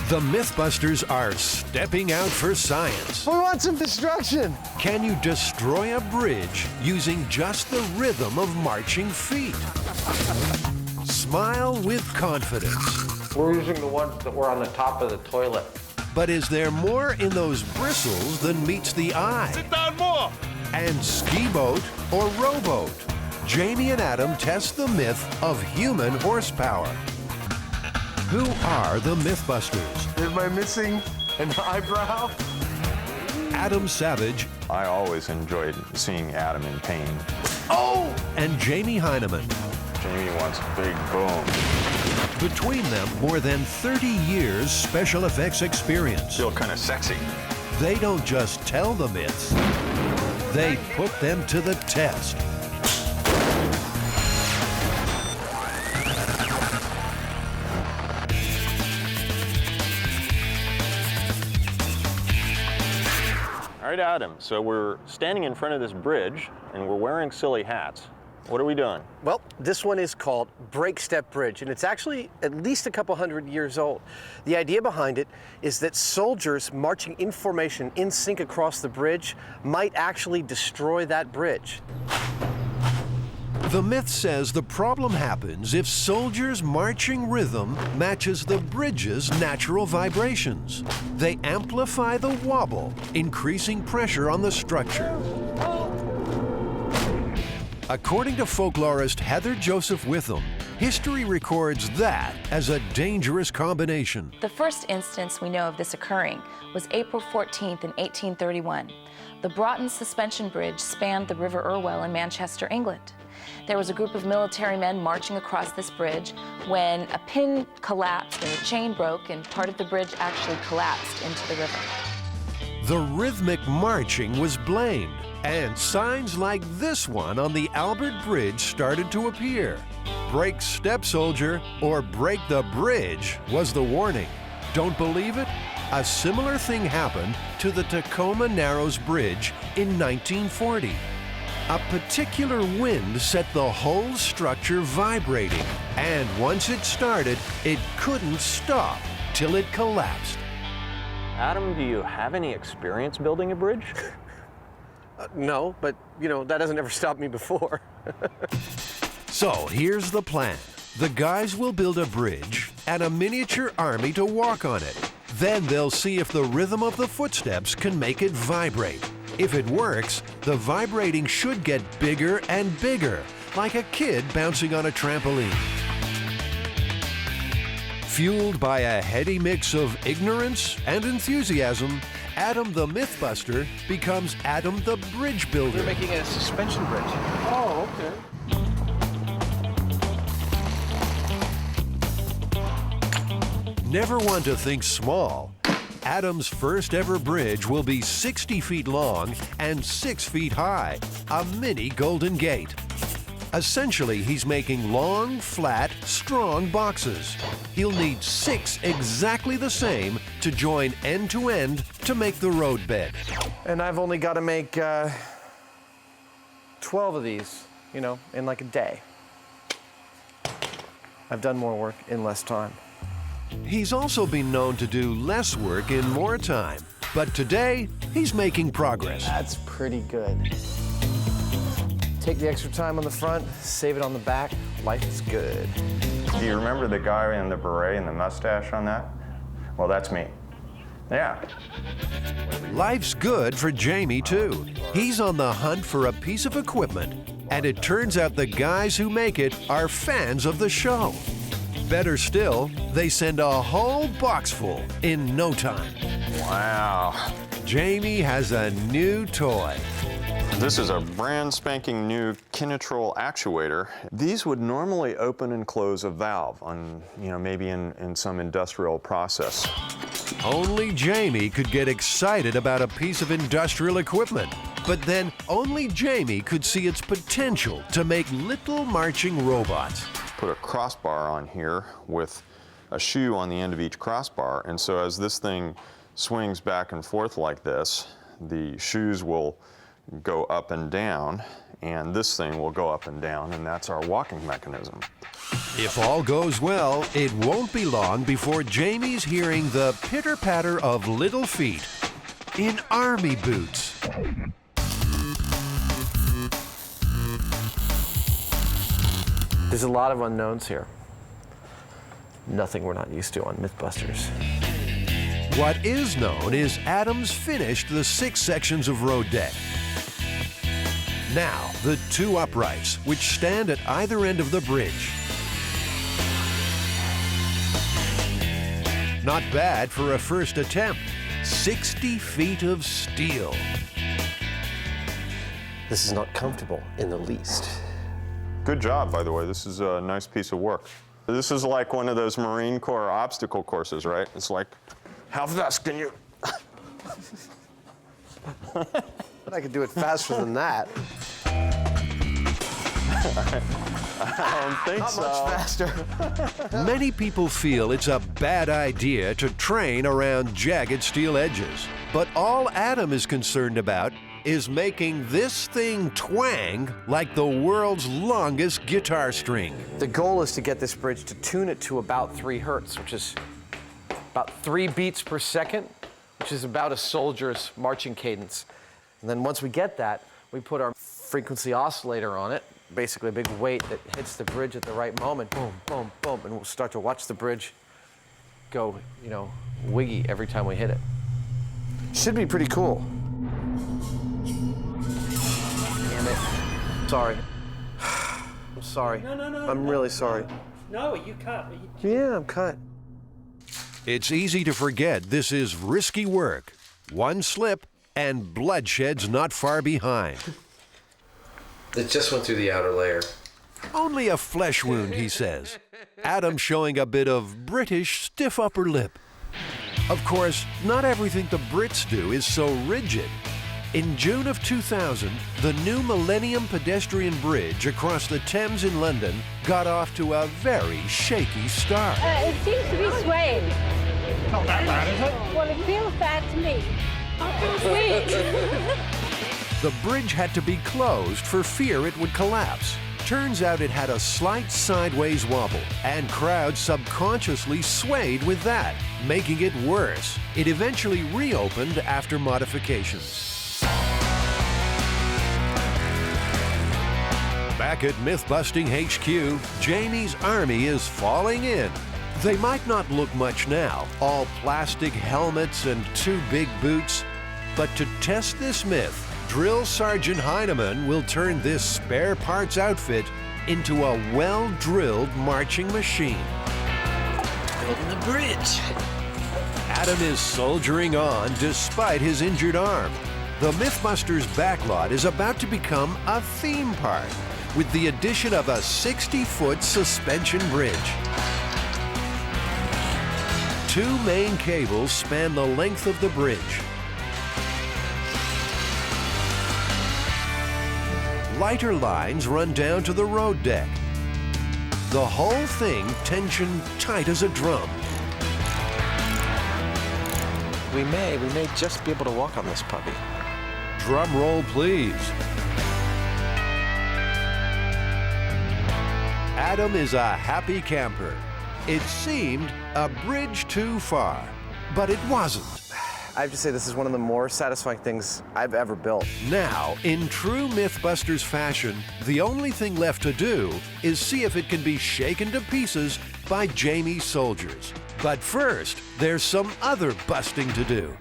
The MythBusters are stepping out for science. We want some destruction. Can you destroy a bridge using just the rhythm of marching feet? Smile with confidence. We're using the ones that were on the top of the toilet. But is there more in those bristles than meets the eye? Sit down more. And ski boat or rowboat? Jamie and Adam test the myth of human horsepower. Who are the MythBusters? Am I missing an eyebrow? Adam Savage. I always enjoyed seeing Adam in pain. Oh! And Jamie Heineman. Jamie wants a big boom. Between them, more than 30 years special effects experience. Feel kind of sexy. They don't just tell the myths, they put them to the test. All right, Adam, so we're standing in front of this bridge and we're wearing silly hats. What are we doing? Well, this one is called Break Step Bridge, and it's actually at least a couple hundred years old. The idea behind it is that soldiers marching in formation in sync across the bridge might actually destroy that bridge. The myth says the problem happens if soldiers' marching rhythm matches the bridge's natural vibrations. They amplify the wobble, increasing pressure on the structure. According to folklorist Heather Joseph Witham, history records that as a dangerous combination. The first instance we know of this occurring was April 14th in 1831. The Broughton Suspension Bridge spanned the River Irwell in Manchester, England. There was a group of military men marching across this bridge when a pin collapsed and a chain broke and part of the bridge actually collapsed into the river. The rhythmic marching was blamed, and signs like this one on the Albert Bridge started to appear. Break step, soldier, or break the bridge was the warning. Don't believe it? A similar thing happened to the Tacoma Narrows Bridge in 1940. A particular wind set the whole structure vibrating, and once it started, it couldn't stop till it collapsed. Adam, do you have any experience building a bridge? No, but you know, that hasn't ever stopped me before. So here's the plan. The guys will build a bridge and a miniature army to walk on it. Then they'll see if the rhythm of the footsteps can make it vibrate. If it works, the vibrating should get bigger and bigger, like a kid bouncing on a trampoline. Fueled by a heady mix of ignorance and enthusiasm, Adam the MythBuster becomes Adam the Bridge Builder. They're making a suspension bridge. Oh, okay. Never one to think small. Adam's first ever bridge will be 60 feet long and 6 feet high, a mini Golden Gate. Essentially, he's making long, flat, strong boxes. He'll need 6 exactly the same to join end to end to make the roadbed. And I've only got to make 12 of these, you know, in like a day. I've done more work in less time. He's also been known to do less work in more time, but today he's making progress. That's pretty good. Take the extra time on the front, save it on the back. Life is good. Do you remember the guy in the beret and the mustache on that? Well, that's me. Yeah. Life's good for Jamie, too. He's on the hunt for a piece of equipment, and it turns out the guys who make it are fans of the show. Better still, they send a whole box full in no time. Wow. Jamie has a new toy. This is a brand spanking new Kinetrol actuator. These would normally open and close a valve on, maybe in some industrial process. Only Jamie could get excited about a piece of industrial equipment. But then only Jamie could see its potential to make little marching robots. Put a crossbar on here with a shoe on the end of each crossbar, and so as this thing swings back and forth like this, the shoes will go up and down, and this thing will go up and down, and that's our walking mechanism. If all goes well, it won't be long before Jamie's hearing the pitter-patter of little feet in army boots. There's a lot of unknowns here. Nothing we're not used to on MythBusters. What is known is Adam's finished the 6 sections of road deck. Now, the 2 uprights, which stand at either end of the bridge. Not bad for a first attempt. 60 feet of steel. This is not comfortable in the least. Good job, by the way. This is a nice piece of work. This is like one of those Marine Corps obstacle courses, right? It's like, how fast can you? But I could do it faster than that. I don't think Not so. much faster. Many people feel it's a bad idea to train around jagged steel edges. But all Adam is concerned about is making this thing twang like the world's longest guitar string. The goal is to get this bridge to tune it to about 3 hertz, which is about 3 beats per second, which is about a soldier's marching cadence. And then once we get that, we put our frequency oscillator on it, basically a big weight that hits the bridge at the right moment, boom, boom, boom, and we'll start to watch the bridge go, you know, wiggy every time we hit it. Should be pretty cool. Damn it. Sorry. I'm sorry. No. I'm really sorry. No, you cut. Yeah, I'm cut. It's easy to forget this is risky work. One slip and bloodshed's not far behind. It just went through the outer layer. Only a flesh wound, he says. Adam showing a bit of British stiff upper lip. Of course, not everything the Brits do is so rigid. In June of 2000, the new Millennium Pedestrian Bridge across the Thames in London got off to a very shaky start. It seems to be swaying. Not that bad, is it? Well, it feels bad to me. It feels weak. The bridge had to be closed for fear it would collapse. Turns out it had a slight sideways wobble, and crowds subconsciously swayed with that, making it worse. It eventually reopened after modifications. Back at Mythbusting HQ, Jamie's army is falling in. They might not look much now, all plastic helmets and 2 big boots. But to test this myth, Drill Sergeant Heineman will turn this spare parts outfit into a well-drilled marching machine. Building the bridge. Adam is soldiering on despite his injured arm. The MythBusters backlot is about to become a theme park with the addition of a 60-foot suspension bridge. 2 main cables span the length of the bridge. Lighter lines run down to the road deck. The whole thing tensioned tight as a drum. We may just be able to walk on this puppy. Drum roll, please. Adam is a happy camper. It seemed a bridge too far, but it wasn't. I have to say this is one of the more satisfying things I've ever built. Now, in true MythBusters fashion, the only thing left to do is see if it can be shaken to pieces by Jamie's soldiers. But first, there's some other busting to do.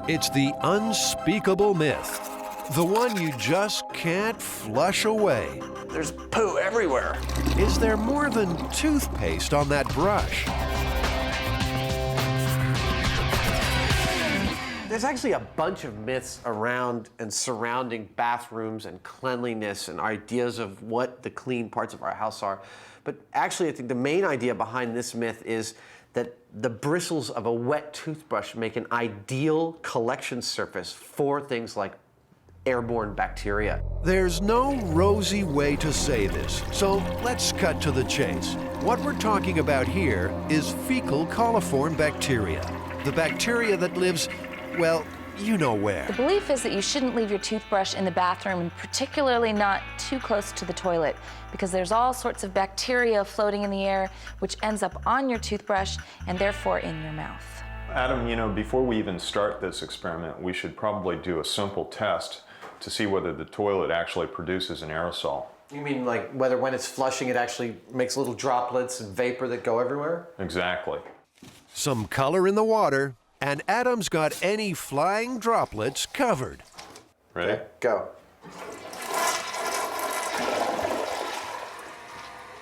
It's the unspeakable myth. The one you just can't flush away. There's poo everywhere. Is there more than toothpaste on that brush? There's actually a bunch of myths around and surrounding bathrooms and cleanliness and ideas of what the clean parts of our house are. But actually, I think the main idea behind this myth is that the bristles of a wet toothbrush make an ideal collection surface for things like airborne bacteria. There's no rosy way to say this, so let's cut to the chase. What we're talking about here is fecal coliform bacteria, the bacteria that lives, well, you know where. The belief is that you shouldn't leave your toothbrush in the bathroom, and particularly not too close to the toilet, because there's all sorts of bacteria floating in the air, which ends up on your toothbrush and therefore in your mouth. Adam, you know, before we even start this experiment, we should probably do a simple test to see whether the toilet actually produces an aerosol. You mean like whether when it's flushing it actually makes little droplets and vapor that go everywhere? Exactly. Some color in the water, and Adam's got any flying droplets covered. Ready? Okay, go.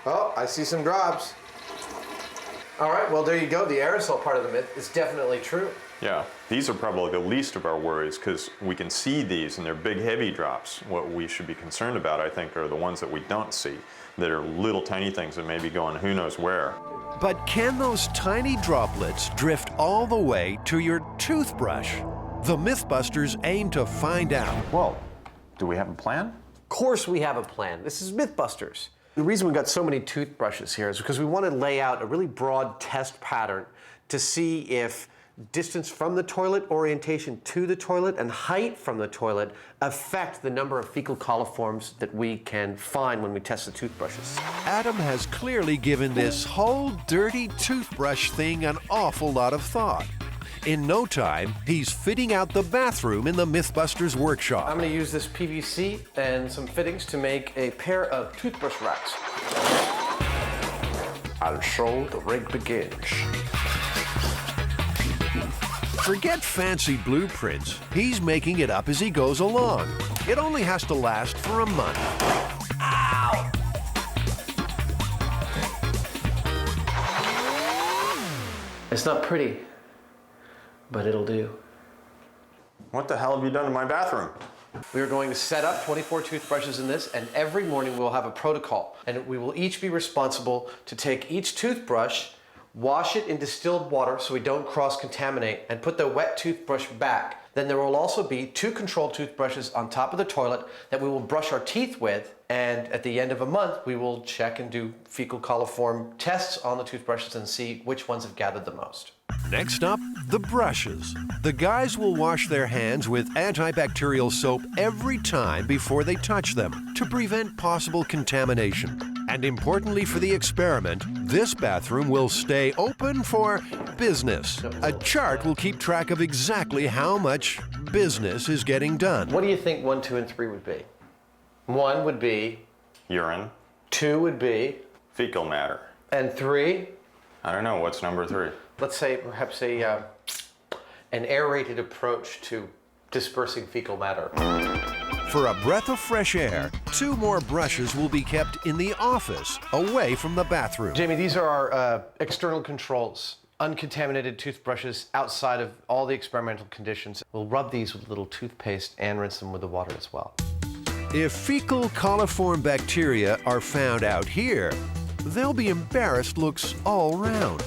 Oh, I see some drops. All right, well, there you go. The aerosol part of the myth is definitely true. Yeah, these are probably the least of our worries because we can see these and they're big, heavy drops. What we should be concerned about, I think, are the ones that we don't see, that are little tiny things that may be going who knows where. But can those tiny droplets drift all the way to your toothbrush? The MythBusters aim to find out. Well, do we have a plan? Of course we have a plan. This is MythBusters. The reason we've got so many toothbrushes here is because we want to lay out a really broad test pattern to see if distance from the toilet, orientation to the toilet, and height from the toilet affect the number of fecal coliforms that we can find when we test the toothbrushes. Adam has clearly given this whole dirty toothbrush thing an awful lot of thought. In no time, he's fitting out the bathroom in the MythBusters workshop. I'm going to use this PVC and some fittings to make a pair of toothbrush racks. And so the rig begins. Forget fancy blueprints. He's making it up as he goes along. It only has to last for a month. Ow! It's not pretty, but it'll do. What the hell have you done in my bathroom? We are going to set up 24 toothbrushes in this, and every morning we'll have a protocol. And we will each be responsible to take each toothbrush, wash it in distilled water so we don't cross-contaminate, and put the wet toothbrush back. Then there will also be 2 controlled toothbrushes on top of the toilet that we will brush our teeth with, and at the end of a month we will check and do fecal coliform tests on the toothbrushes and see which ones have gathered the most. Next up, the brushes. The guys will wash their hands with antibacterial soap every time before they touch them to prevent possible contamination. And importantly for the experiment, this bathroom will stay open for business. A chart will keep track of exactly how much business is getting done. What do you think 1, 2, and 3 would be? 1 would be... Urine. 2 would be... Fecal matter. And 3? I don't know, what's number 3? Let's say perhaps an aerated approach to dispersing fecal matter. For a breath of fresh air, 2 more brushes will be kept in the office, away from the bathroom. Jamie, these are our external controls. Uncontaminated toothbrushes outside of all the experimental conditions. We'll rub these with a little toothpaste and rinse them with the water as well. If fecal coliform bacteria are found out here, there'll be embarrassed looks all round.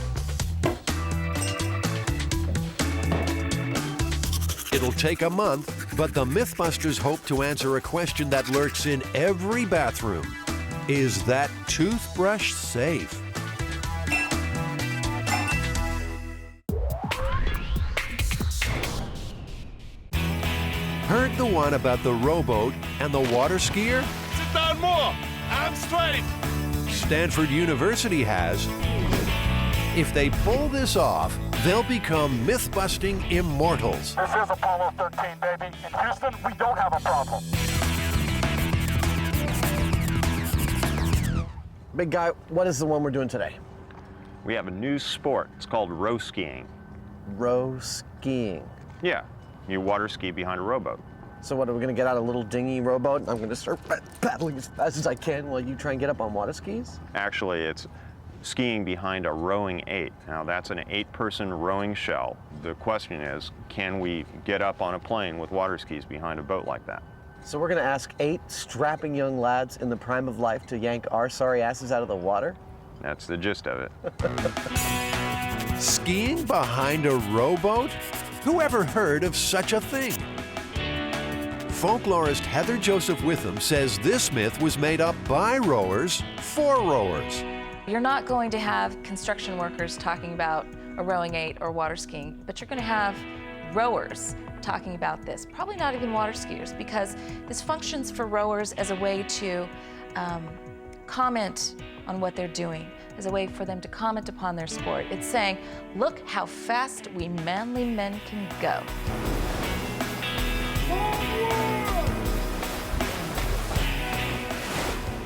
It'll take a month, but the MythBusters hope to answer a question that lurks in every bathroom. Is that toothbrush safe? Heard the one about the rowboat and the water skier? Sit down more. I'm straight. Stanford University has. If they pull this off, they'll become myth-busting immortals. This is Apollo 13, baby. In Houston, we don't have a problem. Big guy, what is the one we're doing today? We have a new sport. It's called row skiing. Row skiing. Yeah, you water ski behind a rowboat. So what, are we gonna get out a little dinghy rowboat? I'm gonna start paddling as fast as I can while you try and get up on water skis? Actually, it's skiing behind a rowing 8. Now that's an 8-person rowing shell. The question is, can we get up on a plane with water skis behind a boat like that? So we're gonna ask 8 strapping young lads in the prime of life to yank our sorry asses out of the water? That's the gist of it. Skiing behind a rowboat? Who ever heard of such a thing? Folklorist Heather Joseph Witham says this myth was made up by rowers for rowers. You're not going to have construction workers talking about a rowing 8 or water skiing, but you're going to have rowers talking about this. Probably not even water skiers, because this functions for rowers as a way to comment on what they're doing, as a way for them to comment upon their sport. It's saying, look how fast we manly men can go.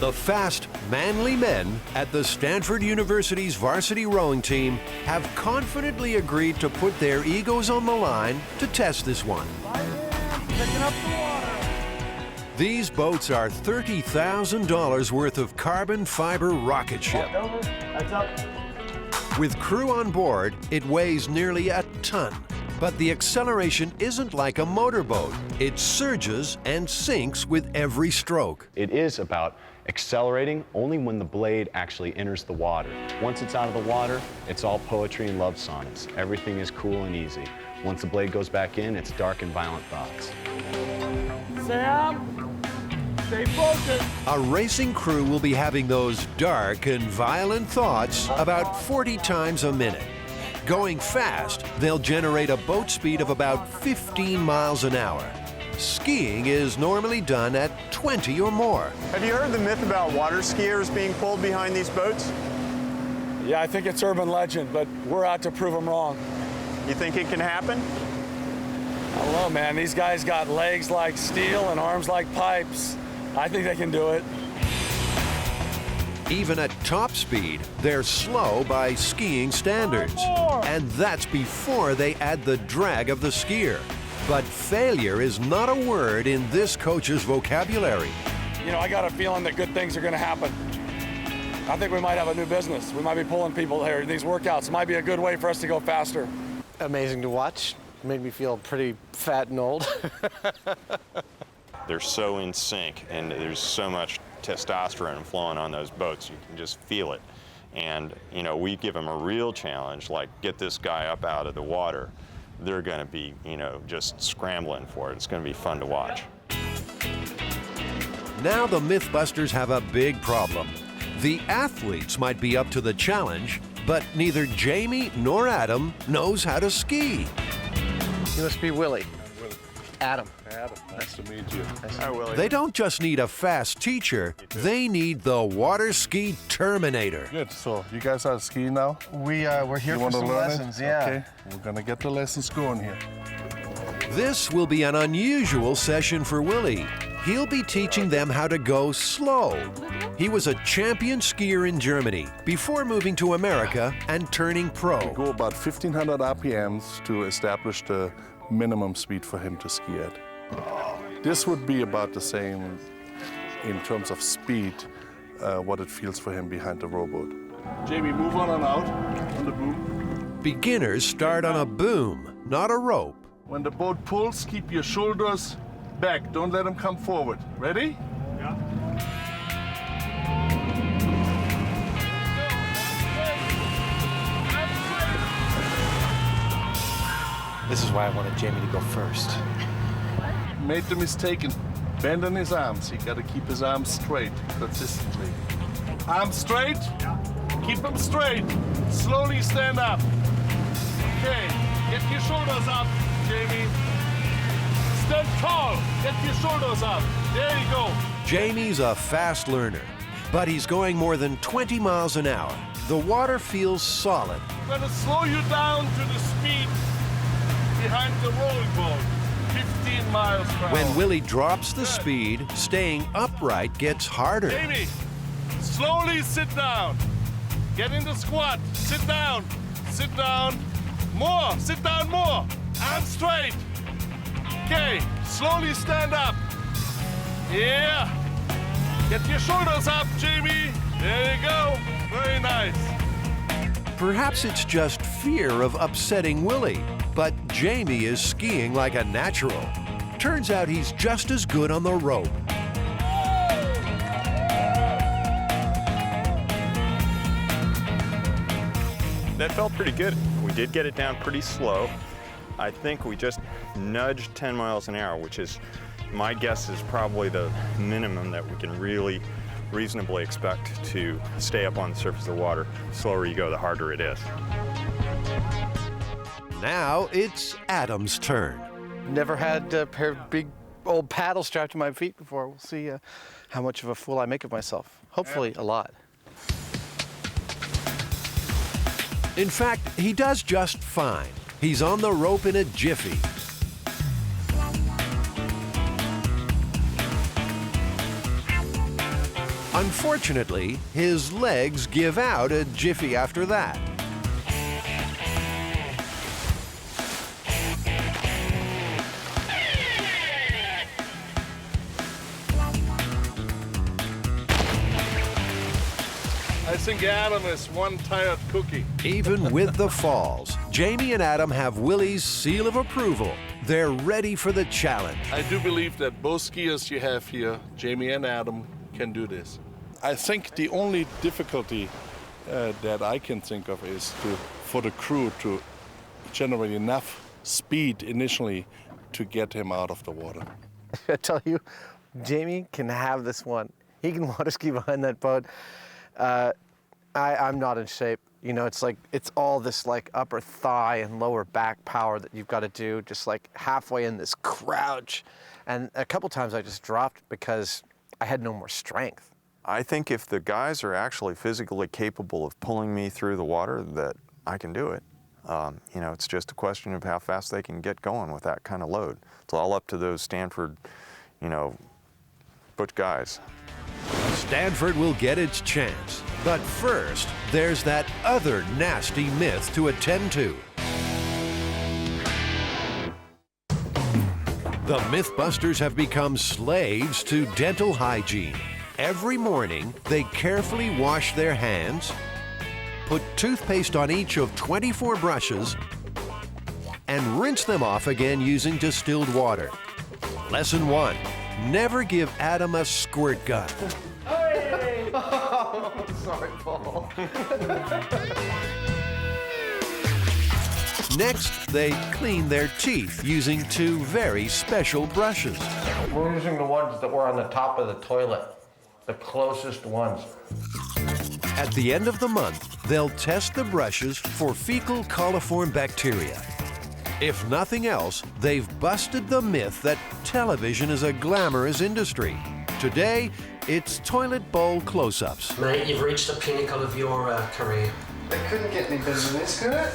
The fast, manly men at the Stanford University's varsity rowing team have confidently agreed to put their egos on the line to test this one. Picking up the water. These boats are $30,000 worth of carbon fiber rocket ship. That's up. With crew on board, it weighs nearly a ton. But the acceleration isn't like a motorboat. It surges and sinks with every stroke. It is about accelerating only when the blade actually enters the water. Once it's out of the water, it's all poetry and love sonnets. Everything is cool and easy. Once the blade goes back in, it's dark and violent thoughts. Sam, stay focused. A racing crew will be having those dark and violent thoughts about 40 times a minute. Going fast, they'll generate a boat speed of about 15 miles an hour. Skiing is normally done at 20 or more. Have you heard the myth about water skiers being pulled behind these boats? Yeah, I think it's urban legend, but we're out to prove them wrong. You think it can happen? I don't know, man. These guys got legs like steel and arms like pipes. I think they can do it. Even at top speed, they're slow by skiing standards. And that's before they add the drag of the skier. But failure is not a word in this coach's vocabulary. You know, I got a feeling that good things are going to happen. I think we might have a new business. We might be pulling people here. These workouts might be a good way for us to go faster. Amazing to watch. Made me feel pretty fat and old. They're so in sync, and there's so much testosterone flowing on those boats. You can just feel it. And, you know, we give them a real challenge, like get this guy up out of the water. They're going to be, you know, just scrambling for it. It's going to be fun to watch. Now the MythBusters have a big problem. The athletes might be up to the challenge, but neither Jamie nor Adam knows how to ski. You must be Willie. Adam. Adam, nice to meet you. Hi, Willie. They don't just need a fast teacher, they need the water ski Terminator. Good. So you guys are skiing now? We're here You for want to some learn lessons, it? yeah. Okay. We're gonna get the lessons going here. This will be an unusual session for Willie. He'll be teaching them how to go slow. He was a champion skier in Germany before moving to America and turning pro. Go about 1,500 RPMs to establish the minimum speed for him to ski at. This would be about the same in terms of speed, what it feels for him behind the rowboat. Jamie, move on and out on the boom. Beginners start on a boom, not a rope. When the boat pulls, keep your shoulders back. Don't let them come forward. Ready? Yeah. This is why I wanted Jamie to go first. Made the mistake in bending his arms. He got to keep his arms straight consistently. Arms straight. Keep them straight. Slowly stand up. Okay. Get your shoulders up, Jamie. Stand tall. Get your shoulders up. There you go. Jamie's a fast learner, but he's going more than 20 miles an hour. The water feels solid. I'm going to slow you down to the speed behind the rolling boat. 15 miles per hour. When Willie drops the speed, staying upright gets harder. Jamie, slowly sit down. Get in the squat. Sit down. Sit down. More. Sit down more. Arms straight. Okay. Slowly stand up. Yeah. Get your shoulders up, Jamie. There you go. Very nice. Perhaps it's just fear of upsetting Willie, but Jamie is skiing like a natural. Turns out he's just as good on the rope. That felt pretty good. We did get it down pretty slow. I think we just nudged 10 miles an hour, which is, my guess is probably the minimum that we can really reasonably expect to stay up on the surface of the water. The slower you go, the harder it is. Now it's Adam's turn. never had a pair of big old paddles strapped to my feet before. We'll see how much of a fool I make of myself. Hopefully a lot. In fact, he does just fine. He's on the rope in a jiffy. Unfortunately, his legs give out a jiffy after that. I think Adam is one tired cookie. Even with the falls, Jamie and Adam have Willie's seal of approval. They're ready for the challenge. I do believe that both skiers you have here, Jamie and Adam, can do this. I think the only difficulty that I can think of is for the crew to generate enough speed initially to get him out of the water. I tell you, Jamie can have this one. He can water ski behind that boat. I'm not in shape. You know, it's all this like upper thigh and lower back power that you've got to do, just like halfway in this crouch. And a couple times I just dropped because I had no more strength. I think if the guys are actually physically capable of pulling me through the water, that I can do it. You know, it's just a question of how fast they can get going with that kind of load. It's all up to those Stanford, you know, butch guys. Stanford will get its chance. But first, there's that other nasty myth to attend to. The MythBusters have become slaves to dental hygiene. Every morning, they carefully wash their hands, put toothpaste on each of 24 brushes, and rinse them off again using distilled water. Lesson 1, never give Adam a squirt gun. Hey! Oh, sorry, Paul. Next, they clean their teeth using 2 very special brushes. We're using the ones that were on the top of the toilet, the closest ones. At the end of the month, they'll test the brushes for fecal coliform bacteria. If nothing else, they've busted the myth that television is a glamorous industry. Today, it's toilet bowl close-ups. Mate, you've reached the pinnacle of your career. They couldn't get any better than this, could it?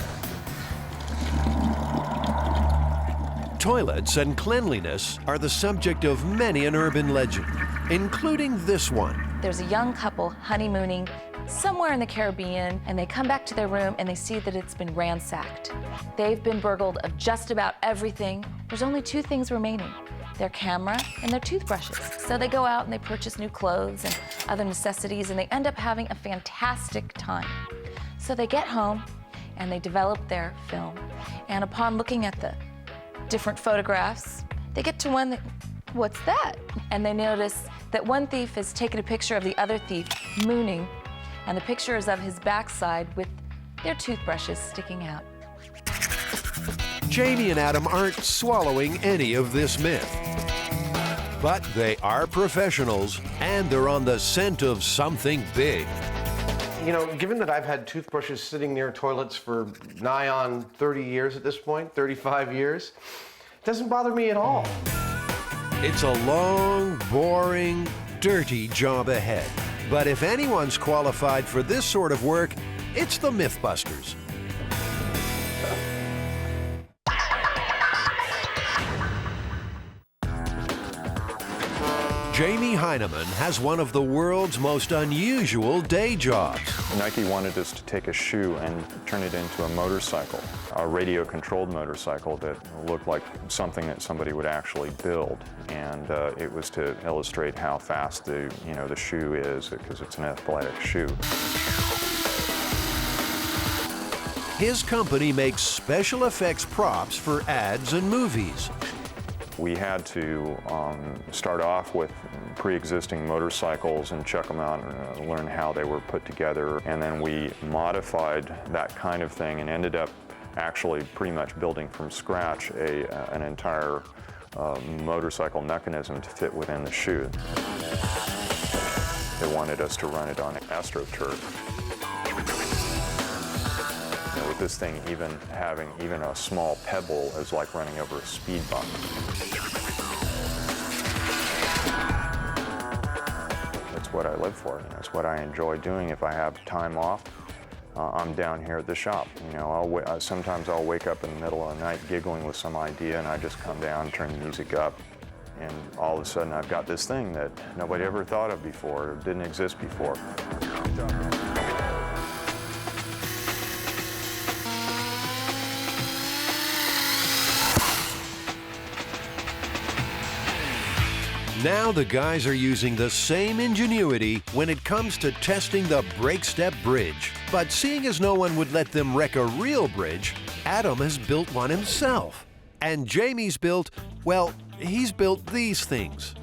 Toilets and cleanliness are the subject of many an urban legend, including this one. There's a young couple honeymooning somewhere in the Caribbean, and they come back to their room and they see that it's been ransacked. They've been burgled of just about everything. There's only 2 things remaining: their camera and their toothbrushes. So they go out and they purchase new clothes and other necessities, and they end up having a fantastic time. So they get home and they develop their film. And upon looking at the different photographs, they get to one that, what's that? And they notice that one thief has taken a picture of the other thief mooning, and the picture is of his backside with their toothbrushes sticking out. Jamie and Adam aren't swallowing any of this myth. But they are professionals, and they're on the scent of something big. You know, given that I've had toothbrushes sitting near toilets for nigh on 30 years at this point, 35 years, it doesn't bother me at all. It's a long, boring, dirty job ahead. But if anyone's qualified for this sort of work, it's the MythBusters. Jamie Heineman has one of the world's most unusual day jobs. Nike wanted us to take a shoe and turn it into a motorcycle, a radio-controlled motorcycle that looked like something that somebody would actually build. And it was to illustrate how fast the shoe is, because it's an athletic shoe. His company makes special effects props for ads and movies. We had to start off with pre-existing motorcycles and check them out and learn how they were put together. And then we modified that kind of thing and ended up actually pretty much building from scratch an entire motorcycle mechanism to fit within the shoe. They wanted us to run it on AstroTurf. We this thing even having even a small pebble is like running over a speed bump. That's what I live for. That's what I enjoy doing. If I have time off, I'm down here at the shop. You know, sometimes I'll wake up in the middle of the night giggling with some idea, and I just come down, turn the music up, and all of a sudden I've got this thing that nobody ever thought of before, or didn't exist before. Now the guys are using the same ingenuity when it comes to testing the break step bridge. But seeing as no one would let them wreck a real bridge, Adam has built one himself. And Jamie's built, well, he's built these things.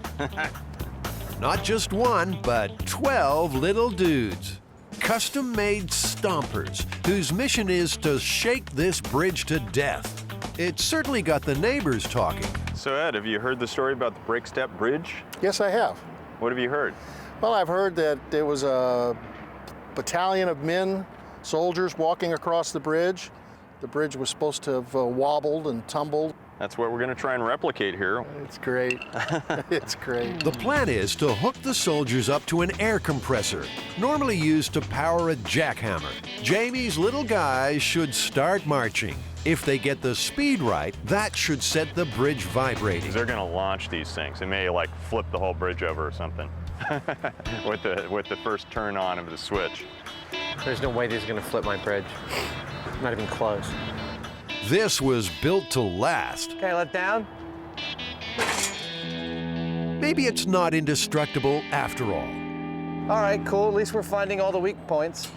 Not just one, but 12 little dudes. Custom-made stompers, whose mission is to shake this bridge to death. It certainly got the neighbors talking. So Ed, have you heard the story about the break step bridge? Yes, I have. What have you heard? Well, I've heard that there was a battalion of men, soldiers, walking across the bridge. The bridge was supposed to have wobbled and tumbled. That's what we're going to try and replicate here. It's great. It's great. The plan is to hook the soldiers up to an air compressor, normally used to power a jackhammer. Jamie's little guys should start marching. If they get the speed right, that should set the bridge vibrating. They're going to launch these things. It may like flip the whole bridge over or something with the first turn on of the switch. There's no way these are going to flip my bridge. Not even close. This was built to last. Okay, let down. Maybe it's not indestructible after all. All right, cool. At least we're finding all the weak points.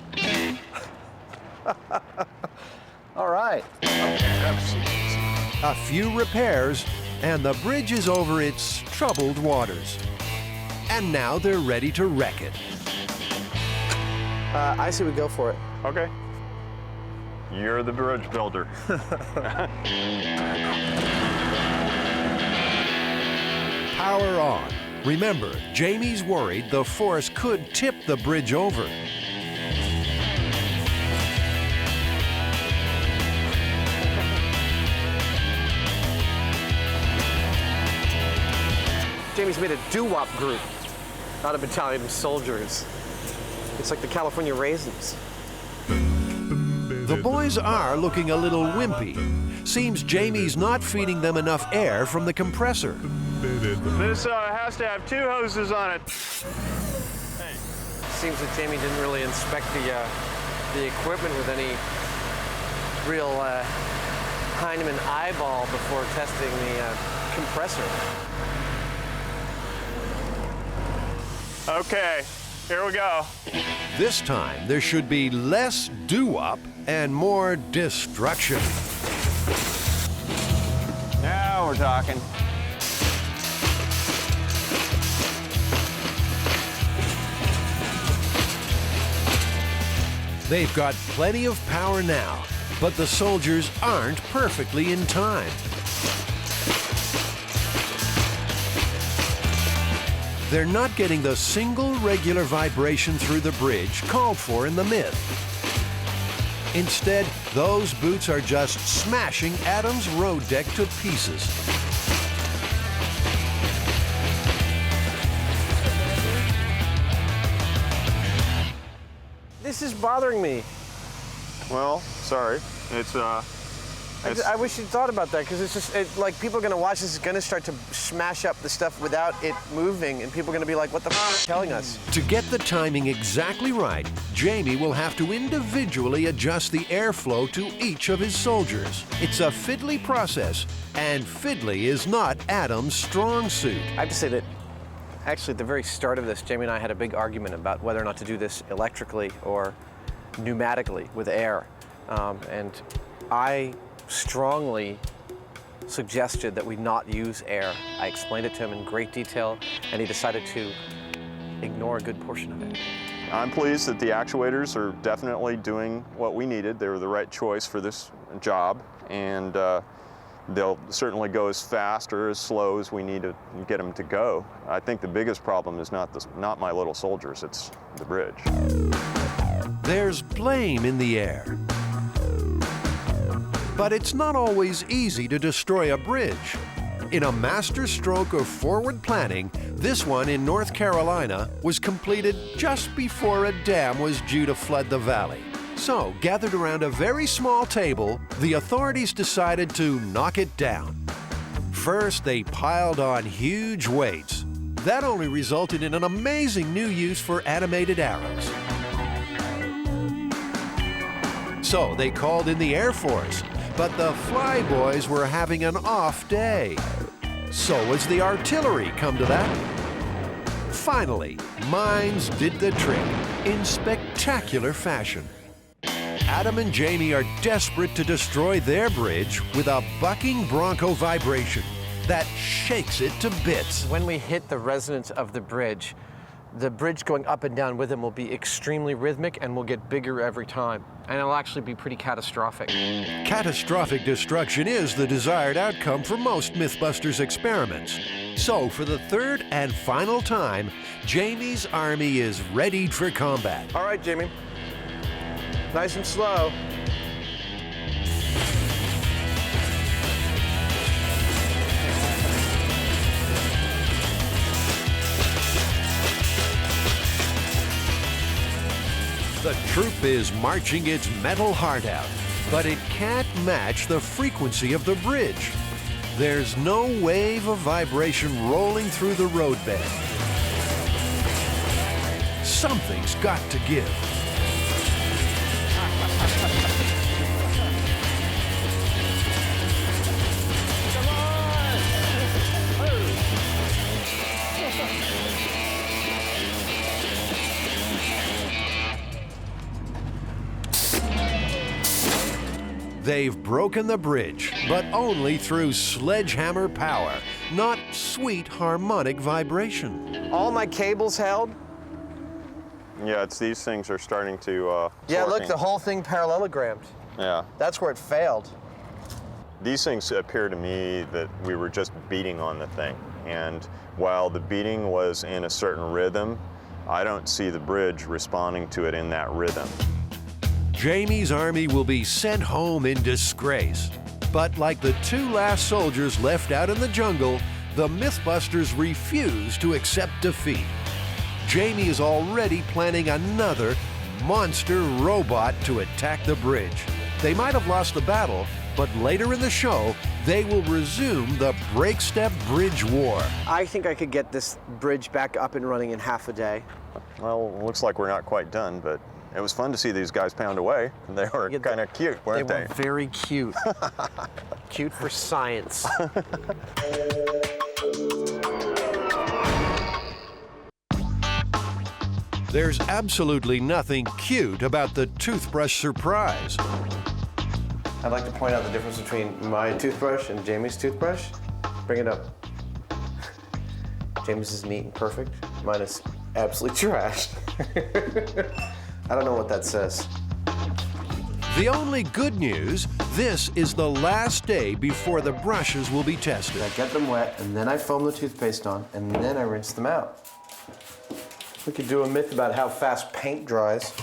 All right. A few repairs, and the bridge is over its troubled waters. And now they're ready to wreck it. I say we go for it. Okay. You're the bridge builder. Power on. Remember, Jamie's worried the force could tip the bridge over. Jamie's made a doo-wop group, not a battalion of soldiers. It's like the California Raisins. The boys are looking a little wimpy. Seems Jamie's not feeding them enough air from the compressor. This has to have 2 hoses on it. Hey. Seems that Jamie didn't really inspect the equipment with any real Heinemann eyeball before testing the compressor. Okay, here we go. This time, there should be less doo-wop and more destruction. Now we're talking. They've got plenty of power now, but the soldiers aren't perfectly in time. They're not getting the single regular vibration through the bridge called for in the myth. Instead, those boots are just smashing Adam's road deck to pieces. This is bothering me. Well, sorry. It's I wish you'd thought about that, because it's just like people are going to watch this, is going to start to smash up the stuff without it moving, and people are going to be like, what the f are you telling us? To get the timing exactly right, Jamie will have to individually adjust the airflow to each of his soldiers. It's a fiddly process, and fiddly is not Adam's strong suit. I have to say that actually at the very start of this, Jamie and I had a big argument about whether or not to do this electrically or pneumatically with air. And I strongly suggested that we not use air. I explained it to him in great detail, and he decided to ignore a good portion of it. I'm pleased that the actuators are definitely doing what we needed. They were the right choice for this job, and they'll certainly go as fast or as slow as we need to get them to go. I think the biggest problem is not my little soldiers, it's the bridge. There's blame in the air. But it's not always easy to destroy a bridge. In a master stroke of forward planning, this one in North Carolina was completed just before a dam was due to flood the valley. So, gathered around a very small table, the authorities decided to knock it down. First, they piled on huge weights. That only resulted in an amazing new use for animated arrows. So, they called in the Air Force, but the flyboys were having an off day. So was the artillery, come to that. Finally, mines did the trick in spectacular fashion. Adam and Jamie are desperate to destroy their bridge with a bucking bronco vibration that shakes it to bits. When we hit the resonance of the bridge going up and down with them will be extremely rhythmic and will get bigger every time. And it'll actually be pretty catastrophic. Catastrophic destruction is the desired outcome for most MythBusters experiments. So, for the third and final time, Jamie's army is readied for combat. All right, Jamie. Nice and slow. The troop is marching its metal heart out, but it can't match the frequency of the bridge. There's no wave of vibration rolling through the roadbed. Something's got to give. They've broken the bridge, but only through sledgehammer power, not sweet harmonic vibration. All my cables held. Yeah, it's these things are starting to yeah, look, working. the whole thing parallelogrammed. Yeah. That's where it failed. These things appear to me that we were just beating on the thing. And while the beating was in a certain rhythm, I don't see the bridge responding to it in that rhythm. Jamie's army will be sent home in disgrace. But like the two last soldiers left out in the jungle, the MythBusters refuse to accept defeat. Jamie is already planning another monster robot to attack the bridge. They might have lost the battle, but later in the show, they will resume the break-step bridge war. I think I could get this bridge back up and running in half a day. Well, looks like we're not quite done, but it was fun to see these guys pound away. They were kind of cute, weren't they? They were very cute. Cute for science. There's absolutely nothing cute about the toothbrush surprise. I'd like to point out the difference between my toothbrush and Jamie's toothbrush. Bring it up. Jamie's is neat and perfect. Mine is absolutely trashed. I don't know what that says. The only good news, this is the last day before the brushes will be tested. I get them wet, and then I foam the toothpaste on, and then I rinse them out. We could do a myth about how fast paint dries.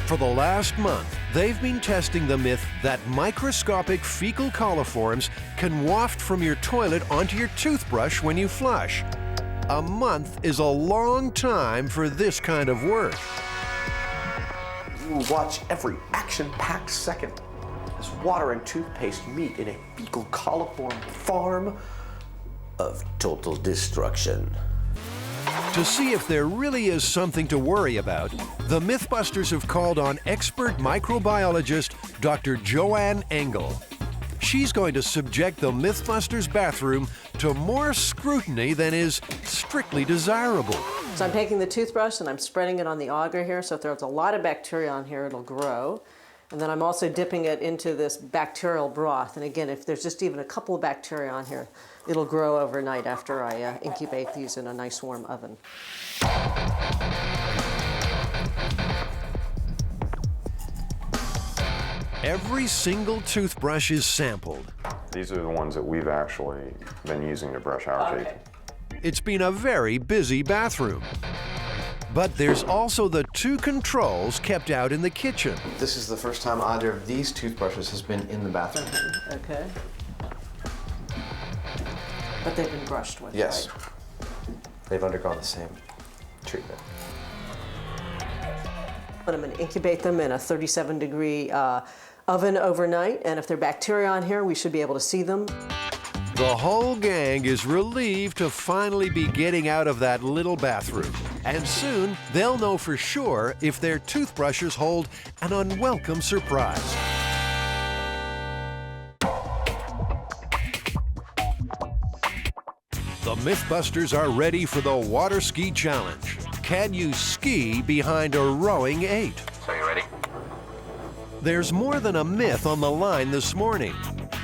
For the last month, they've been testing the myth that microscopic fecal coliforms can waft from your toilet onto your toothbrush when you flush. A month is a long time for this kind of work. Watch every action-packed second as water and toothpaste meet in a fecal coliform farm of total destruction. To see if there really is something to worry about, the MythBusters have called on expert microbiologist Dr. Joanne Engel. She's going to subject the MythBusters bathroom to more scrutiny than is strictly desirable. So I'm taking the toothbrush and I'm spreading it on the auger here, so if there's a lot of bacteria on here, it'll grow. And then I'm also dipping it into this bacterial broth. And again, if there's just even a couple of bacteria on here, it'll grow overnight after I incubate these in a nice warm oven. Every single toothbrush is sampled. These are the ones that we've actually been using to brush our teeth. It's been a very busy bathroom. But there's also the 2 controls kept out in the kitchen. This is the first time either of these toothbrushes has been in the bathroom. Okay. But they've been brushed with, Yes. right? They've undergone the same treatment. But I'm going to incubate them in a 37-degree oven overnight, and if there are bacteria on here, we should be able to see them. The whole gang is relieved to finally be getting out of that little bathroom. And soon, they'll know for sure if their toothbrushes hold an unwelcome surprise. The MythBusters are ready for the water ski challenge. Can you ski behind a rowing 8? So you ready? There's more than a myth on the line this morning.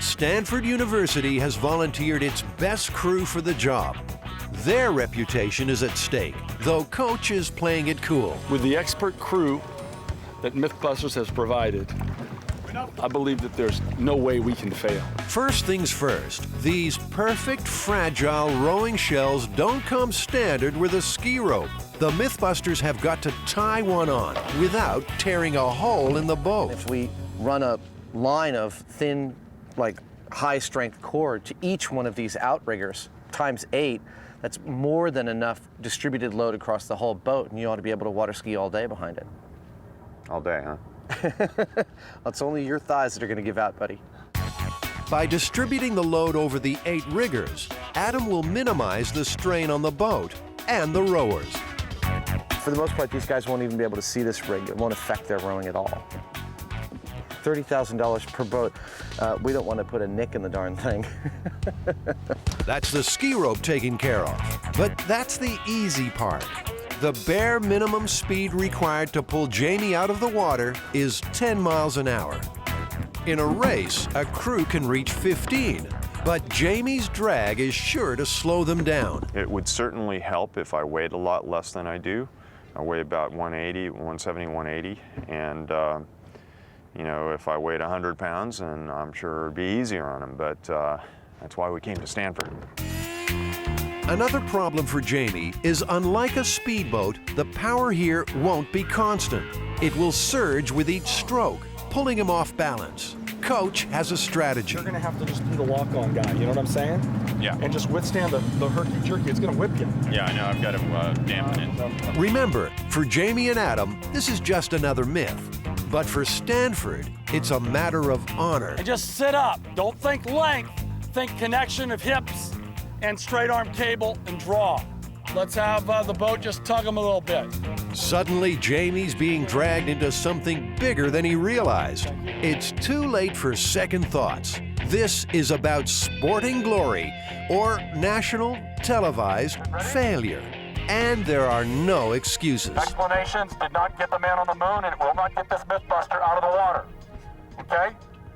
Stanford University has volunteered its best crew for the job. Their reputation is at stake, though Coach is playing it cool. With the expert crew that MythBusters has provided, I believe that there's no way we can fail. First things first, these perfect, fragile rowing shells don't come standard with a ski rope. The MythBusters have got to tie one on without tearing a hole in the boat. If we run a line of thin, like high-strength cord to each one of these outriggers times 8, that's more than enough distributed load across the whole boat, and you ought to be able to water ski all day behind it. All day, huh? It's only your thighs that are going to give out, buddy. By distributing the load over the 8 riggers, Adam will minimize the strain on the boat and the rowers. For the most part, these guys won't even be able to see this rig. It won't affect their rowing at all. $30,000 per boat. We don't want to put a nick in the darn thing. That's the ski rope taken care of. But that's the easy part. The bare minimum speed required to pull Jamie out of the water is 10 miles an hour. In a race, a crew can reach 15, but Jamie's drag is sure to slow them down. It would certainly help if I weighed a lot less than I do. I weigh about 180, 170, 180, and you know, if I weighed 100 pounds, and I'm sure it'd be easier on them, but that's why we came to Stanford. Another problem for Jamie is, unlike a speedboat, the power here won't be constant. It will surge with each stroke, pulling him off balance. Coach has a strategy. You're gonna have to just be the walk-on guy, you know what I'm saying? Yeah. And just withstand the herky-jerky, it's gonna whip you. Yeah, I know, I've got to dampen it. Remember, for Jamie and Adam, this is just another myth. But for Stanford, it's a matter of honor. And just sit up. Don't think length. Think connection of hips and straight arm cable and draw. Let's have the boat just tug them a little bit. Suddenly, Jamie's being dragged into something bigger than he realized. It's too late for second thoughts. This is about sporting glory or national televised failure. And there are no excuses. Explanations did not get the man on the moon, and it will not get this MythBuster out of the water. Okay?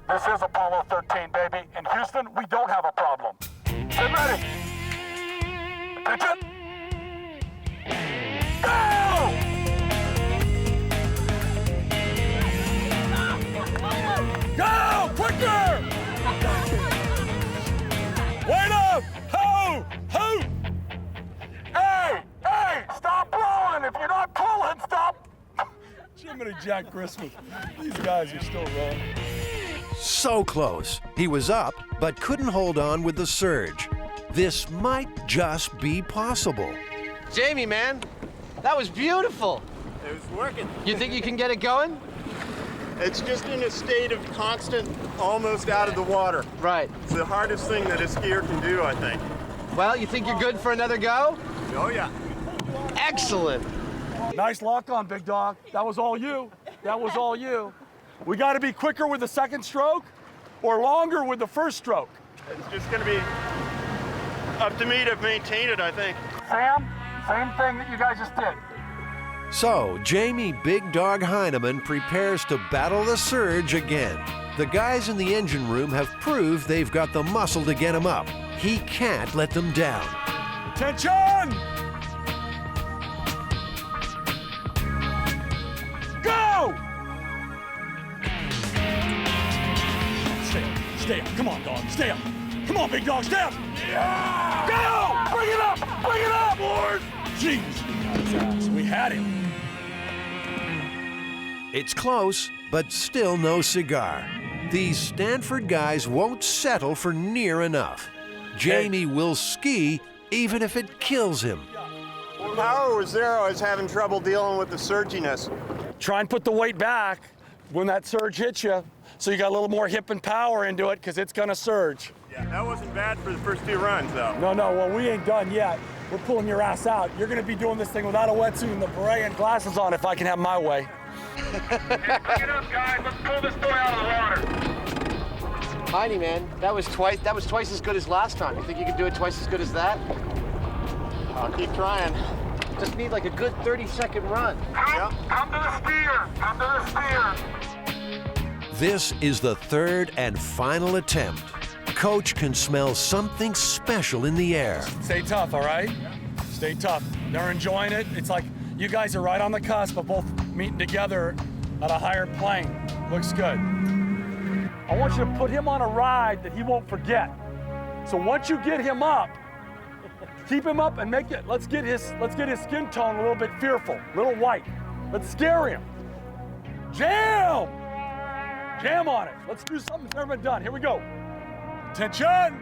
This is Apollo 13, baby. In Houston, we don't have a problem. Get ready. Attention. Go! Go! Quicker! Wait up! Ho! Ho! Hey! Hey! Stop rolling! If you're not pulling, stop! Jiminy Jack Christmas. These guys are still rolling. So close. He was up, but couldn't hold on with the surge. This might just be possible. Jamie, man, that was beautiful. It was working. You think you can get it going? It's just in a state of constant, almost out of the water. Right. It's the hardest thing that a skier can do, I think. Well, you think you're good for another go? Oh, yeah. Excellent. Nice lock on, big dog. That was all you. That was all you. We got to be quicker with the second stroke or longer with the first stroke. It's just going to be up to me to maintain it, I think. Sam, same thing that you guys just did. So, Jamie Big Dog Heineman prepares to battle the surge again. The guys in the engine room have proved they've got the muscle to get him up. He can't let them down. Attention! Go! Stay up. Come on, dog. Stay up. Come on, big dog. Stay up. Yeah! Go! Bring it up! Bring it up! Boys! Jeez, we had him. It's close, but still no cigar. These Stanford guys won't settle for near enough. Jamie will ski even if it kills him. Power was there. I was having trouble dealing with the surginess. Try and put the weight back when that surge hits you, so you got a little more hip and power into it, because it's gonna surge. Yeah, that wasn't bad for the first 2 runs, though. No, well, we ain't done yet. We're pulling your ass out. You're gonna be doing this thing without a wetsuit and the beret and glasses on if I can have my way. Bring it up, guys. Let's pull this boy out of the water. Tiny, man, that was twice as good as last time. You think you can do it twice as good as that? I'll keep trying. Just need like a good 30-second run. Come to the steer. Come to the steer. This is the third and final attempt. Coach can smell something special in the air. Stay tough, all right? Stay tough. They're enjoying it. It's like you guys are right on the cusp of both meeting together at a higher plane. Looks good. I want you to put him on a ride that he won't forget. So once you get him up, keep him up and let's get his skin tone a little bit fearful, a little white. Let's scare him. Jam on it. Let's do something that's never been done. Here we go. Attention,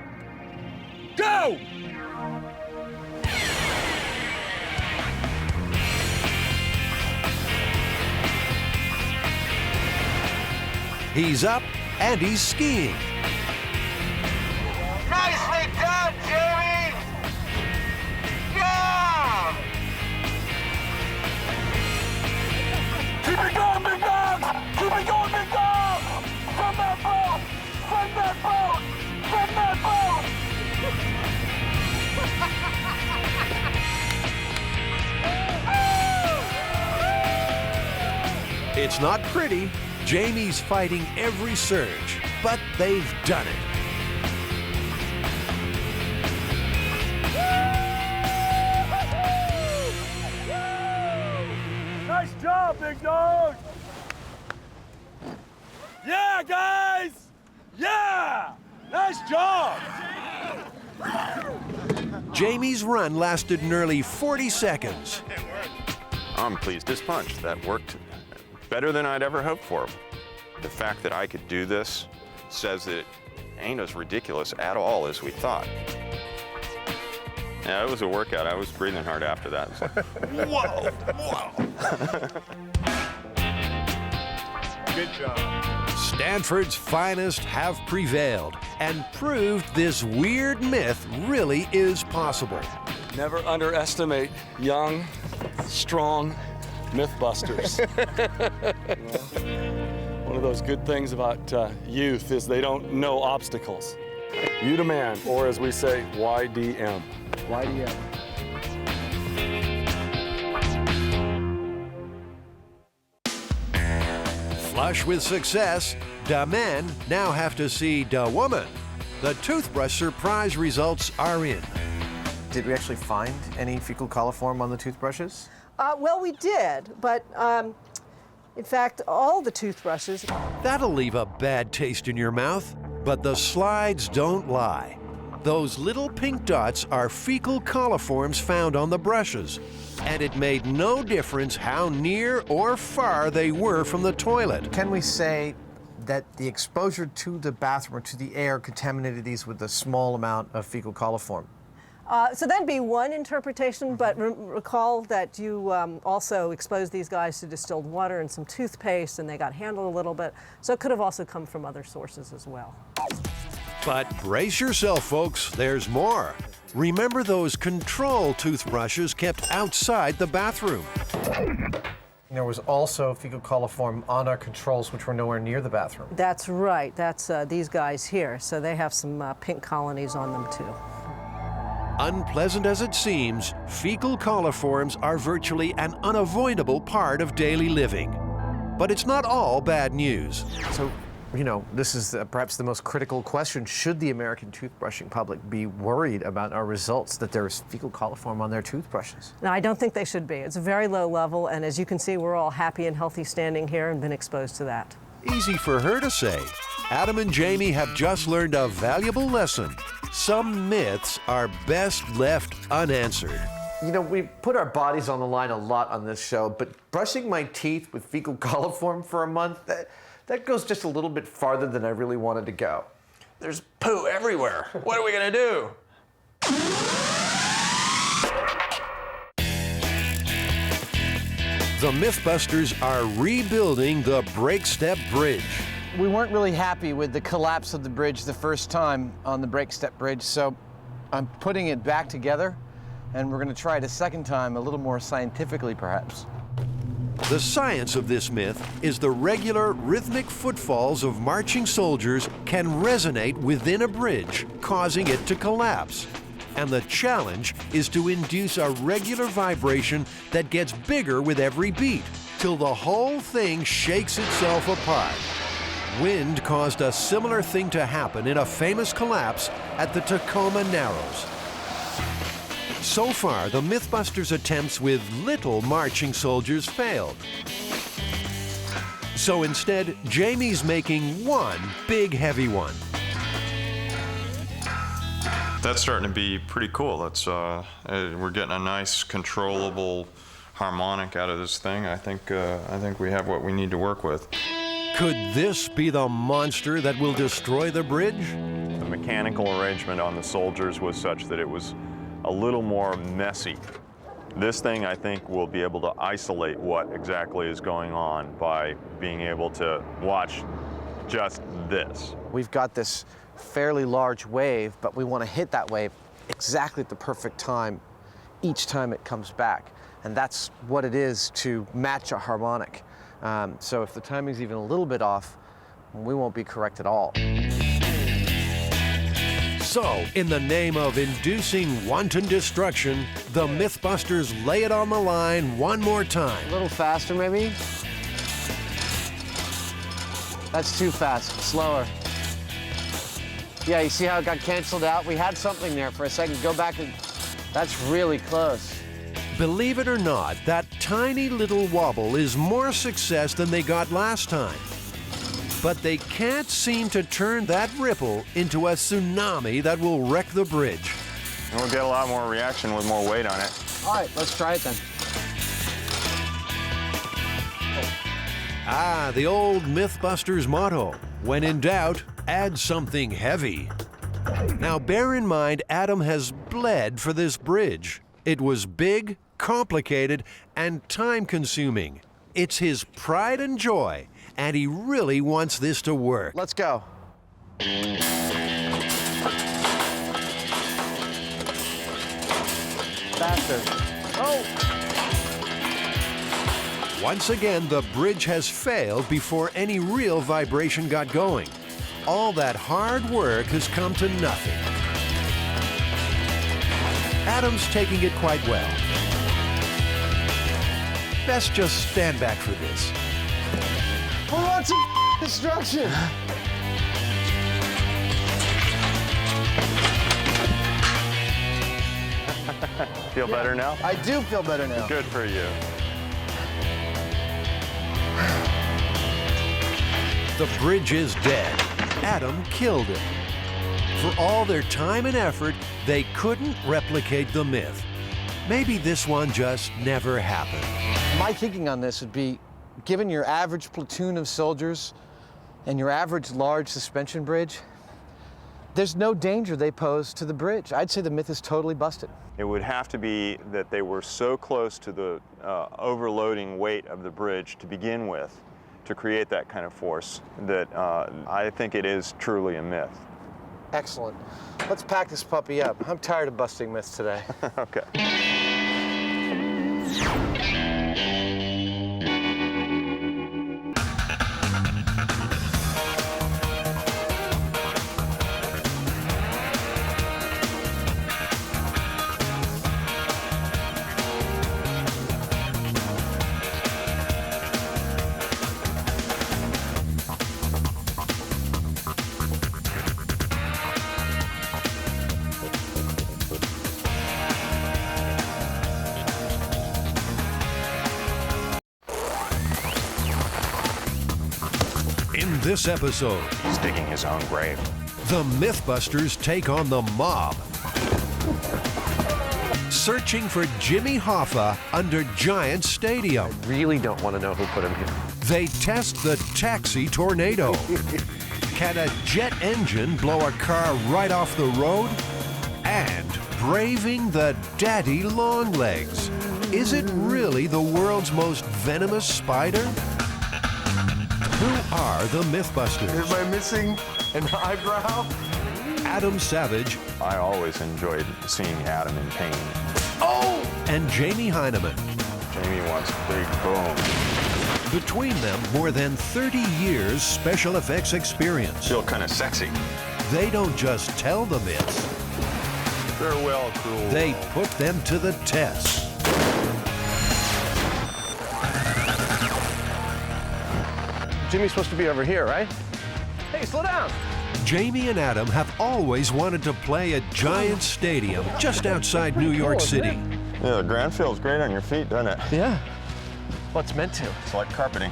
go! He's up and he's skiing. Nicely done, Jamie! Yeah! Keep it going, big dogs! Keep it going, big dogs! From that boat! From that boat! From that boat! It's not pretty. Jamie's fighting every surge, but they've done it. Nice job, big dog! Yeah, guys! Yeah! Nice job! Jamie's run lasted nearly 40 seconds. I'm pleased as punch. That worked better than I'd ever hoped for. The fact that I could do this says that it ain't as ridiculous at all as we thought. Yeah, it was a workout. I was breathing hard after that. It's like, whoa, whoa. Good job. Stanford's finest have prevailed and proved this weird myth really is possible. Never underestimate young, strong MythBusters. One of those good things about youth is they don't know obstacles. You the man, or as we say, YDM. YDM. Flush with success, the men now have to see the woman. The toothbrush surprise results are in. Did we actually find any fecal coliform on the toothbrushes? Well, we did, but in fact, all the toothbrushes. That'll leave a bad taste in your mouth, but the slides don't lie. Those little pink dots are fecal coliforms found on the brushes, and it made no difference how near or far they were from the toilet. Can we say that the exposure to the bathroom or to the air contaminated these with a small amount of fecal coliform? So that'd be one interpretation, but recall that you also exposed these guys to distilled water and some toothpaste, and they got handled a little bit. So it could have also come from other sources as well. But brace yourself, folks, there's more. Remember those control toothbrushes kept outside the bathroom. There was also fecal coliform on our controls, which were nowhere near the bathroom. That's right. That's these guys here. So they have some pink colonies on them, too. Unpleasant as it seems, fecal coliforms are virtually an unavoidable part of daily living. But it's not all bad news. So, you know, this is perhaps the most critical question. Should the American toothbrushing public be worried about our results that there's fecal coliform on their toothbrushes? No, I don't think they should be. It's a very low level, and as you can see, we're all happy and healthy standing here and been exposed to that. Easy for her to say. Adam and Jamie have just learned a valuable lesson. Some myths are best left unanswered. You know, we put our bodies on the line a lot on this show, but brushing my teeth with fecal coliform for a month, that goes just a little bit farther than I really wanted to go. There's poo everywhere. What are we gonna do? The MythBusters are rebuilding the Break Step Bridge. We weren't really happy with the collapse of the bridge the first time on the Break Step Bridge, so I'm putting it back together, and we're gonna try it a second time, a little more scientifically, perhaps. The science of this myth is the regular rhythmic footfalls of marching soldiers can resonate within a bridge, causing it to collapse. And the challenge is to induce a regular vibration that gets bigger with every beat, till the whole thing shakes itself apart. Wind caused a similar thing to happen in a famous collapse at the Tacoma Narrows. So far, the MythBusters' attempts with little marching soldiers failed. So instead, Jamie's making one big heavy one. That's starting to be pretty cool. That's we're getting a nice, controllable harmonic out of this thing. I think we have what we need to work with. Could this be the monster that will destroy the bridge? The mechanical arrangement on the soldiers was such that it was a little more messy. This thing, I think, will be able to isolate what exactly is going on by being able to watch just this. We've got this fairly large wave, but we want to hit that wave exactly at the perfect time each time it comes back. And that's what it is to match a harmonic. So if the timing's even a little bit off, we won't be correct at all. So, in the name of inducing wanton destruction, the MythBusters lay it on the line one more time. A little faster, maybe? That's too fast. Slower. Yeah, you see how it got canceled out? We had something there for a second. Go back and... That's really close. Believe it or not, that tiny little wobble is more success than they got last time. But they can't seem to turn that ripple into a tsunami that will wreck the bridge. And we'll get a lot more reaction with more weight on it. All right, let's try it then. Ah, the old MythBusters motto, when in doubt, add something heavy. Now bear in mind, Adam has bled for this bridge. It was big, complicated, and time-consuming. It's his pride and joy, and he really wants this to work. Let's go. Faster. Oh! Once again, the bridge has failed before any real vibration got going. All that hard work has come to nothing. Adam's taking it quite well. Best just stand back for this. Who wants some destruction? Feel better now? I do feel better now. Good for you. The bridge is dead. Adam killed it. For all their time and effort, they couldn't replicate the myth. Maybe this one just never happened. My thinking on this would be, given your average platoon of soldiers and your average large suspension bridge, there's no danger they pose to the bridge. I'd say the myth is totally busted. It would have to be that they were so close to the overloading weight of the bridge to begin with to create that kind of force that I think it is truly a myth. Excellent. Let's pack this puppy up. I'm tired of busting myths today. Okay. In this episode, he's digging his own grave. The MythBusters take on the mob. searching for Jimmy Hoffa under Giant Stadium. I really don't want to know who put him here. They test the taxi tornado. Can a jet engine blow a car right off the road? And braving the daddy long legs. Is it really the world's most venomous spider? Who are the MythBusters? Am I missing an eyebrow? Adam Savage. I always enjoyed seeing Adam in pain. Oh! And Jamie Heineman. Jamie wants big boom. Between them, more than 30 years special effects experience. Feel kind of sexy. They don't just tell the myths. Farewell, cruel. They put them to the test. Jimmy's supposed to be over here, right? Hey, slow down. Jamie and Adam have always wanted to play at Giant Stadium just outside New York City. Yeah, the ground feels great on your feet, doesn't it? Yeah. Well, it's meant to. It's like carpeting.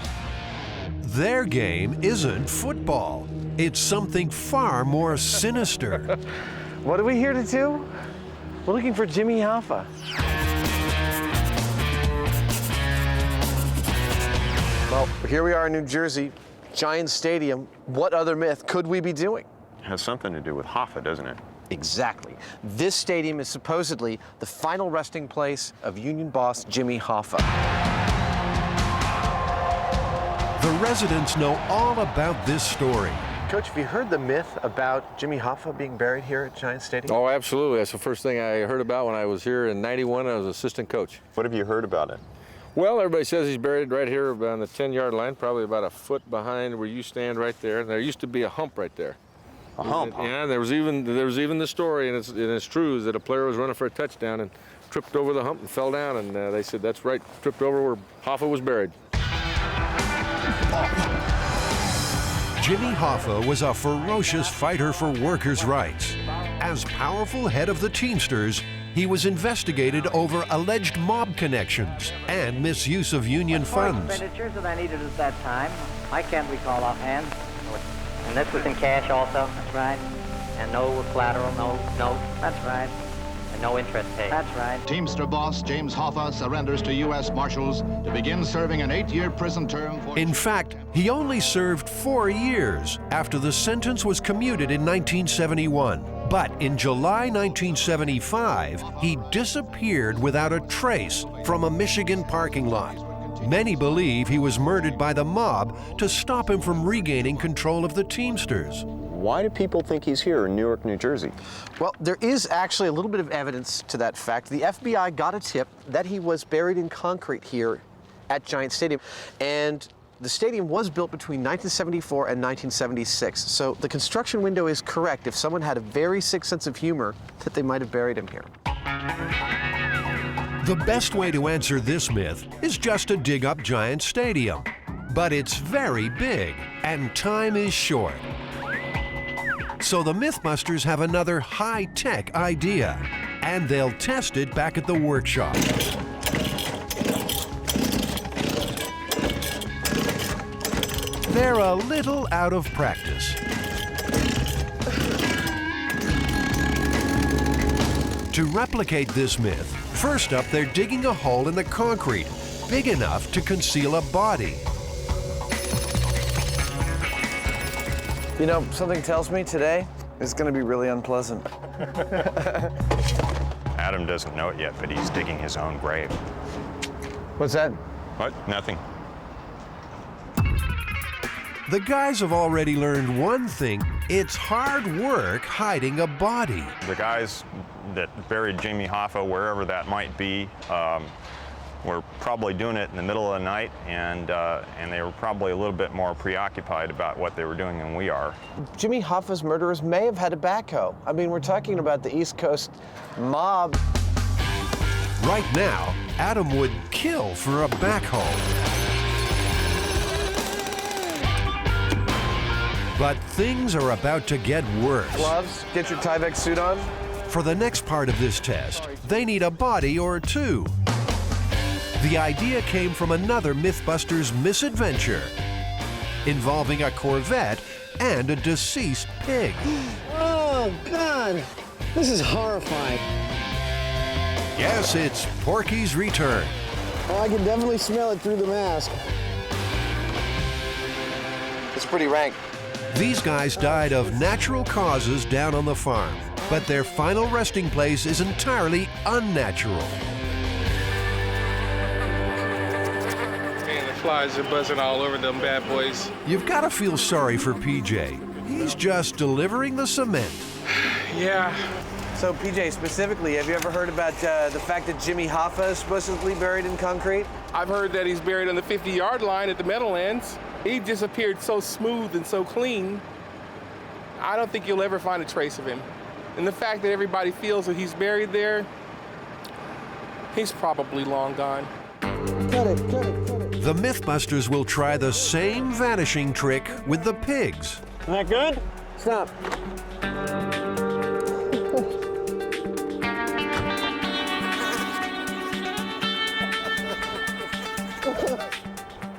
Their game isn't football. It's something far more sinister. What are we here to do? We're looking for Jimmy Hoffa. Well, here we are in New Jersey, Giant Stadium. What other myth could we be doing? It has something to do with Hoffa, doesn't it? Exactly. This stadium is supposedly the final resting place of Union boss Jimmy Hoffa. The residents know all about this story. Coach, have you heard the myth about Jimmy Hoffa being buried here at Giant Stadium? Oh, absolutely. That's the first thing I heard about when I was here in '91. I was assistant coach. What have you heard about it? Well, everybody says he's buried right here on the 10-yard line, probably about a foot behind where you stand right there. And there used to be a hump right there. A hump? Yeah, and there was even the story, and it's true, that a player was running for a touchdown and tripped over the hump and fell down, and they said that's right, tripped over where Hoffa was buried. Jimmy Hoffa was a ferocious fighter for workers' rights. As powerful head of the Teamsters, he was investigated over alleged mob connections and misuse of union funds. Expenditures that I needed at that time, I can't recall offhand. And this was in cash also? That's right. And no collateral, no note? That's right. And no interest paid? That's right. Teamster boss James Hoffa surrenders to U.S. Marshals to begin serving an 8-year prison term for... In fact, he only served 4 years after the sentence was commuted in 1971. But in July 1975, he disappeared without a trace from a Michigan parking lot. Many believe he was murdered by the mob to stop him from regaining control of the Teamsters. Why do people think he's here in Newark, New Jersey? Well, there is actually a little bit of evidence to that fact. The FBI got a tip that he was buried in concrete here at Giant Stadium. And the stadium was built between 1974 and 1976. So the construction window is correct if someone had a very sick sense of humor that they might have buried him here. The best way to answer this myth is just to dig up Giant Stadium. But it's very big, and time is short. So the MythBusters have another high-tech idea, and they'll test it back at the workshop. They're a little out of practice. To replicate this myth, first up they're digging a hole in the concrete, big enough to conceal a body. You know, something tells me today is going to be really unpleasant. Adam doesn't know it yet, but he's digging his own grave. What's that? What? Nothing. The guys have already learned one thing. It's hard work hiding a body. The guys that buried Jimmy Hoffa, wherever that might be, were probably doing it in the middle of the night, and they were probably a little bit more preoccupied about what they were doing than we are. Jimmy Hoffa's murderers may have had a backhoe. I mean, we're talking about the East Coast mob. Right now, Adam would kill for a backhoe. But things are about to get worse. Gloves, get your Tyvek suit on. For the next part of this test, they need a body or two. The idea came from another MythBusters misadventure involving a Corvette and a deceased pig. Oh, God. This is horrifying. Yes, it's Porky's return. Oh, I can definitely smell it through the mask. It's pretty rank. These guys died of natural causes down on the farm, but their final resting place is entirely unnatural. Man, the flies are buzzing all over them bad boys. You've got to feel sorry for PJ. He's just delivering the cement. Yeah. So, PJ, specifically, have you ever heard about the fact that Jimmy Hoffa is supposedly buried in concrete? I've heard that he's buried on the 50-yard line at the Meadowlands. He disappeared so smooth and so clean. I don't think you'll ever find a trace of him. And the fact that everybody feels that he's buried there, he's probably long gone. Cut it, cut it, cut it. The MythBusters will try the same vanishing trick with the pigs. Isn't that good? Stop.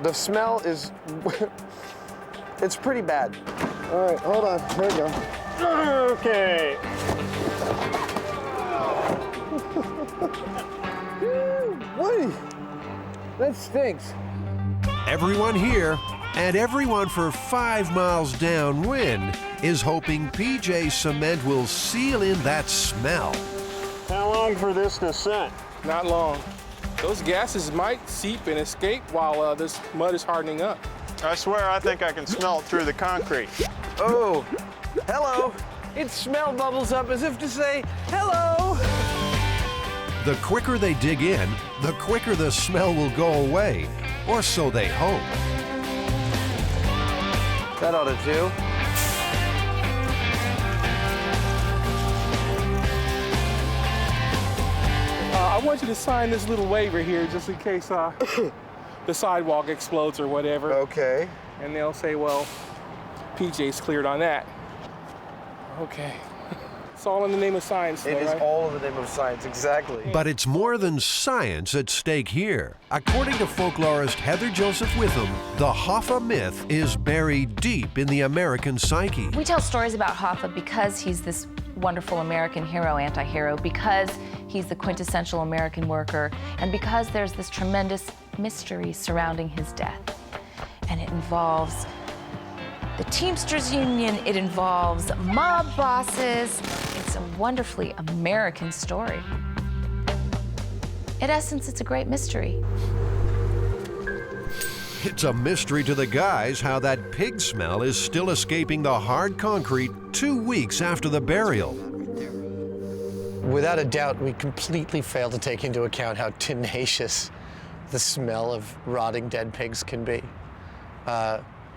The smell is, it's pretty bad. All right, hold on, here we go. Okay. What? That stinks. Everyone here and everyone for 5 miles downwind is hoping PJ's cement will seal in that smell. How long for this to set? Not long. Those gases might seep and escape while this mud is hardening up. I swear I think I can smell it through the concrete. Oh, hello. Its smell bubbles up as if to say, hello. The quicker they dig in, the quicker the smell will go away, or so they hope. That ought to do. I want you to sign this little waiver here just in case the sidewalk explodes or whatever. Okay. And they'll say, well, PJ's cleared on that. Okay. It's all in the name of science, though, It is right? all in the name of science, exactly. But it's more than science at stake here. According to folklorist Heather Joseph Witham, the Hoffa myth is buried deep in the American psyche. We tell stories about Hoffa because he's this wonderful American hero, anti-hero, because he's the quintessential American worker, and because there's this tremendous mystery surrounding his death. And it involves the Teamsters Union, it involves mob bosses. It's a wonderfully American story. In essence, it's a great mystery. It's a mystery to the guys how that pig smell is still escaping the hard concrete 2 weeks after the burial. Without a doubt, we completely failed to take into account how tenacious the smell of rotting dead pigs can be.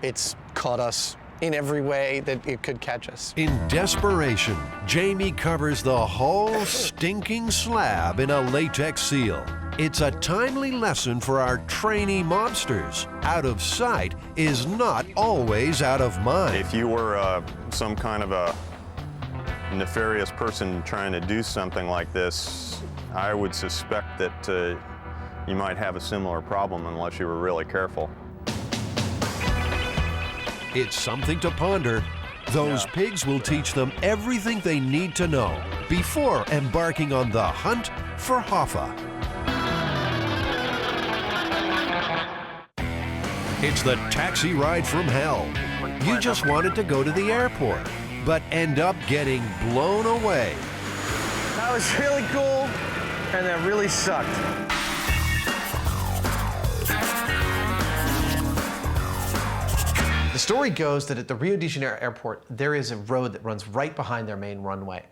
It's caught us in every way that it could catch us. In desperation, Jamie covers the whole stinking slab in a latex seal. It's a timely lesson for our trainee mobsters. Out of sight is not always out of mind. If you were some kind of a nefarious person trying to do something like this, I would suspect that you might have a similar problem unless you were really careful. It's something to ponder. Those pigs will teach them everything they need to know before embarking on the hunt for Hoffa. It's the taxi ride from hell. You just wanted to go to the airport, but end up getting blown away. That was really cool, and that really sucked. The story goes that at the Rio de Janeiro airport, there is a road that runs right behind their main runway.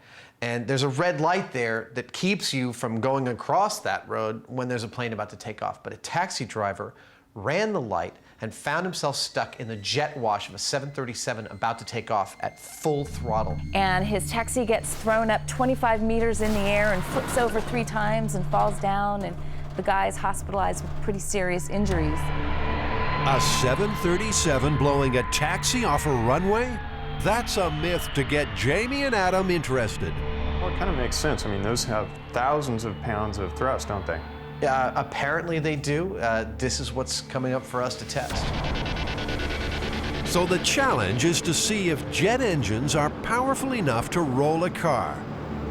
And there's a red light there that keeps you from going across that road when there's a plane about to take off. But a taxi driver ran the light and found himself stuck in the jet wash of a 737 about to take off at full throttle. And his taxi gets thrown up 25 meters in the air and flips over 3 times and falls down, and the guy's hospitalized with pretty serious injuries. A 737 blowing a taxi off a runway? That's a myth to get Jamie and Adam interested. Well, it kind of makes sense. I mean, those have thousands of pounds of thrust, don't they? Apparently they do. This is what's coming up for us to test. So the challenge is to see if jet engines are powerful enough to roll a car.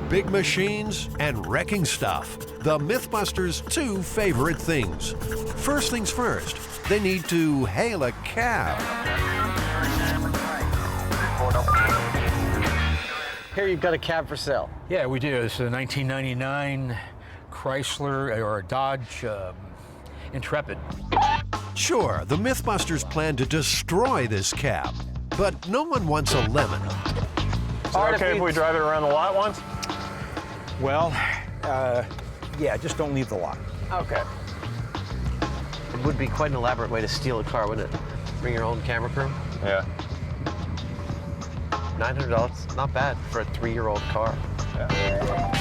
Big machines and wrecking stuff. the MythBusters' 2 favorite things. First things first, they need to hail a cab. Here you've got a cab for sale. Yeah, we do. This is a 1999 Chrysler or Dodge Intrepid. Sure, the MythBusters plan to destroy this cab, but no one wants a lemon. Is it okay if we drive it around the lot once? Well, yeah, just don't leave the lot. Okay. It would be quite an elaborate way to steal a car, wouldn't it? Bring your own camera crew? Yeah. $900, not bad for a 3-year-old car. Yeah.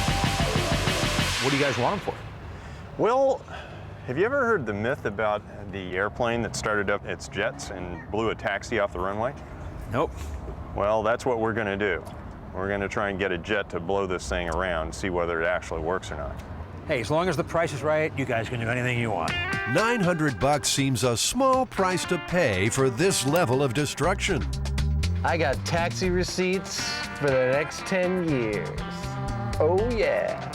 What do you guys want them for? Well, have you ever heard the myth about the airplane that started up its jets and blew a taxi off the runway? Nope. Well, that's what we're going to do. We're going to try and get a jet to blow this thing around, see whether it actually works or not. Hey, as long as the price is right, you guys can do anything you want. $900 seems a small price to pay for this level of destruction. I got taxi receipts for the next 10 years. Oh, yeah.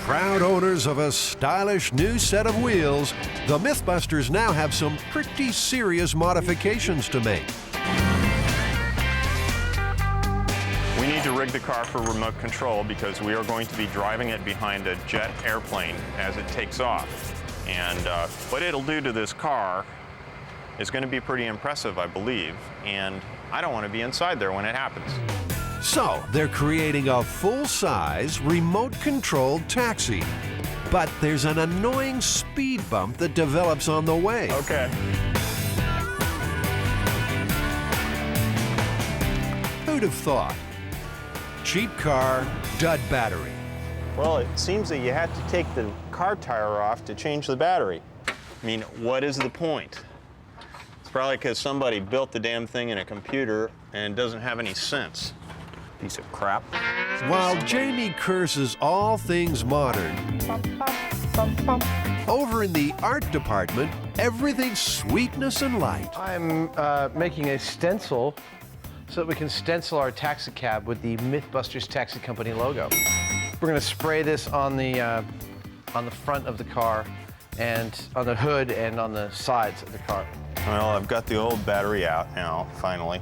Proud owners of a stylish new set of wheels, the MythBusters now have some pretty serious modifications to make. We need to rig the car for remote control because we are going to be driving it behind a jet airplane as it takes off. And what it'll do to this car is going to be pretty impressive, I believe, and I don't want to be inside there when it happens. So they're creating a full-size, remote-controlled taxi. But there's an annoying speed bump that develops on the way. Okay. Who'd have thought? Cheap car, dud battery. Well, it seems that you have to take the car tire off to change the battery. I mean, what is the point? It's probably because somebody built the damn thing in a computer and doesn't have any sense. Piece of crap. While Jamie curses all things modern, over in the art department, everything's sweetness and light. I'm making a stencil so that we can stencil our taxi cab with the MythBusters Taxi Company logo. We're going to spray this on the front of the car and on the hood and on the sides of the car. Well, I've got the old battery out now, finally,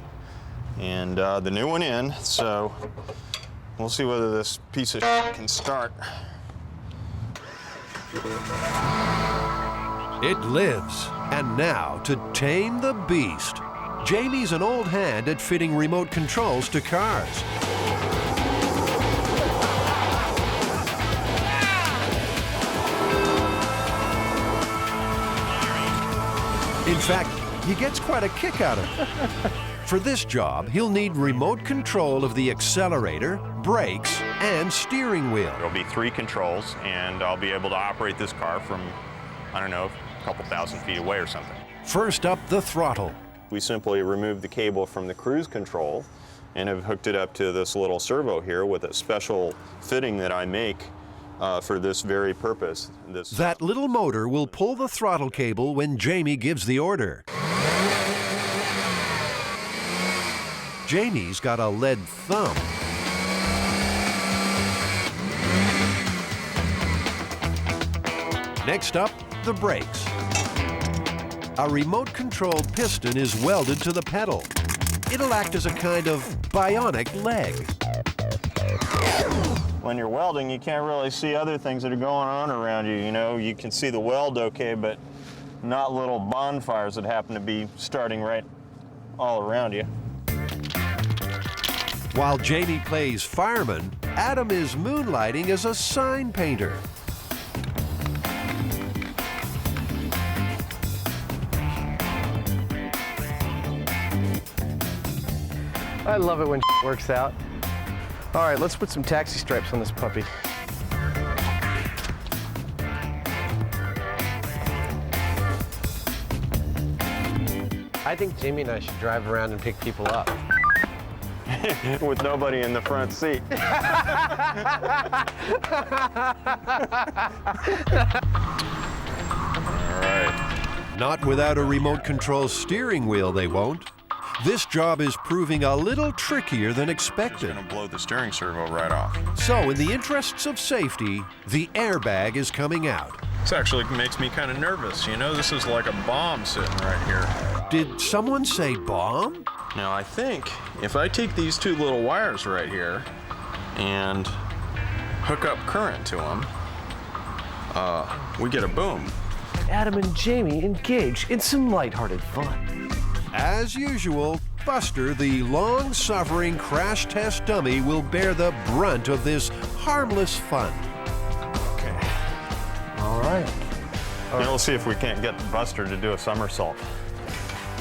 and the new one in, so we'll see whether this piece of shit can start. It lives. And now, to tame the beast, Jamie's an old hand at fitting remote controls to cars. In fact, he gets quite a kick out of it. For this job, he'll need remote control of the accelerator, brakes, and steering wheel. There'll be 3 controls, and I'll be able to operate this car from, I don't know, a couple thousand feet away or something. First up, the throttle. We simply removed the cable from the cruise control and have hooked it up to this little servo here with a special fitting that I make for this very purpose. That little motor will pull the throttle cable when Jamie gives the order. Jamie's got a lead thumb. Next up, the brakes. A remote-controlled piston is welded to the pedal. It'll act as a kind of bionic leg. When you're welding, you can't really see other things that are going on around you. You know, you can see the weld okay, but not little bonfires that happen to be starting right all around you. While Jamie plays fireman, Adam is moonlighting as a sign painter. I love it when works out. All right, let's put some taxi stripes on this puppy. I think Jamie and I should drive around and pick people up. With nobody in the front seat. Not without a remote control steering wheel, they won't. This job is proving a little trickier than expected. It's going to blow the steering servo right off. So in the interests of safety, the airbag is coming out. This actually makes me kind of nervous. You know, this is like a bomb sitting right here. Did someone say bomb? Now I think if I take these two little wires right here and hook up current to them, we get a boom. Adam and Jamie engage in some lighthearted fun. As usual, Buster, the long-suffering crash test dummy, will bear the brunt of this harmless fun. Okay. All right. Now we'll see if we can't get Buster to do a somersault.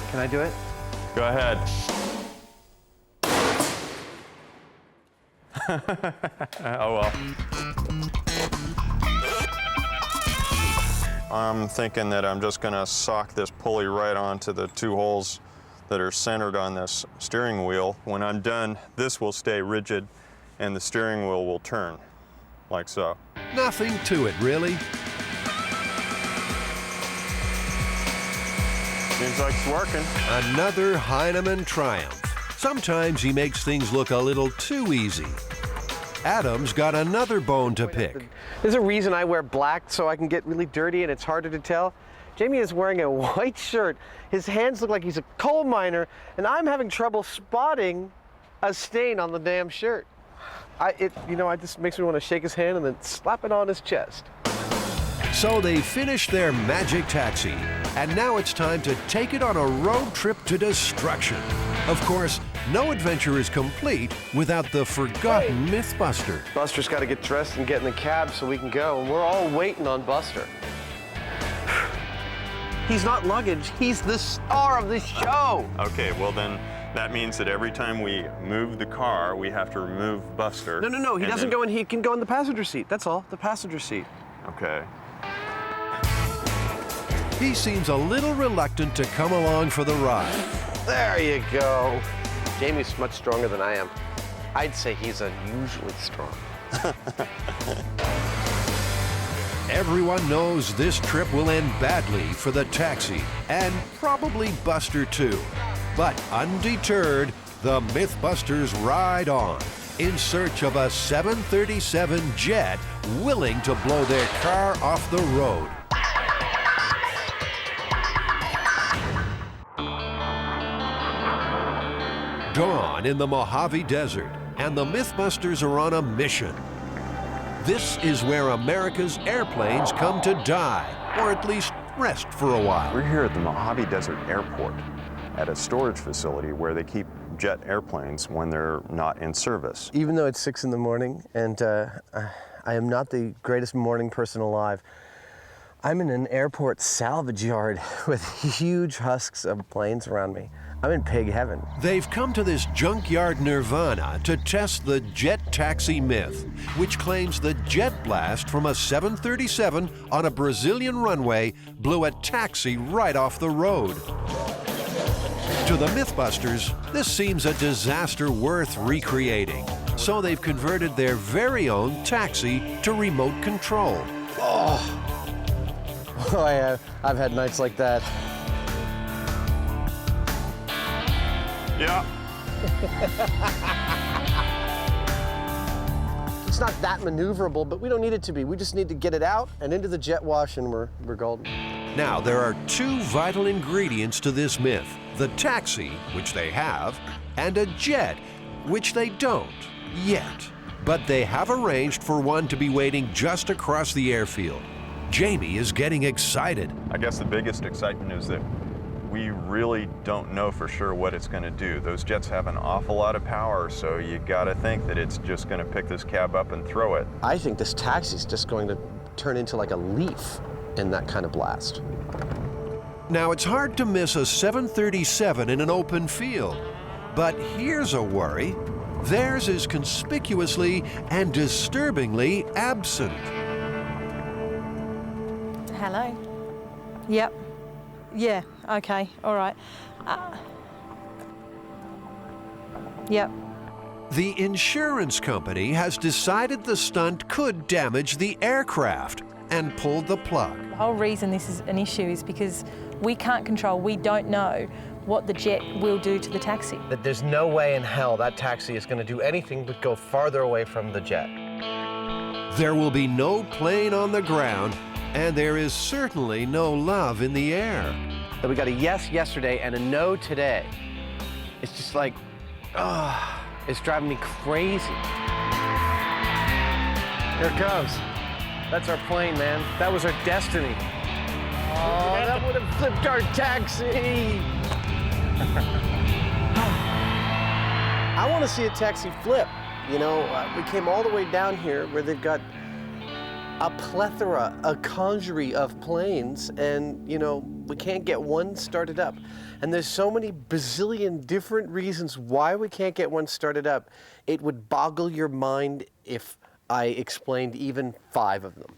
Can I do it? Go ahead. Oh well. I'm thinking that I'm just gonna sock this pulley right onto the two holes that are centered on this steering wheel. When I'm done, this will stay rigid and the steering wheel will turn, like so. Nothing to it, really. Seems like it's working. Another Heinemann triumph. Sometimes he makes things look a little too easy. Adam's got another bone to pick. There's a reason I wear black, so I can get really dirty and it's harder to tell. Jamie is wearing a white shirt. His hands look like he's a coal miner, and I'm having trouble spotting a stain on the damn shirt. It just makes me want to shake his hand and then slap it on his chest. So they finished their magic taxi, and now it's time to take it on a road trip to destruction. Of course, no adventure is complete without the forgotten MythBuster. Buster's got to get dressed and get in the cab so we can go, and we're all waiting on Buster. He's not luggage, he's the star of the show. Okay, well then, that means that every time we move the car, we have to remove Buster. No, he doesn't go in, he can go in the passenger seat, that's all, the passenger seat. Okay. He seems a little reluctant to come along for the ride. There you go. Jamie's much stronger than I am. I'd say he's unusually strong. Everyone knows this trip will end badly for the taxi, and probably Buster too. But undeterred, the MythBusters ride on, in search of a 737 jet willing to blow their car off the road. Dawn in the Mojave Desert, and the MythBusters are on a mission. This is where America's airplanes come to die, or at least rest for a while. We're here at the Mojave Desert Airport at a storage facility where they keep jet airplanes when they're not in service. Even though it's 6 in the morning and I am not the greatest morning person alive, I'm in an airport salvage yard with huge husks of planes around me. I'm in pig heaven. They've come to this junkyard nirvana to test the jet taxi myth, which claims the jet blast from a 737 on a Brazilian runway blew a taxi right off the road. To the MythBusters, this seems a disaster worth recreating, so they've converted their very own taxi to remote control. I've had nights like that. Yeah. It's not that maneuverable, but we don't need it to be. We just need to get it out and into the jet wash, and we're golden. Now, there are two vital ingredients to this myth: the taxi, which they have, and a jet, which they don't yet. But they have arranged for one to be waiting just across the airfield. Jamie is getting excited. I guess the biggest excitement is that we really don't know for sure what it's going to do. Those jets have an awful lot of power, so you got to think that it's just going to pick this cab up and throw it. I think this taxi's just going to turn into like a leaf in that kind of blast. Now, it's hard to miss a 737 in an open field, but here's a worry. Theirs is conspicuously and disturbingly absent. Hello. Yep. Yeah, okay, all right. Yep. The insurance company has decided the stunt could damage the aircraft and pulled the plug. The whole reason this is an issue is because we can't control, we don't know what the jet will do to the taxi. That there's no way in hell that taxi is going to do anything but go farther away from the jet. There will be no plane on the ground, and there is certainly no love in the air. So we got a yes yesterday and a no today. It's just like, it's driving me crazy. Here it comes. That's our plane, man. That was our destiny. Oh, that would have flipped our taxi. I want to see a taxi flip. You know, we came all the way down here where they've got a plethora, a congerie of planes, and, you know, we can't get one started up. And there's so many bazillion different reasons why we can't get one started up. It would boggle your mind if I explained even 5 of them.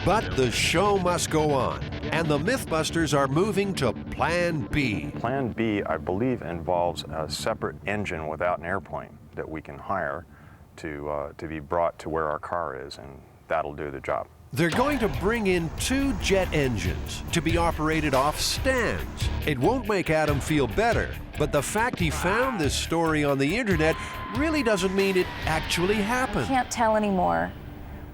But the show must go on, and the MythBusters are moving to Plan B. Plan B, I believe, involves a separate engine without an airplane that we can hire to be brought to where our car is, and that'll do the job. They're going to bring in 2 jet engines to be operated off stands. It won't make Adam feel better, but the fact he found this story on the internet really doesn't mean it actually happened. I can't tell anymore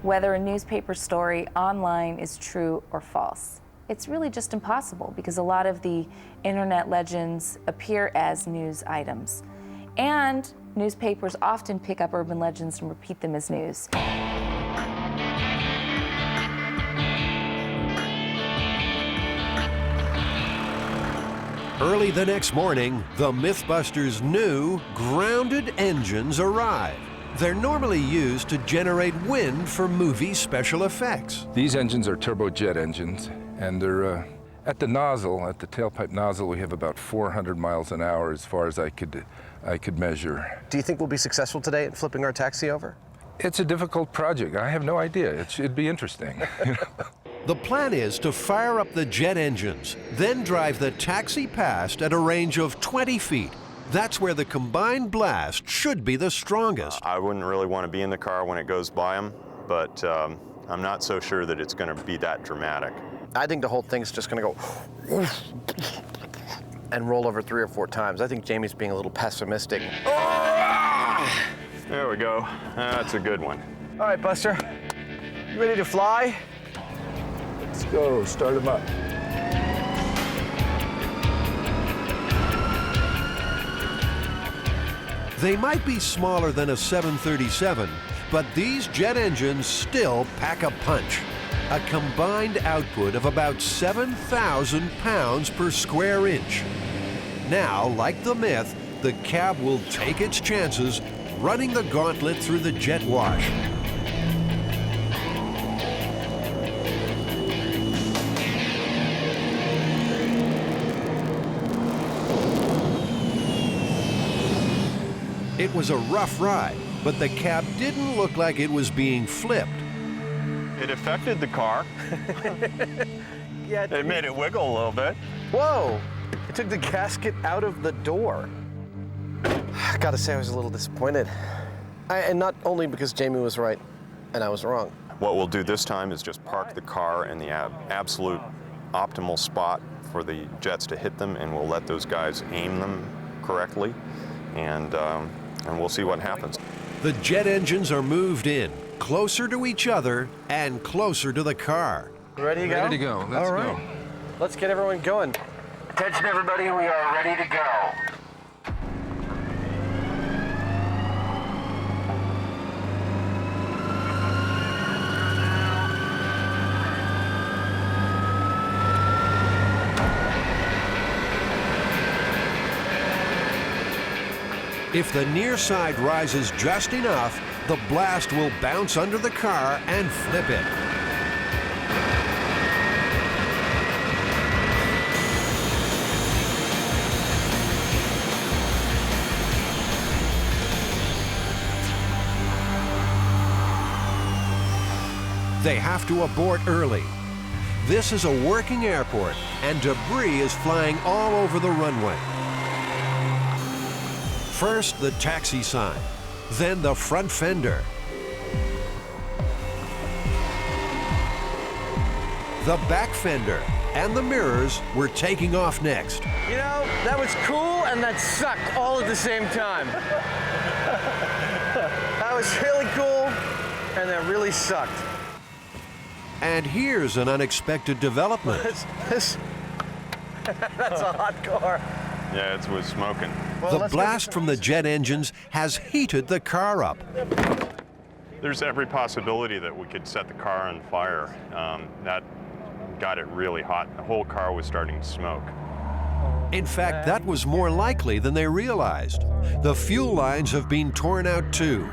whether a newspaper story online is true or false. It's really just impossible because a lot of the internet legends appear as news items. And newspapers often pick up urban legends and repeat them as news. Early the next morning, the MythBusters' new grounded engines arrive. They're normally used to generate wind for movie special effects. These engines are turbojet engines, and they're at the nozzle, at the tailpipe nozzle, we have about 400 miles an hour as far as I could measure. Do you think we'll be successful today at flipping our taxi over? It's a difficult project. I have no idea. It'd be interesting. The plan is to fire up the jet engines, then drive the taxi past at a range of 20 feet. That's where the combined blast should be the strongest. I wouldn't really want to be in the car when it goes by them, but I'm not so sure that it's going to be that dramatic. I think the whole thing's just going to go and roll over 3 or 4 times. I think Jamie's being a little pessimistic. There we go. That's a good one. All right, Buster. You ready to fly? Let's go. Start them up. They might be smaller than a 737, but these jet engines still pack a punch. A combined output of about 7,000 pounds per square inch. Now, like the Myth, the cab will take its chances, running the gauntlet through the jet wash. It was a rough ride, but the cab didn't look like it was being flipped. It affected the car. Yeah, it made it wiggle a little bit. Whoa! It took the gasket out of the door. I gotta say, I was a little disappointed. And not only because Jamie was right and I was wrong. What we'll do this time is just park the car in the absolute optimal spot for the jets to hit them, and we'll let those guys aim them correctly, and we'll see what happens. The jet engines are moved in, closer to each other and closer to the car. Ready to go? Ready to go. Let's go. Let's get everyone going. Attention, everybody, we are ready to go. If the near side rises just enough, the blast will bounce under the car and flip it. They have to abort early. This is a working airport, and debris is flying all over the runway. First, the taxi sign, then the front fender, the back fender, and the mirrors were taking off next. You know, that was cool and that sucked all at the same time. That was really cool and that really sucked. And here's an unexpected development. That's a hot car. Yeah, it was smoking. The blast from the jet engines has heated the car up. There's every possibility that we could set the car on fire. That got it really hot. The whole car was starting to smoke. In fact, that was more likely than they realized. The fuel lines have been torn out too.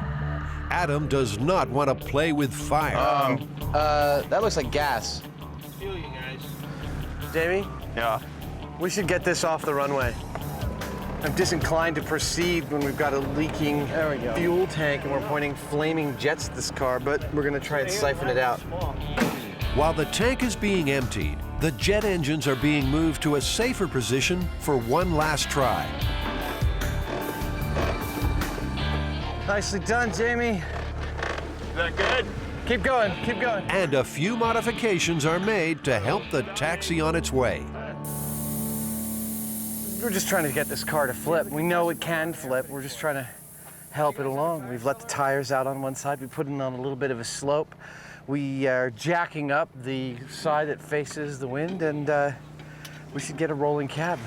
Adam does not want to play with fire. That looks like gas. Jamie? Yeah? We should get this off the runway. I'm disinclined to proceed when we've got a leaking fuel tank and we're pointing flaming jets at this car, but we're gonna try and siphon it out. While the tank is being emptied, the jet engines are being moved to a safer position for one last try. Nicely done, Jamie. Is that good? Keep going, keep going. And a few modifications are made to help the taxi on its way. We're just trying to get this car to flip. We know it can flip. We're just trying to help it along. We've let the tires out on one side. We put it on a little bit of a slope. We are jacking up the side that faces the wind, and we should get a rolling cab.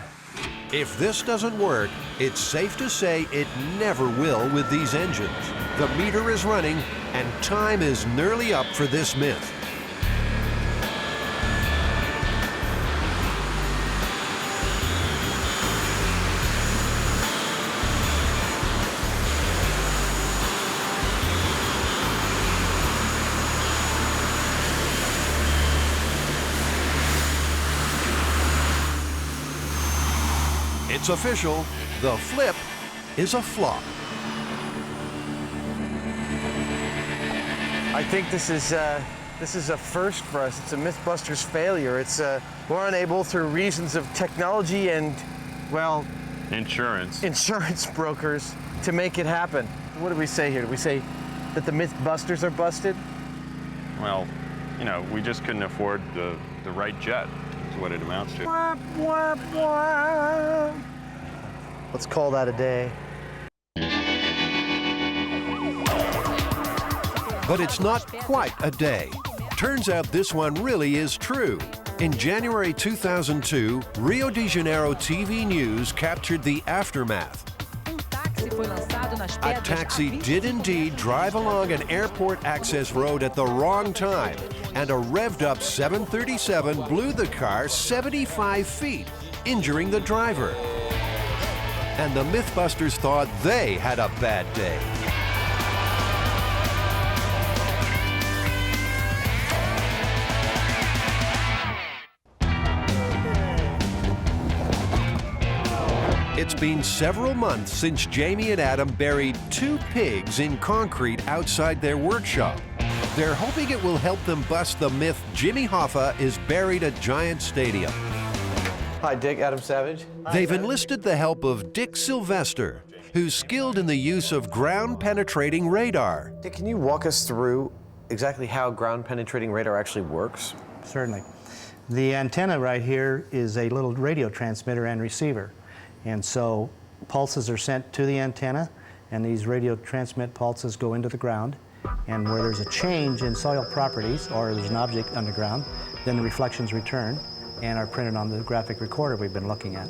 If this doesn't work, it's safe to say it never will with these engines. The meter is running, and time is nearly up for this myth. It's official, the flip is a flop. I think this is a first for us. It's a MythBusters failure. We're unable, through reasons of technology and, well, insurance brokers, to make it happen. What do we say here? Do we say that the MythBusters are busted? Well, you know, we just couldn't afford the right jet, is what it amounts to. Wah, wah, wah. Let's call that a day. But it's not quite a day. Turns out this one really is true. In January 2002, Rio de Janeiro TV News captured the aftermath. A taxi did indeed drive along an airport access road at the wrong time, and a revved-up 737 blew the car 75 feet, injuring the driver. And the MythBusters thought they had a bad day. It's been several months since Jamie and Adam buried 2 pigs in concrete outside their workshop. They're hoping it will help them bust the myth Jimmy Hoffa is buried at Giant Stadium. Hi, Dick. Adam Savage. They've enlisted the help of Dick Sylvester, who's skilled in the use of ground-penetrating radar. Dick, can you walk us through exactly how ground-penetrating radar actually works? Certainly. The antenna right here is a little radio transmitter and receiver. And so pulses are sent to the antenna, and these radio transmit pulses go into the ground. And where there's a change in soil properties, or there's an object underground, then the reflections return and are printed on the graphic recorder we've been looking at.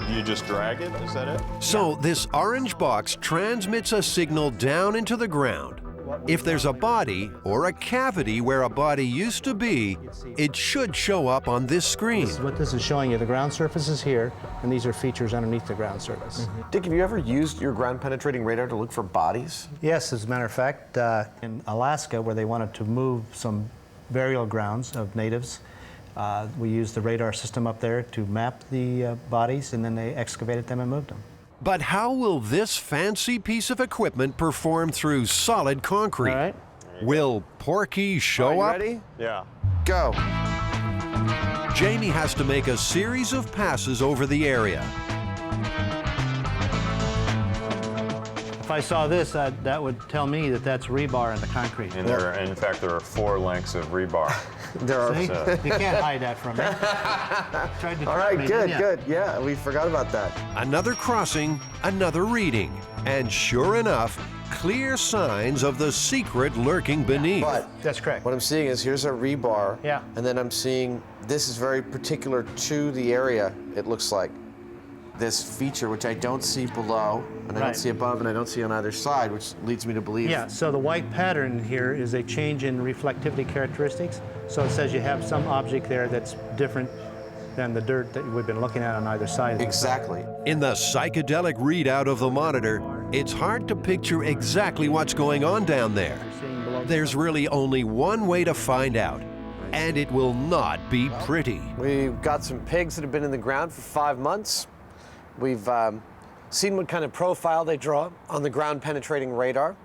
You just drag it, is that it? So this orange box transmits a signal down into the ground. If there's a body or a cavity where a body used to be, it should show up on this screen. What this is showing you, the ground surface is here, and these are features underneath the ground surface. Dick, have you ever used your ground-penetrating radar to look for bodies? Yes, as a matter of fact, in Alaska, where they wanted to move some burial grounds of natives, we used the radar system up there to map the bodies, and then they excavated them and moved them. But how will this fancy piece of equipment perform through solid concrete? All right. Will Porky show up? Ready? Yeah. Go. Jamie has to make a series of passes over the area. If I saw this, that would tell me that that's rebar in the concrete. And in fact, there are 4 lengths of rebar. There are. See? You can't hide that from me. All right, good. Yeah, we forgot about that. Another crossing, another reading, and sure enough, clear signs of the secret lurking beneath. But that's correct. What I'm seeing is here's a rebar. Yeah. And then I'm seeing this is very particular to the area, it looks like. This feature, which I don't see below, and I don't see above, and I don't see on either side, which leads me to believe. Yeah, so the white pattern here is a change in reflectivity characteristics. So it says you have some object there that's different than the dirt that we've been looking at on either side. Exactly. In the psychedelic readout of the monitor, it's hard to picture exactly what's going on down there. There's really only one way to find out, and it will not be pretty. We've got some pigs that have been in the ground for 5 months. We've seen what kind of profile they draw on the ground penetrating radar.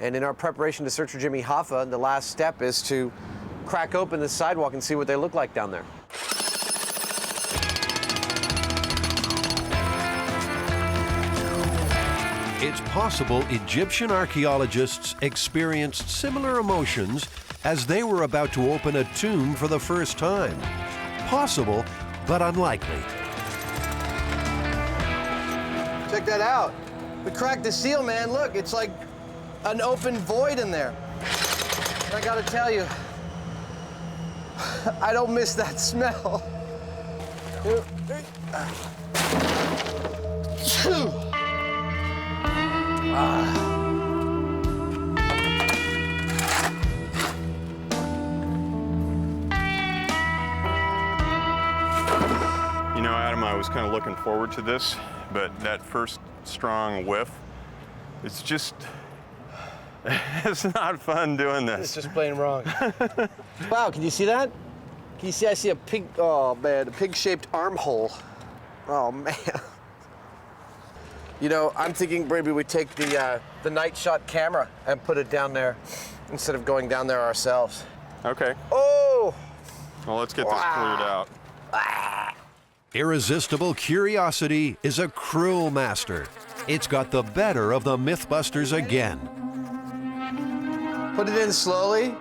And in our preparation to search for Jimmy Hoffa, the last step is to crack open the sidewalk and see what they look like down there. It's possible Egyptian archaeologists experienced similar emotions as they were about to open a tomb for the first time. Possible, but unlikely. Check that out. We cracked the seal, man. Look, it's like an open void in there. And I gotta tell you, I don't miss that smell. You know, Adam, I was kind of looking forward to this, but that first strong whiff, it's just, it's not fun doing this. It's just plain wrong. Wow, can you see that? Can you see, I see a pig, oh man, a pig-shaped armhole. Oh man. You know, I'm thinking maybe we take the night shot camera and put it down there instead of going down there ourselves. Okay. Oh! Well, let's get this cleared out. Irresistible curiosity is a cruel master. It's got the better of the MythBusters again. Put it in slowly.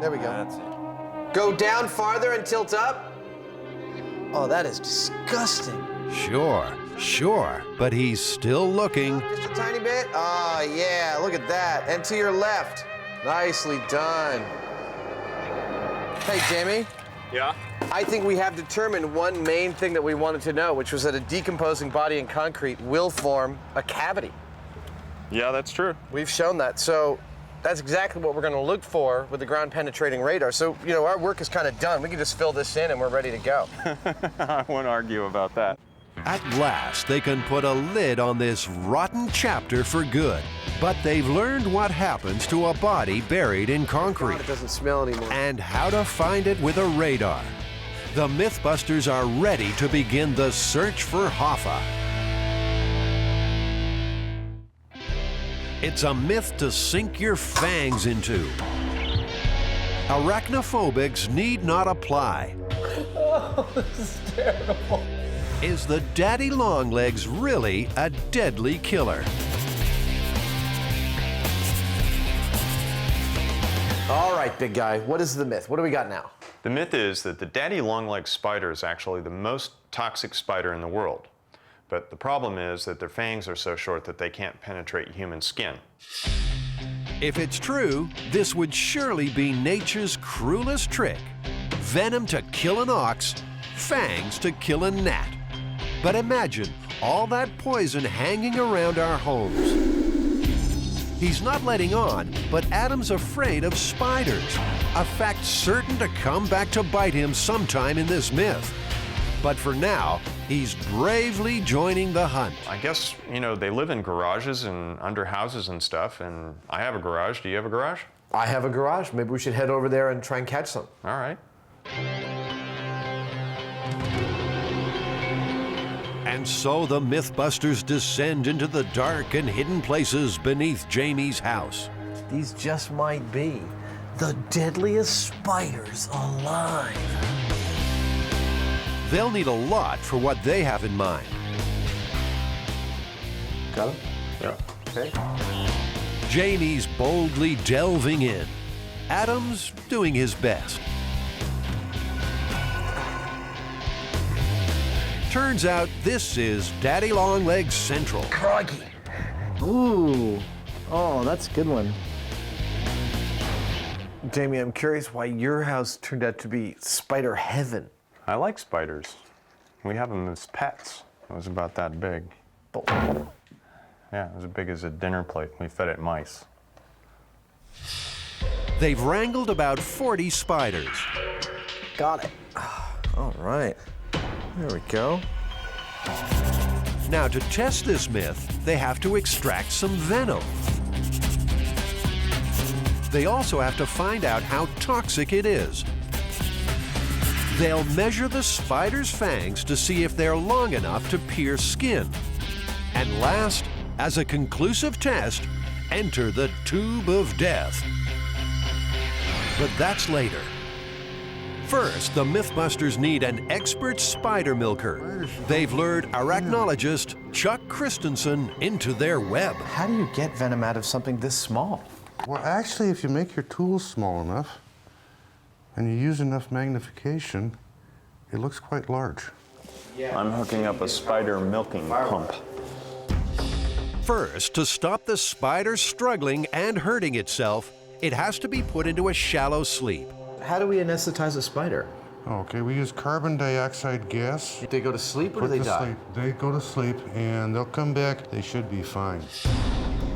There we go. That's it. Go down farther and tilt up. Oh, that is disgusting. Sure, but he's still looking. Just a tiny bit. Oh, yeah, look at that. And to your left. Nicely done. Hey, Jamie. Yeah? I think we have determined one main thing that we wanted to know, which was that a decomposing body in concrete will form a cavity. Yeah, that's true. We've shown that. So that's exactly what we're going to look for with the ground penetrating radar. So, you know, our work is kind of done. We can just fill this in and we're ready to go. I won't argue about that. At last, they can put a lid on this rotten chapter for good. But they've learned what happens to a body buried in concrete. God, it doesn't smell anymore. And how to find it with a radar. The MythBusters are ready to begin the search for Hoffa. It's a myth to sink your fangs into. Arachnophobics need not apply. Oh, this is terrible. Is the daddy longlegs really a deadly killer? All right, big guy, what is the myth? What do we got now? The myth is that the daddy longlegs spider is actually the most toxic spider in the world. But the problem is that their fangs are so short that they can't penetrate human skin. If it's true, this would surely be nature's cruelest trick. Venom to kill an ox, fangs to kill a gnat. But imagine all that poison hanging around our homes. He's not letting on, but Adam's afraid of spiders, a fact certain to come back to bite him sometime in this myth. But for now, he's bravely joining the hunt. I guess, you know, they live in garages and under houses and stuff, and I have a garage. Do you have a garage? I have a garage. Maybe we should head over there and try and catch some. All right. And so the MythBusters descend into the dark and hidden places beneath Jamie's house. These just might be the deadliest spiders alive. They'll need a lot for what they have in mind. Got him? Yeah. Okay. Jamie's boldly delving in. Adam's doing his best. Turns out this is Daddy Longlegs Central. Crikey. Ooh. Oh, that's a good one. Jamie, I'm curious why your house turned out to be spider heaven. I like spiders. We have them as pets. It was about that big. Yeah, it was as big as a dinner plate. We fed it mice. They've wrangled about 40 spiders. Got it. All right. There we go. Now, to test this myth, they have to extract some venom. They also have to find out how toxic it is. They'll measure the spider's fangs to see if they're long enough to pierce skin. And last, as a conclusive test, enter the tube of death. But that's later. First, the MythBusters need an expert spider milker. They've lured arachnologist Chuck Christensen into their web. How do you get venom out of something this small? Well, actually, if you make your tools small enough and you use enough magnification, it looks quite large. I'm hooking up a spider milking pump. First, to stop the spider struggling and hurting itself, it has to be put into a shallow sleep. How do we anesthetize a spider? Okay, we use carbon dioxide gas. Do they go to sleep or do they die? They go to sleep and they'll come back. They should be fine.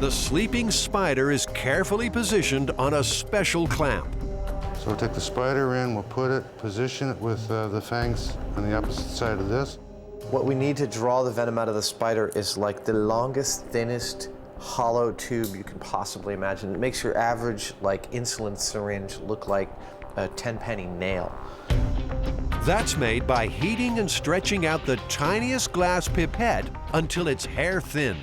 The sleeping spider is carefully positioned on a special clamp. So we'll take the spider in, we'll put it, position it with the fangs on the opposite side of this. What we need to draw the venom out of the spider is like the longest, thinnest, hollow tube you can possibly imagine. It makes your average like insulin syringe look like a 10-penny nail. That's made by heating and stretching out the tiniest glass pipette until it's hair thin.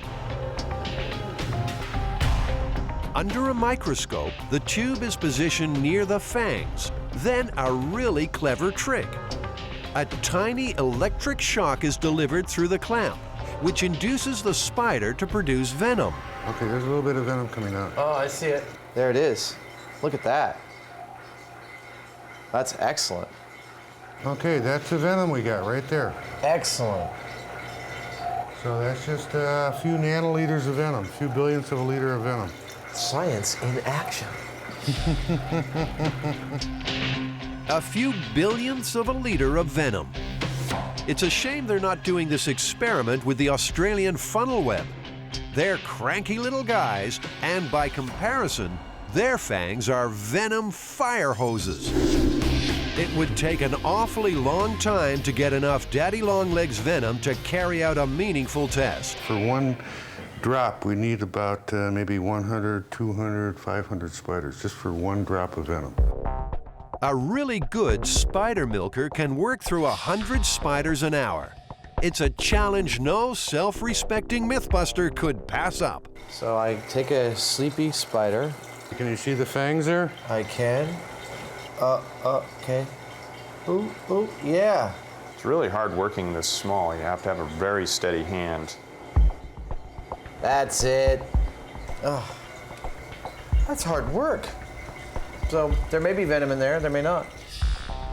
Under a microscope, the tube is positioned near the fangs. Then a really clever trick. A tiny electric shock is delivered through the clamp, which induces the spider to produce venom. Okay, there's a little bit of venom coming out. Oh, I see it. There it is. Look at that. That's excellent. Okay, that's the venom we got right there. Excellent. So that's just a few nanoliters of venom, a few billionths of a liter of venom. Science in action. A few billionths of a liter of venom. It's a shame they're not doing this experiment with the Australian funnel web. They're cranky little guys, and by comparison, their fangs are venom fire hoses. It would take an awfully long time to get enough Daddy Longlegs venom to carry out a meaningful test. For one drop, we need about maybe 100, 200, 500 spiders, just for one drop of venom. A really good spider milker can work through 100 spiders an hour. It's a challenge no self-respecting MythBuster could pass up. So I take a sleepy spider. Can you see the fangs there? I can. Okay. Ooh, yeah. It's really hard working this small. You have to have a very steady hand. That's it. Oh, that's hard work. So there may be venom in there, there may not.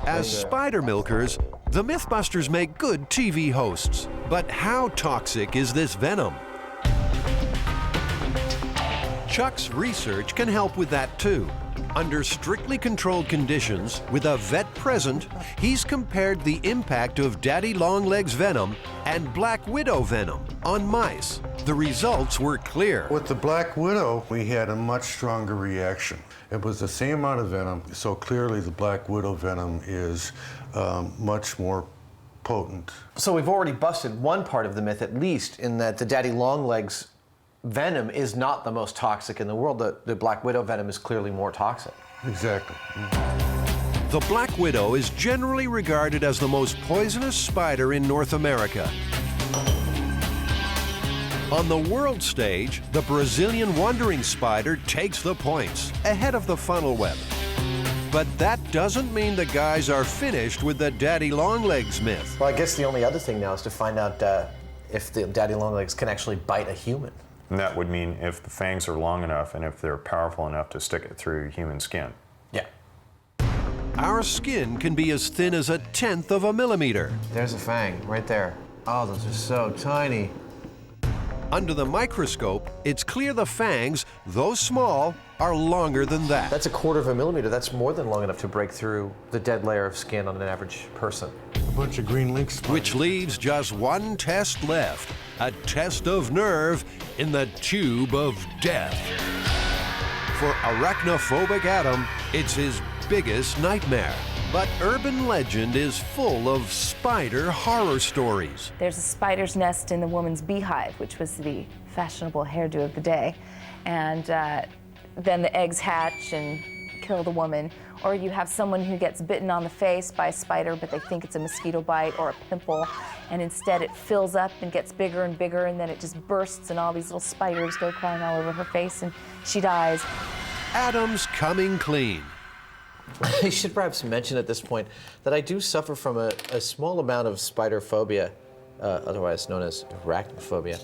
As spider milkers, the MythBusters make good TV hosts. But how toxic is this venom? Chuck's research can help with that too. Under strictly controlled conditions, with a vet present, he's compared the impact of Daddy Longlegs venom and Black Widow venom on mice. The results were clear. With the Black Widow, we had a much stronger reaction. It was the same amount of venom, so clearly the Black Widow venom is much more potent. So we've already busted one part of the myth, at least, in that the Daddy Longlegs venom is not the most toxic in the world. The Black Widow venom is clearly more toxic. Exactly. The Black Widow is generally regarded as the most poisonous spider in North America. On the world stage, the Brazilian wandering spider takes the points, ahead of the funnel web. But that doesn't mean the guys are finished with the Daddy Longlegs myth. Well, I guess the only other thing now is to find out if the Daddy Longlegs can actually bite a human. And that would mean if the fangs are long enough and if they're powerful enough to stick it through human skin. Yeah. our skin can be as thin as 1/10 of a millimeter. There's a fang right there. Oh, those are so tiny. Under the microscope, it's clear the fangs, though small, are longer than that. That's 1/4 of a millimeter. That's more than long enough to break through the dead layer of skin on an average person. A bunch of green links. Which leaves just one test left, a test of nerve in the tube of death. For arachnophobic Adam, it's his biggest nightmare. But urban legend is full of spider horror stories. There's a spider's nest in the woman's beehive, which was the fashionable hairdo of the day. And then the eggs hatch and kill the woman. Or you have someone who gets bitten on the face by a spider, but they think it's a mosquito bite or a pimple, and instead it fills up and gets bigger and bigger, and then it just bursts and all these little spiders go crawling all over her face and she dies. Adam's coming clean. I should perhaps mention at this point that I do suffer from a small amount of spider phobia, otherwise known as arachnophobia.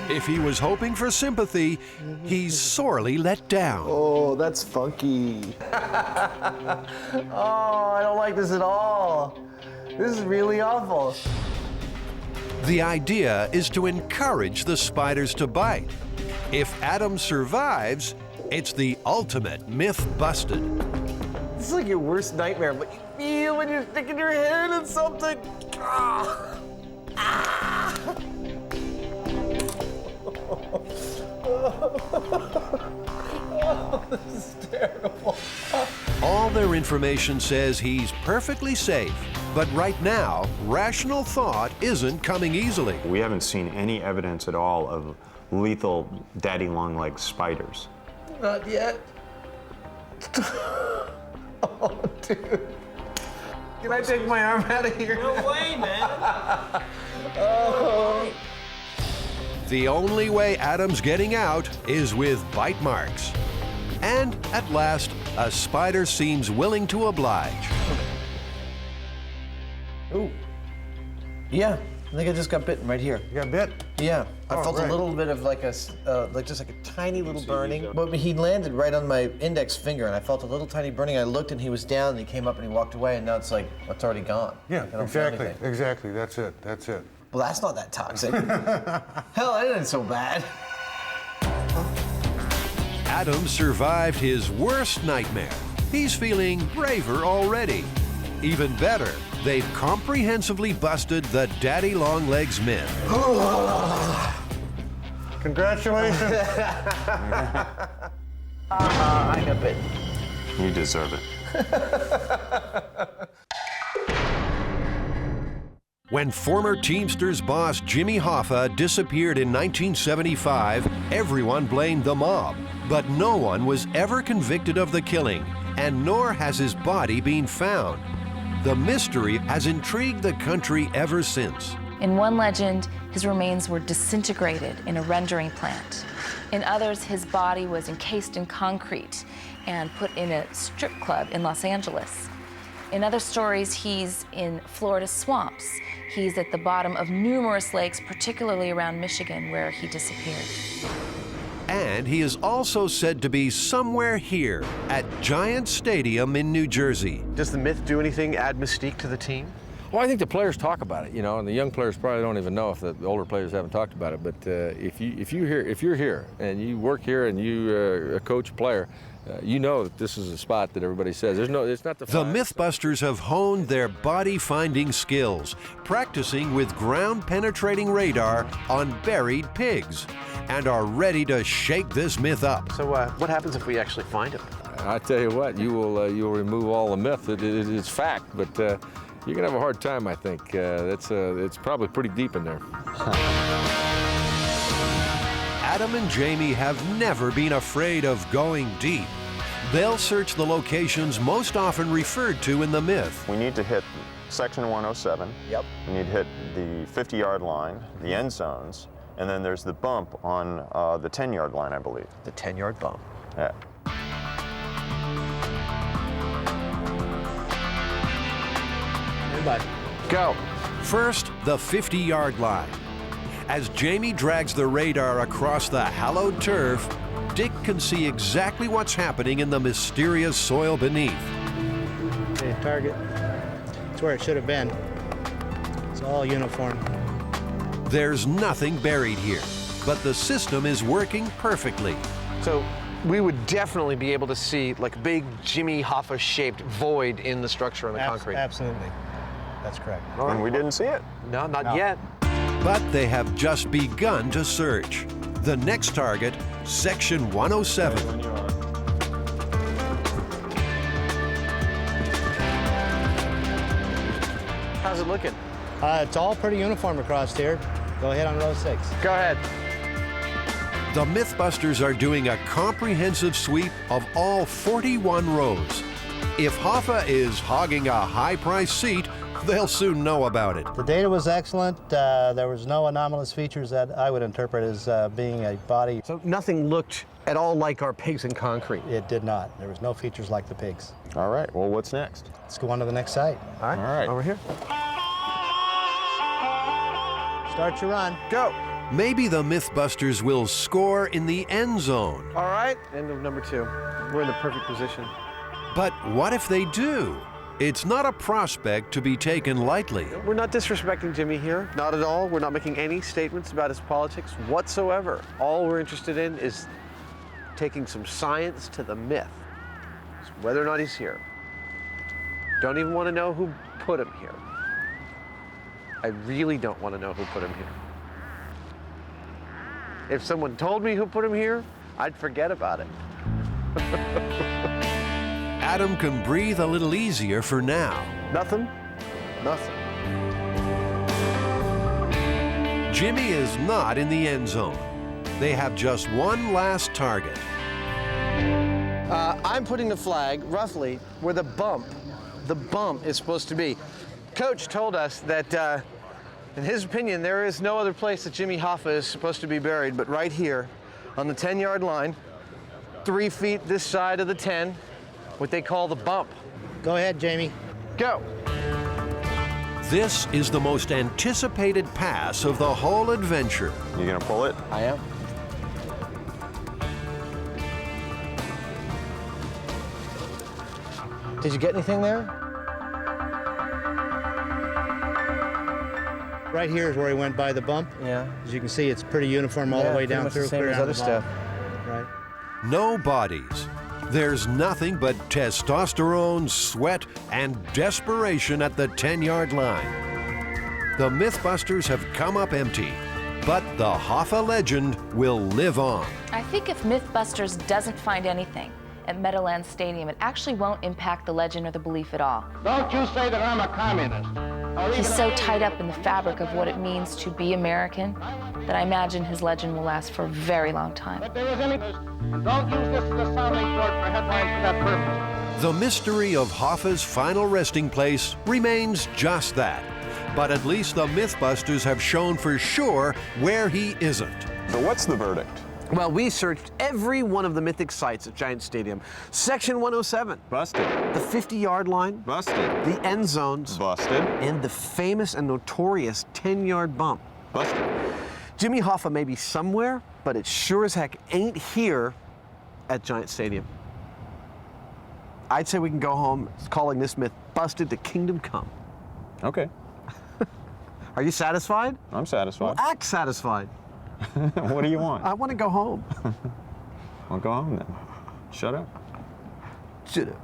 If he was hoping for sympathy, he's sorely let down. Oh, that's funky. Oh, I don't like this at all. This is really awful. The idea is to encourage the spiders to bite. If Adam survives, it's the ultimate myth busted. This is like your worst nightmare, what you feel when you're sticking your hand in something. Ah. Ah. Oh, this is terrible. All their information says he's perfectly safe, but right now, rational thought isn't coming easily. We haven't seen any evidence at all of lethal daddy long-legged spiders. Not yet. Oh, dude. Can I take my arm out of here? No way, man. Oh. The only way Adam's getting out is with bite marks. And at last, a spider seems willing to oblige. Ooh. Yeah, I think I just got bitten right here. You got bit? Yeah, I felt great. a little bit of like just like a tiny little burning. But he landed right on my index finger, and I felt a little tiny burning. I looked, and he was down, and he came up, and he walked away, and now it's like it's already gone. Yeah, I don't feel exactly, anything. exactly. That's it. That's it. Well, that's not that toxic. Hell, that isn't so bad. Adam survived his worst nightmare. He's feeling braver already. Even better, they've comprehensively busted the daddy long legs myth. Congratulations. I got bitten. You deserve it. When former Teamsters boss Jimmy Hoffa disappeared in 1975, everyone blamed the mob. But no one was ever convicted of the killing, and nor has his body been found. The mystery has intrigued the country ever since. In one legend, his remains were disintegrated in a rendering plant. In others, his body was encased in concrete and put in a strip club in Los Angeles. In other stories, he's in Florida swamps. He's at the bottom of numerous lakes, particularly around Michigan, where he disappeared. And he is also said to be somewhere here at Giant Stadium in New Jersey. Does the myth do anything, add mystique to the team? Well, I think the players talk about it, you know, and the young players probably don't even know if the older players haven't talked about it. But if you're here and you work here and you coach a player, you know that this is a spot that everybody says. It's not the. The MythBusters have honed their body-finding skills, practicing with ground-penetrating radar on buried pigs, and are ready to shake this myth up. So what happens if we actually find him? I tell you what, you'll remove all the myth. It's fact, but you're gonna have a hard time. I think it's probably pretty deep in there. Adam and Jamie have never been afraid of going deep. They'll search the locations most often referred to in the myth. We need to hit section 107. Yep. We need to hit the 50-yard line, the end zones, and then there's the bump on the 10-yard line, I believe. The 10-yard bump. Yeah. Everybody. Go. First, the 50-yard line. As Jamie drags the radar across the hallowed turf, Dick can see exactly what's happening in the mysterious soil beneath. Okay, target. It's where it should have been. It's all uniform. There's nothing buried here, but the system is working perfectly. So we would definitely be able to see like a big Jimmy Hoffa-shaped void in the structure on the concrete. Absolutely. That's correct. And we didn't see it. No, not yet. But they have just begun to search. The next target, Section 107. How's it looking? It's all pretty uniform across here. Go ahead on row 6. Go ahead. The MythBusters are doing a comprehensive sweep of all 41 rows. If Hoffa is hogging a high-priced seat, they'll soon know about it. The data was excellent. There was no anomalous features that I would interpret as being a body. So nothing looked at all like our pigs in concrete? It did not. There was no features like the pigs. All right, well, what's next? Let's go on to the next site. All right, all right. Over here. Start your run. Go. Maybe the MythBusters will score in the end zone. All right, end of number 2. We're in the perfect position. But what if they do? It's not a prospect to be taken lightly. We're not disrespecting Jimmy here, not at all. We're not making any statements about his politics whatsoever. All we're interested in is taking some science to the myth, whether or not he's here. Don't even want to know who put him here. I really don't want to know who put him here. If someone told me who put him here, I'd forget about it. Adam can breathe a little easier for now. Nothing? Nothing. Jimmy is not in the end zone. They have just one last target. I'm putting the flag roughly where the bump is supposed to be. Coach told us that, in his opinion, there is no other place that Jimmy Hoffa is supposed to be buried but right here on the 10-yard line, 3 feet this side of the 10, what they call the bump. Go ahead, Jamie. Go. This is the most anticipated pass of the whole adventure. You gonna pull it? I am. Did you get anything there? Right here is where he went by the bump. Yeah. As you can see, it's pretty uniform all the way down through. The same as other stuff. Right. No bodies. There's nothing but testosterone, sweat, and desperation at the 10-yard line. The MythBusters have come up empty, but the Hoffa legend will live on. I think if MythBusters doesn't find anything at Meadowlands Stadium, it actually won't impact the legend or the belief at all. Don't you say that I'm a communist. He's so tied up in the fabric of what it means to be American that I imagine his legend will last for a very long time. If there is any, and don't use this as a sounding board for headlines for that purpose. The mystery of Hoffa's final resting place remains just that. But at least the MythBusters have shown for sure where he isn't. So what's the verdict? Well, we searched every one of the mythic sites at Giant Stadium. Section 107. Busted. The 50-yard line. Busted. The end zones. Busted. And the famous and notorious 10-yard bump. Busted. Jimmy Hoffa may be somewhere, but it sure as heck ain't here at Giant Stadium. I'd say we can go home calling this myth busted to kingdom come. Okay. Are you satisfied? I'm satisfied. Well, act satisfied. What do you want? I want to go home. I'll go home then. Shut up. Shut up.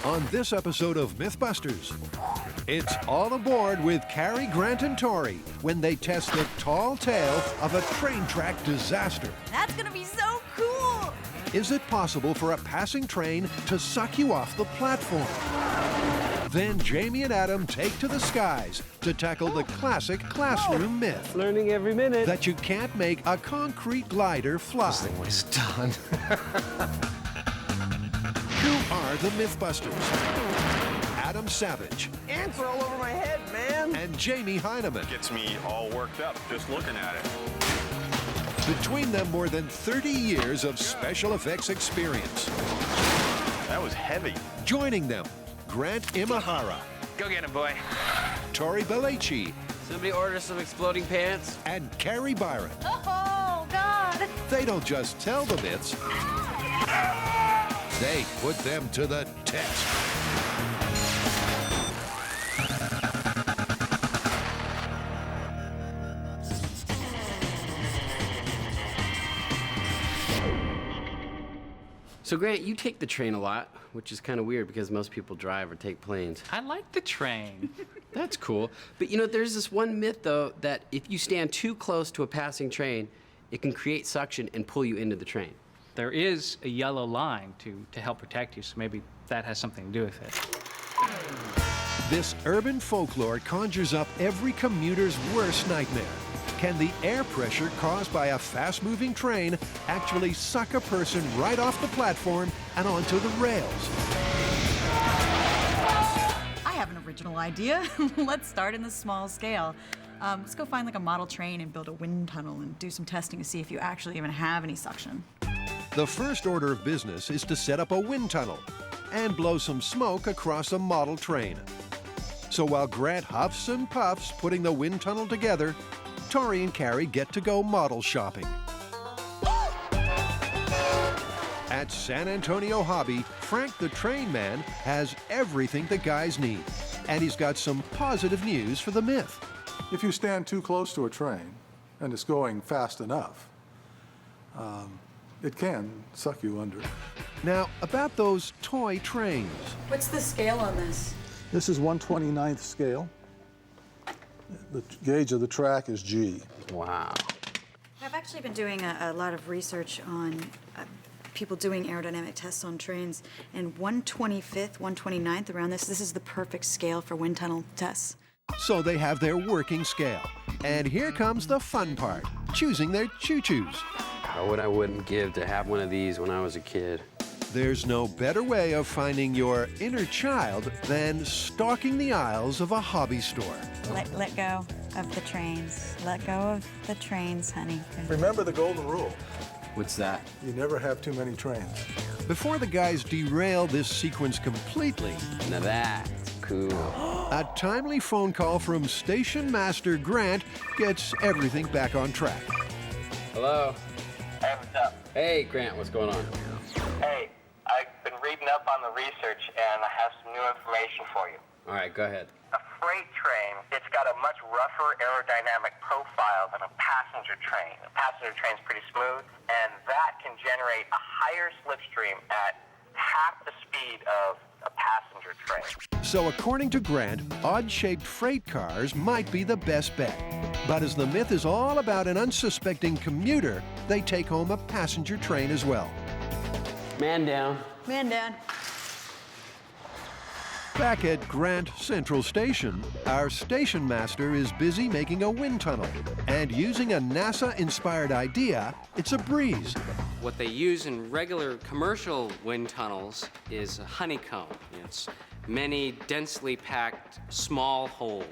On this episode of MythBusters, it's all aboard with Cary Grant and Tori when they test the tall tale of a train track disaster. That's gonna be so cool! Is it possible for a passing train to suck you off the platform? Then Jamie and Adam take to the skies to tackle the classic classroom myth. Learning every minute. That you can't make a concrete glider fly. This thing was done. Who are the MythBusters? Adam Savage. Ants are all over my head, man. And Jamie Heineman. Gets me all worked up just looking at it. Between them, more than 30 years of special effects experience. That was heavy. Joining them, Grant Imahara. Go get him, boy. Tori Belleci. Somebody order some exploding pants. And Carrie Byron. Oh, God. They don't just tell the myths, they put them to the test. So, Grant, you take the train a lot, which is kind of weird because most people drive or take planes. I like the train. That's cool. But, you know, there's this one myth, though, that if you stand too close to a passing train, it can create suction and pull you into the train. There is a yellow line to help protect you, so maybe that has something to do with it. This urban folklore conjures up every commuter's worst nightmare. Can the air pressure caused by a fast-moving train actually suck a person right off the platform and onto the rails? I have an original idea. Let's start in the small scale. Let's go find like a model train and build a wind tunnel and do some testing to see if you actually even have any suction. The first order of business is to set up a wind tunnel and blow some smoke across a model train. So while Grant huffs and puffs putting the wind tunnel together, Tori and Carrie get to go model shopping. At San Antonio Hobby, Frank the Train Man has everything the guys need. And he's got some positive news for the myth. If you stand too close to a train and it's going fast enough, it can suck you under. Now, about those toy trains. What's the scale on this? This is 1/29th scale. The gauge of the track is G. Wow. I've actually been doing a lot of research on people doing aerodynamic tests on trains, and 1/25th, 1/29th, around this is the perfect scale for wind tunnel tests. So they have their working scale. And here comes the fun part, choosing their choo-choos. What I wouldn't give to have one of these when I was a kid. There's no better way of finding your inner child than stalking the aisles of a hobby store. Let go of the trains. Let go of the trains, honey. Remember the golden rule. What's that? You never have too many trains. Before the guys derail this sequence completely, now that's cool. A timely phone call from Station Master Grant gets everything back on track. Hello? Hey, what's up? Hey, Grant, what's going on? Hey, I've been reading up on the research and I have some new information for you. All right, go ahead. A freight train, it's got a much rougher aerodynamic profile than a passenger train. A passenger train's pretty smooth, and that can generate a higher slipstream at half the speed of a passenger train. So according to Grant, odd-shaped freight cars might be the best bet. But as the myth is all about an unsuspecting commuter, they take home a passenger train as well. Man down. Man down. Back at Grant Central Station, our station master is busy making a wind tunnel. And using a NASA-inspired idea, it's a breeze. What they use in regular commercial wind tunnels is a honeycomb. It's many densely packed small holes.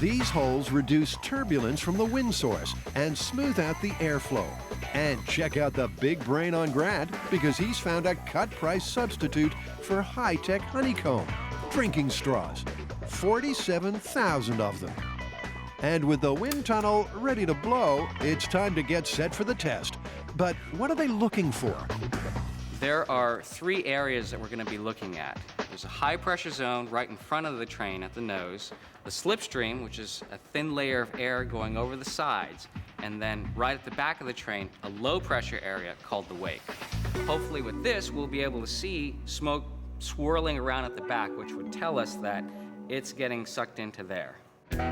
These holes reduce turbulence from the wind source and smooth out the airflow. And check out the big brain on Grant, because he's found a cut-price substitute for high-tech honeycomb. Drinking straws, 47,000 of them. And with the wind tunnel ready to blow, it's time to get set for the test. But what are they looking for? There are 3 areas that we're going to be looking at. There's a high pressure zone right in front of the train at the nose, the slipstream, which is a thin layer of air going over the sides, and then right at the back of the train, a low pressure area called the wake. Hopefully with this, we'll be able to see smoke swirling around at the back, which would tell us that it's getting sucked into there.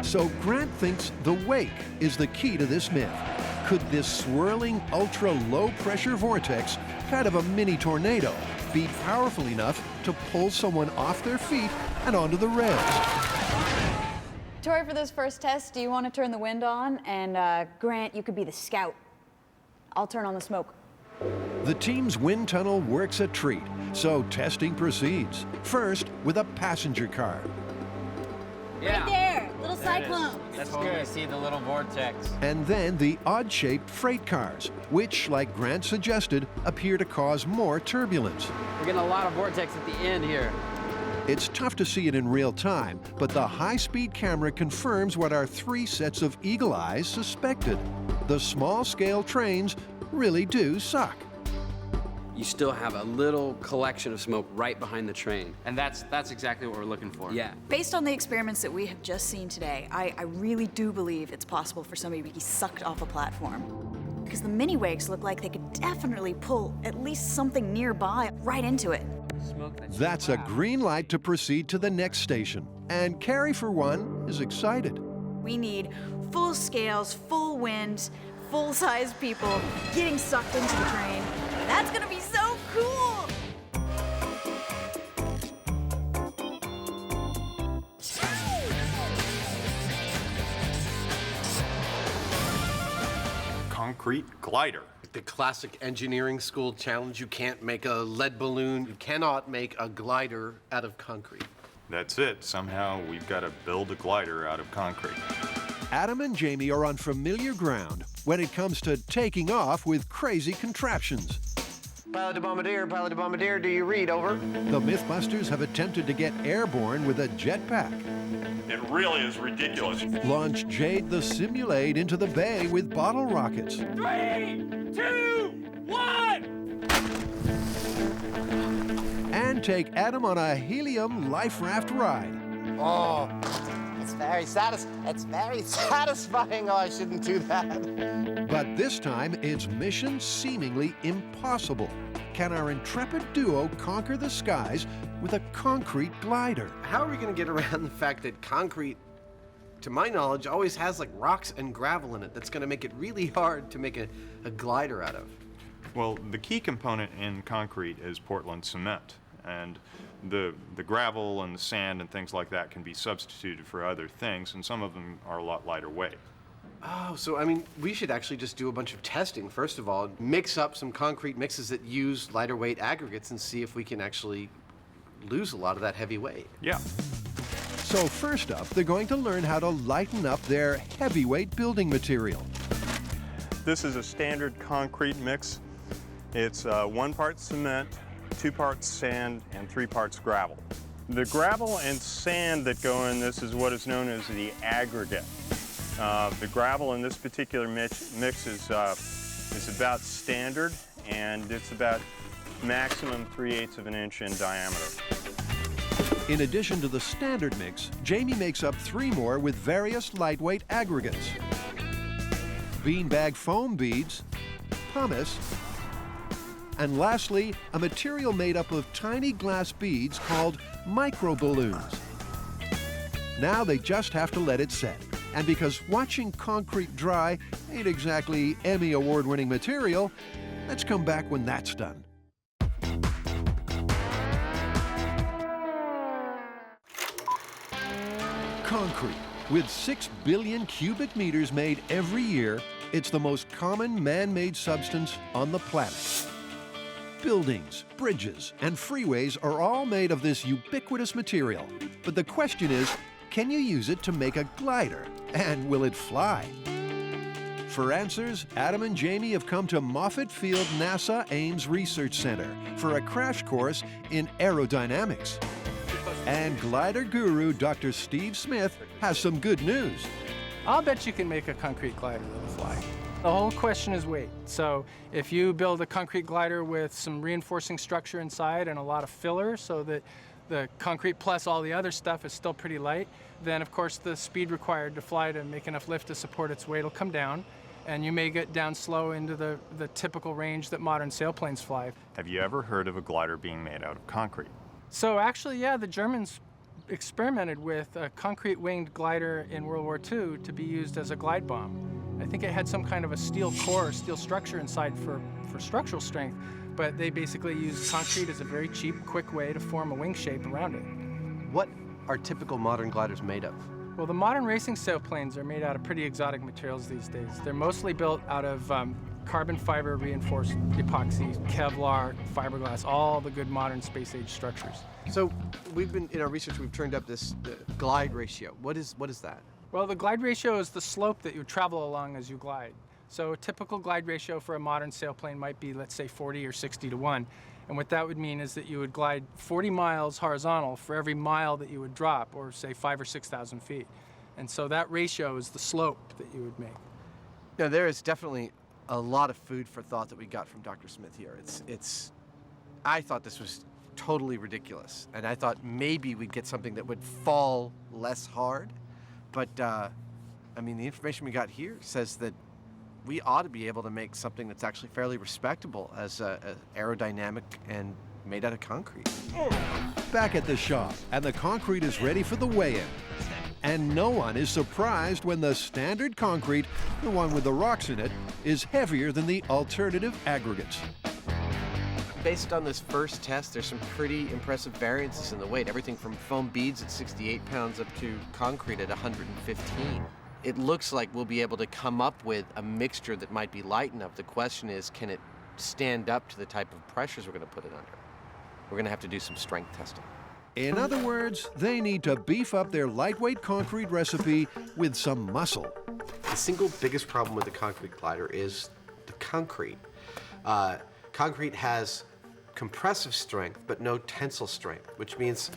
So Grant thinks the wake is the key to this myth. Could this swirling ultra-low pressure vortex, kind of a mini tornado, be powerful enough to pull someone off their feet and onto the rails. Tori, for this first test, do you want to turn the wind on? And Grant, you could be the scout. I'll turn on the smoke. The team's wind tunnel works a treat, so testing proceeds. First, with a passenger car. Right there, little cyclone. That's good. You see the little vortex. And then the odd-shaped freight cars, which, like Grant suggested, appear to cause more turbulence. We're getting a lot of vortex at the end here. It's tough to see it in real time, but the high-speed camera confirms what our 3 sets of eagle eyes suspected. The small-scale trains really do suck. You still have a little collection of smoke right behind the train. And that's exactly what we're looking for. Yeah. Based on the experiments that we have just seen today, I really do believe it's possible for somebody to be sucked off a platform. Because the mini wakes look like they could definitely pull at least something nearby right into it. That's a green light to proceed to the next station. And Carrie, for one, is excited. We need full scales, full wind, full-size people getting sucked into the train. That's gonna be so cool! Concrete glider. The classic engineering school challenge, you can't make a lead balloon, you cannot make a glider out of concrete. That's it. Somehow we've got to build a glider out of concrete. Adam and Jamie are on familiar ground when it comes to taking off with crazy contraptions. Pilot to Bombardier, do you read, over? The MythBusters have attempted to get airborne with a jetpack. It really is ridiculous. Launch Jade the Simulate into the bay with bottle rockets. 3, 2, 1! And take Adam on a helium life raft ride. Oh, it's very satisfying. Oh, I shouldn't do that. But this time, it's mission seemingly impossible. Can our intrepid duo conquer the skies with a concrete glider? How are we going to get around the fact that concrete, to my knowledge, always has like rocks and gravel in it that's going to make it really hard to make a glider out of? Well, the key component in concrete is Portland cement. And the gravel and the sand and things like that can be substituted for other things, and some of them are a lot lighter weight. Oh, so I mean, we should actually just do a bunch of testing. First of all, mix up some concrete mixes that use lighter weight aggregates and see if we can actually lose a lot of that heavy weight. Yeah. So first up, they're going to learn how to lighten up their heavyweight building material. This is a standard concrete mix. It's 1 part cement, 2 parts sand, and 3 parts gravel. The gravel and sand that go in this is what is known as the aggregate. The gravel in this particular mix is about standard, and it's about maximum 3/8 of an inch in diameter. In addition to the standard mix, Jamie makes up 3 more with various lightweight aggregates. Beanbag foam beads, pumice, and lastly, a material made up of tiny glass beads called microballoons. Now they just have to let it set. And because watching concrete dry ain't exactly Emmy award-winning material, let's come back when that's done. Concrete. With 6 billion cubic meters made every year, it's the most common man-made substance on the planet. Buildings, bridges, and freeways are all made of this ubiquitous material. But the question is, can you use it to make a glider? And will it fly? For answers, Adam and Jamie have come to Moffett Field NASA Ames Research Center for a crash course in aerodynamics. And glider guru Dr. Steve Smith has some good news. I'll bet you can make a concrete glider that'll fly. The whole question is weight. So if you build a concrete glider with some reinforcing structure inside and a lot of filler so that the concrete plus all the other stuff is still pretty light, then of course the speed required to fly to make enough lift to support its weight will come down, and you may get down slow into the typical range that modern sailplanes fly. Have you ever heard of a glider being made out of concrete? So actually, yeah, the Germans experimented with a concrete winged glider in World War II to be used as a glide bomb. I think it had some kind of a steel core, steel structure inside for structural strength, but they basically use concrete as a very cheap, quick way to form a wing shape around it. What are typical modern gliders made of? Well, the modern racing sailplanes are made out of pretty exotic materials these days. They're mostly built out of carbon fiber reinforced epoxy, Kevlar, fiberglass, all the good modern space age structures. So in our research, we've turned up this glide ratio. What is that? Well, the glide ratio is the slope that you travel along as you glide. So a typical glide ratio for a modern sailplane might be, let's say, 40 or 60 to 1. And what that would mean is that you would glide 40 miles horizontal for every mile that you would drop, or say 5,000 or 6,000 feet. And so that ratio is the slope that you would make. Now, there is definitely a lot of food for thought that we got from Dr. Smith here. I thought this was totally ridiculous, and I thought maybe we'd get something that would fall less hard. But, I mean, the information we got here says that we ought to be able to make something that's actually fairly respectable as aerodynamic and made out of concrete. Back at the shop, and the concrete is ready for the weigh-in. And no one is surprised when the standard concrete, the one with the rocks in it, is heavier than the alternative aggregates. Based on this first test, there's some pretty impressive variances in the weight. Everything from foam beads at 68 pounds up to concrete at 115. It looks like we'll be able to come up with a mixture that might be light enough. The question is, can it stand up to the type of pressures we're going to put it under? We're going to have to do some strength testing. In other words, they need to beef up their lightweight concrete recipe with some muscle. The single biggest problem with the concrete glider is the concrete. Concrete has compressive strength, but no tensile strength, which means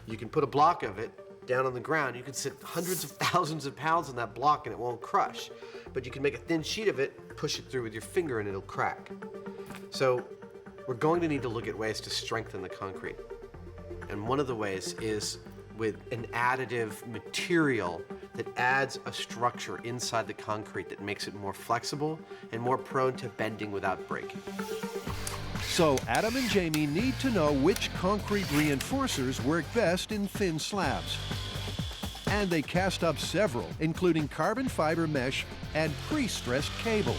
you can put a block of it down on the ground. You can sit hundreds of thousands of pounds on that block and it won't crush. But you can make a thin sheet of it, push it through with your finger, and it'll crack. So we're going to need to look at ways to strengthen the concrete. And one of the ways is with an additive material that adds a structure inside the concrete that makes it more flexible and more prone to bending without breaking. So Adam and Jamie need to know which concrete reinforcers work best in thin slabs. And they cast up several, including carbon fiber mesh and pre-stressed cable.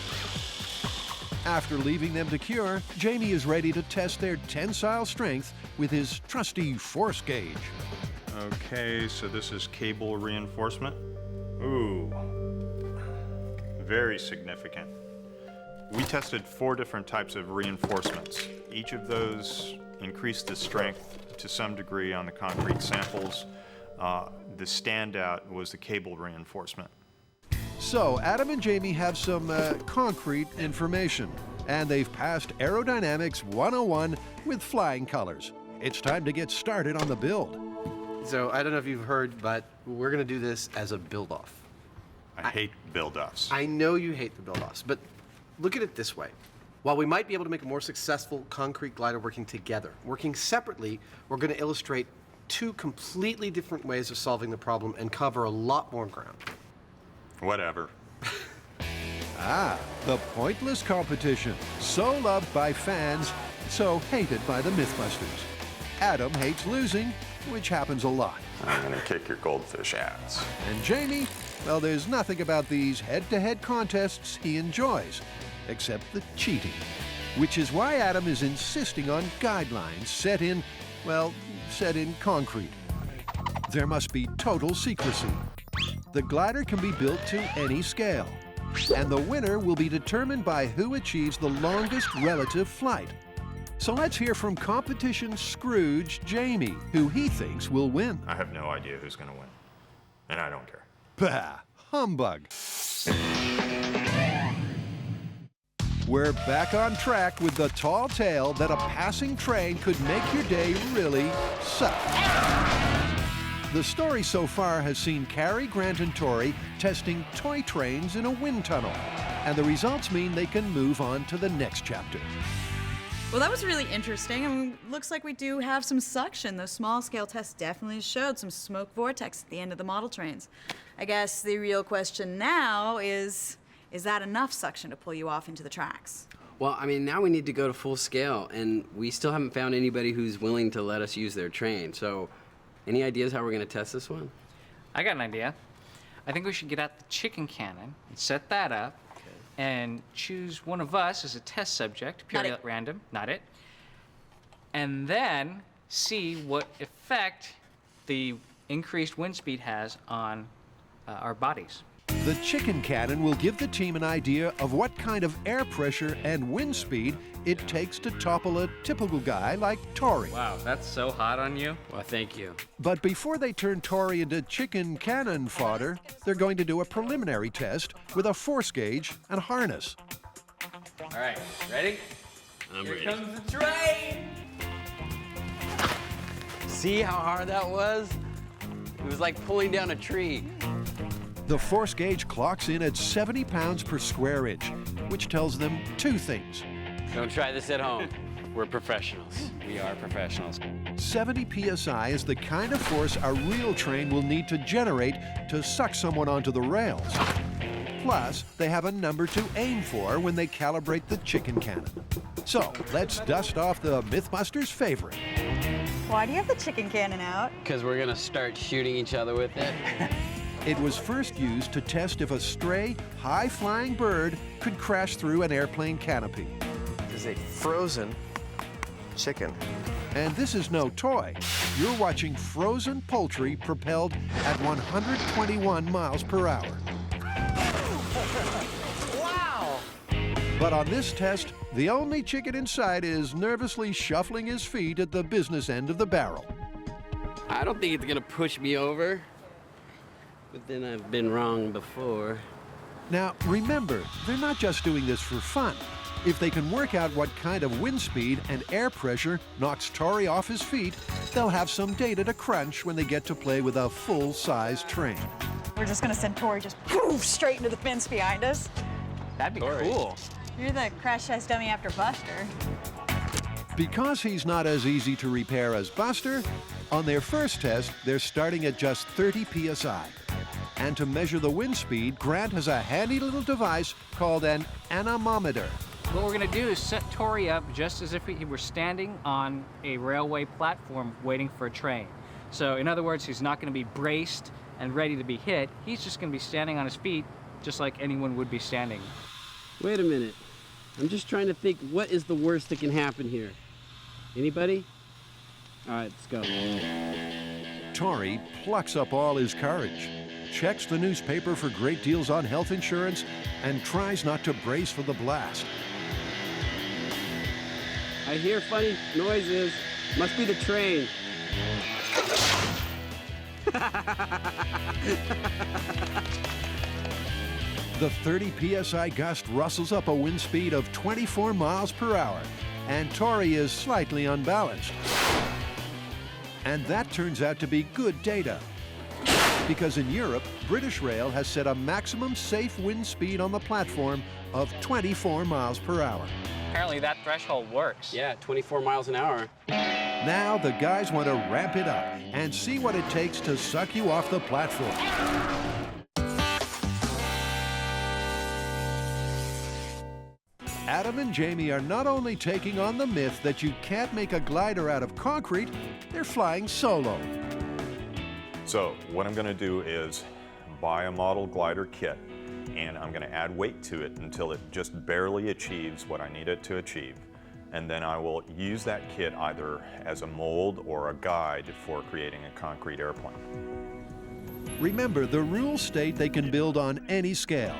After leaving them to cure, Jamie is ready to test their tensile strength with his trusty force gauge. Okay, so this is cable reinforcement. Ooh, very significant. We tested 4 different types of reinforcements. Each of those increased the strength to some degree on the concrete samples. The standout was the cable reinforcement. So Adam and Jamie have some concrete information, and they've passed Aerodynamics 101 with flying colors. It's time to get started on the build. So I don't know if you've heard, but we're going to do this as a build-off. I hate build-offs. I know you hate the build-offs, but look at it this way. While we might be able to make a more successful concrete glider working together, working separately, we're going to illustrate 2 completely different ways of solving the problem and cover a lot more ground. Whatever. The pointless competition. So loved by fans, so hated by the MythBusters. Adam hates losing, which happens a lot. I'm gonna kick your goldfish ass. And Jamie, well, there's nothing about these head-to-head contests he enjoys, except the cheating. Which is why Adam is insisting on guidelines set in concrete. There must be total secrecy. The glider can be built to any scale, and the winner will be determined by who achieves the longest relative flight. So let's hear from competition Scrooge Jamie, who he thinks will win. I have no idea who's gonna win, and I don't care. Bah, humbug. We're back on track with the tall tale that a passing train could make your day really suck. The story so far has seen Carrie, Grant, and Tori testing toy trains in a wind tunnel, and the results mean they can move on to the next chapter. Well, that was really interesting. I mean, looks like we do have some suction. Those small-scale tests definitely showed some smoke vortex at the end of the model trains. I guess the real question now is that enough suction to pull you off into the tracks? Well, I mean, now we need to go to full scale, and we still haven't found anybody who's willing to let us use their train. So, any ideas how we're going to test this one? I got an idea. I think we should get out the chicken cannon and set that up and choose one of us as a test subject, purely at random, not it, and then see what effect the increased wind speed has on our bodies. The chicken cannon will give the team an idea of what kind of air pressure and wind speed it takes to topple a typical guy like Tori. Wow, that's so hot on you. Well, thank you. But before they turn Tori into chicken cannon fodder, they're going to do a preliminary test with a force gauge and harness. All right, ready? I'm Here ready. comes the train. See how hard that was? It was like pulling down a tree. The force gauge clocks in at 70 pounds per square inch, which tells them two things. Don't try this at home. We're professionals. We are professionals. 70 psi is the kind of force a real train will need to generate to suck someone onto the rails. Plus, they have a number to aim for when they calibrate the chicken cannon. So, let's dust off the MythBusters' favorite. Why do you have the chicken cannon out? Because we're gonna start shooting each other with it. It was first used to test if a stray, high-flying bird could crash through an airplane canopy. This is a frozen chicken. And this is no toy. You're watching frozen poultry propelled at 121 miles per hour. Wow! But on this test, the only chicken inside is nervously shuffling his feet at the business end of the barrel. I don't think it's gonna push me over. But then I've been wrong before. Now, remember, they're not just doing this for fun. If they can work out what kind of wind speed and air pressure knocks Tori off his feet, they'll have some data to crunch when they get to play with a full-size train. We're just gonna send Tori just poof, straight into the fence behind us. That'd be cool. You're the crash test dummy after Buster. Because he's not as easy to repair as Buster, on their first test, they're starting at just 30 psi. And to measure the wind speed, Grant has a handy little device called an anemometer. What we're going to do is set Tori up just as if he were standing on a railway platform waiting for a train. So in other words, he's not going to be braced and ready to be hit. He's just going to be standing on his feet just like anyone would be standing. Wait a minute. I'm just trying to think, what is the worst that can happen here? Anybody? All right, let's go. Tori plucks up all his courage, checks the newspaper for great deals on health insurance, and tries not to brace for the blast. I hear funny noises. Must be the train. The 30 psi gust rustles up a wind speed of 24 miles per hour, and Tori is slightly unbalanced. And that turns out to be good data. Because in Europe, British Rail has set a maximum safe wind speed on the platform of 24 miles per hour. Apparently that threshold works. Yeah, 24 miles an hour. Now the guys want to ramp it up and see what it takes to suck you off the platform. Adam and Jamie are not only taking on the myth that you can't make a glider out of concrete, they're flying solo. So what I'm going to do is buy a model glider kit, and I'm going to add weight to it until it just barely achieves what I need it to achieve. And then I will use that kit either as a mold or a guide for creating a concrete airplane. Remember, the rules state they can build on any scale.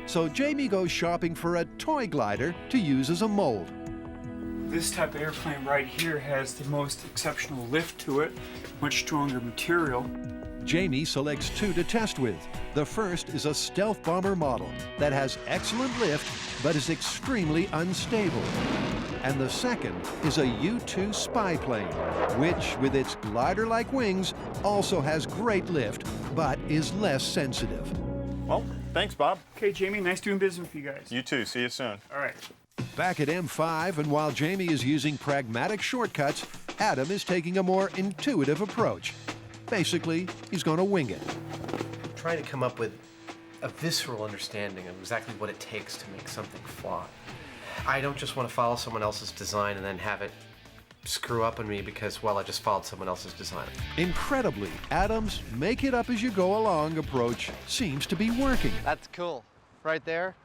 So Jamie goes shopping for a toy glider to use as a mold. This type of airplane right here has the most exceptional lift to it, much stronger material. Jamie selects two to test with. The first is a stealth bomber model that has excellent lift but is extremely unstable. And the second is a U-2 spy plane, which, with its glider-like wings, also has great lift but is less sensitive. Well, thanks, Bob. Okay, Jamie, nice doing business with you guys. You too. See you soon. All right. Back at M5, and while Jamie is using pragmatic shortcuts, Adam is taking a more intuitive approach. Basically, he's going to wing it. I'm trying to come up with a visceral understanding of exactly what it takes to make something fly. I don't just want to follow someone else's design and then have it screw up on me because, well, I just followed someone else's design. Incredibly, Adam's make-it-up-as-you-go-along approach seems to be working. That's cool. Right there,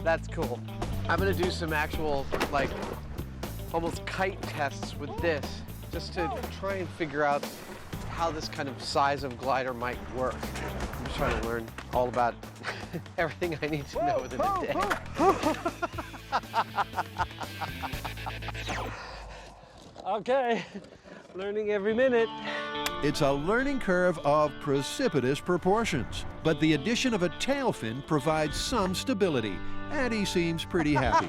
That's cool. I'm gonna do some actual, like, almost kite tests with this, just to try and figure out how this kind of size of glider might work. I'm just trying to learn all about everything I need to know within a day. Okay, learning every minute. It's a learning curve of precipitous proportions, but the addition of a tail fin provides some stability, and he seems pretty happy.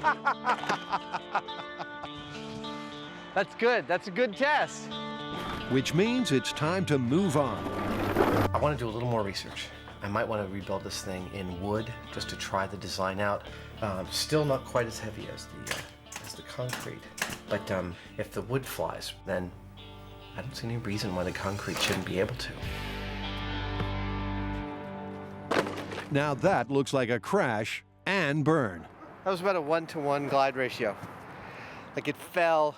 That's good. That's a good test. Which means it's time to move on. I want to do a little more research. I might want to rebuild this thing in wood just to try the design out. Still not quite as heavy as the concrete, but if the wood flies, then I don't see any reason why the concrete shouldn't be able to. Now that looks like a crash and burn. That was about a 1-to-1 glide ratio. Like it fell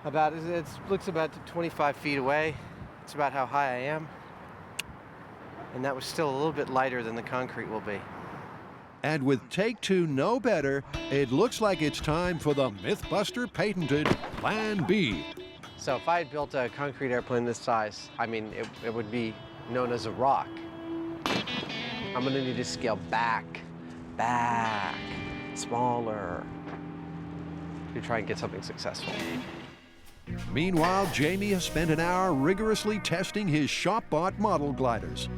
about, it looks about 25 feet away. It's about how high I am. And that was still a little bit lighter than the concrete will be. And with take two no better, it looks like it's time for the MythBuster patented Plan B. So if I had built a concrete airplane this size, I mean, it would be known as a rock. I'm gonna need to scale back, smaller, to try and get something successful. Meanwhile, Jamie has spent an hour rigorously testing his shop-bought model gliders.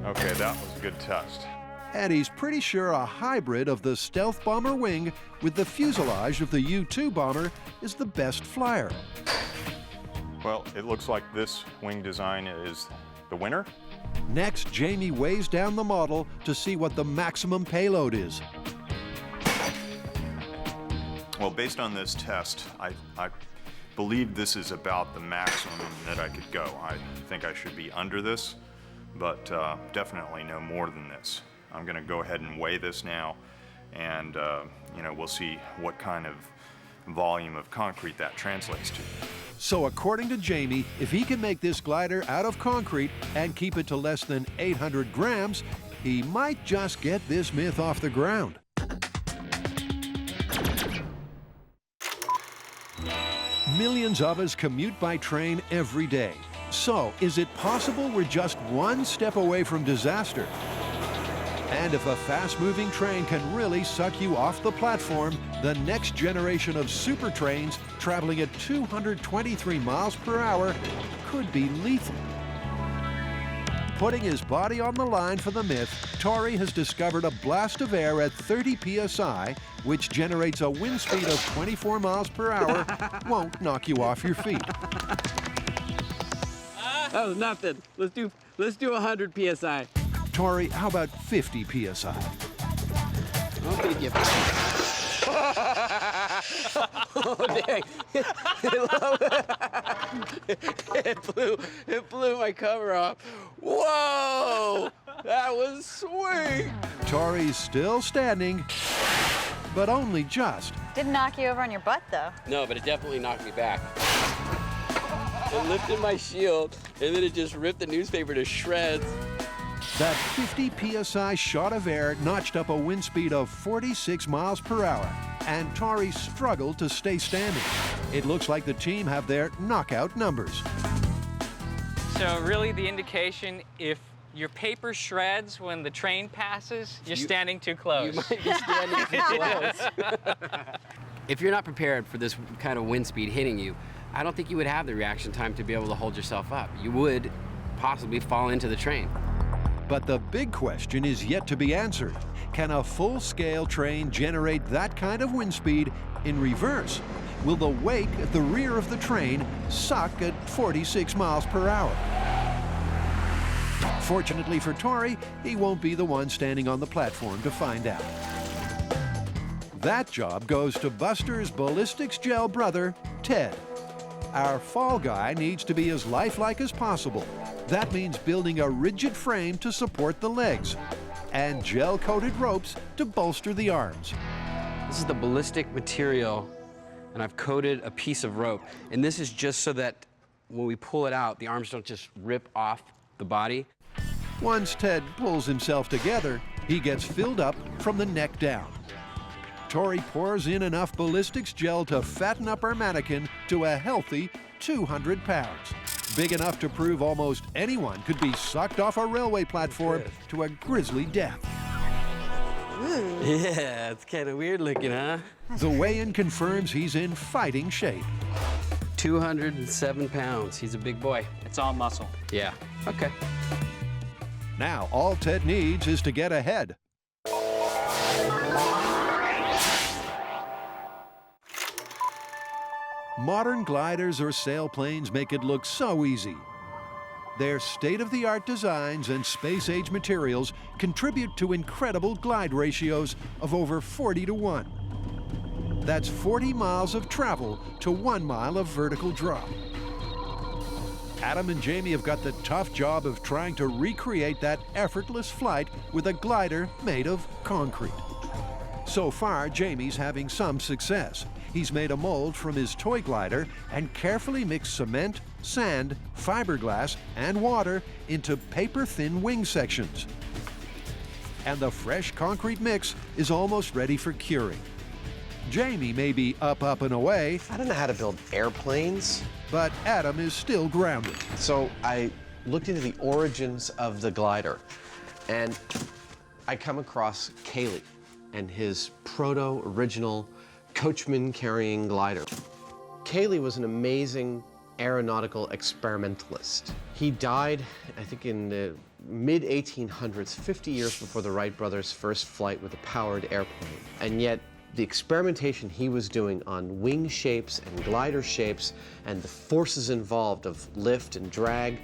Okay, that was a good test. And he's pretty sure a hybrid of the stealth bomber wing with the fuselage of the U-2 bomber is the best flyer. Well, it looks like this wing design is the winner. Next, Jamie weighs down the model to see what the maximum payload is. Well, based on this test, I believe this is about the maximum that I could go. I think I should be under this, but definitely no more than this. I'm gonna go ahead and weigh this now, and you know, we'll see what kind of volume of concrete that translates to. So according to Jamie, if he can make this glider out of concrete and keep it to less than 800 grams, he might just get this myth off the ground. Millions of us commute by train every day. So is it possible we're just one step away from disaster? And if a fast-moving train can really suck you off the platform, the next generation of super trains traveling at 223 miles per hour could be lethal. Putting his body on the line for the myth, Tori has discovered a blast of air at 30 psi, which generates a wind speed of 24 miles per hour, won't knock you off your feet. That was nothing. Let's do 100 psi. Tori, how about 50 psi? I'll give you 50. Oh, dang. It blew my cover off. Whoa! That was sweet. Tori's still standing, but only just. Didn't knock you over on your butt, though. No, but it definitely knocked me back. It lifted my shield, and then it just ripped the newspaper to shreds. That 50 psi shot of air notched up a wind speed of 46 miles per hour, and Tori struggled to stay standing. It looks like the team have their knockout numbers. So really the indication, if your paper shreds when the train passes, you're standing too close. You might be standing too close. If you're not prepared for this kind of wind speed hitting you, I don't think you would have the reaction time to be able to hold yourself up. You would possibly fall into the train. But the big question is yet to be answered. Can a full-scale train generate that kind of wind speed in reverse? Will the wake at the rear of the train suck at 46 miles per hour? Fortunately for Tori, he won't be the one standing on the platform to find out. That job goes to Buster's ballistics gel brother, Ted. Our fall guy needs to be as lifelike as possible. That means building a rigid frame to support the legs and gel-coated ropes to bolster the arms. This is the ballistic material, and I've coated a piece of rope. And this is just so that when we pull it out, the arms don't just rip off the body. Once Ted pulls himself together, he gets filled up from the neck down. Tori pours in enough ballistics gel to fatten up our mannequin to a healthy 200 pounds. Big enough to prove almost anyone could be sucked off a railway platform to a grisly death. Yeah, it's kind of weird looking, huh? The weigh-in confirms he's in fighting shape. 207 pounds. He's a big boy. It's all muscle. Yeah, okay. Now all Ted needs is to get ahead. Modern gliders or sailplanes make it look so easy. Their state-of-the-art designs and space-age materials contribute to incredible glide ratios of over 40-to-1. That's 40 miles of travel to 1 mile of vertical drop. Adam and Jamie have got the tough job of trying to recreate that effortless flight with a glider made of concrete. So far, Jamie's having some success. He's made a mold from his toy glider and carefully mixed cement, sand, fiberglass, and water into paper-thin wing sections. And the fresh concrete mix is almost ready for curing. Jamie may be up, and away. I don't know how to build airplanes. But Adam is still grounded. So I looked into the origins of the glider, and I come across Cayley and his proto-original coachman-carrying glider. Cayley was an amazing aeronautical experimentalist. He died, I think, in the mid-1800s, 50 years before the Wright brothers' first flight with a powered airplane. And yet, the experimentation he was doing on wing shapes and glider shapes and the forces involved of lift and drag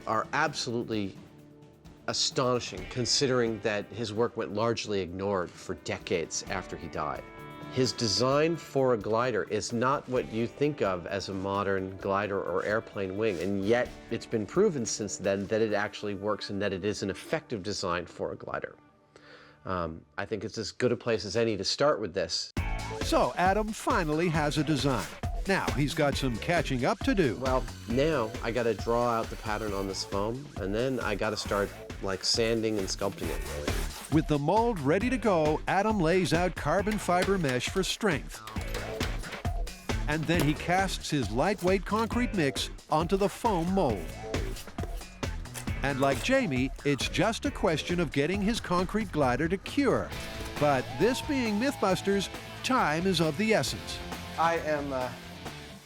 are absolutely astonishing, considering that his work went largely ignored for decades after he died. His design for a glider is not what you think of as a modern glider or airplane wing, and yet it's been proven since then that it actually works and that it is an effective design for a glider. I think it's as good a place as any to start with this. So Adam finally has a design. Now he's got some catching up to do. Well, now I got to draw out the pattern on this foam, and then I got to start like sanding and sculpting it, really. With the mold ready to go, Adam lays out carbon fiber mesh for strength. And then he casts his lightweight concrete mix onto the foam mold. And like Jamie, it's just a question of getting his concrete glider to cure. But this being MythBusters, time is of the essence. I am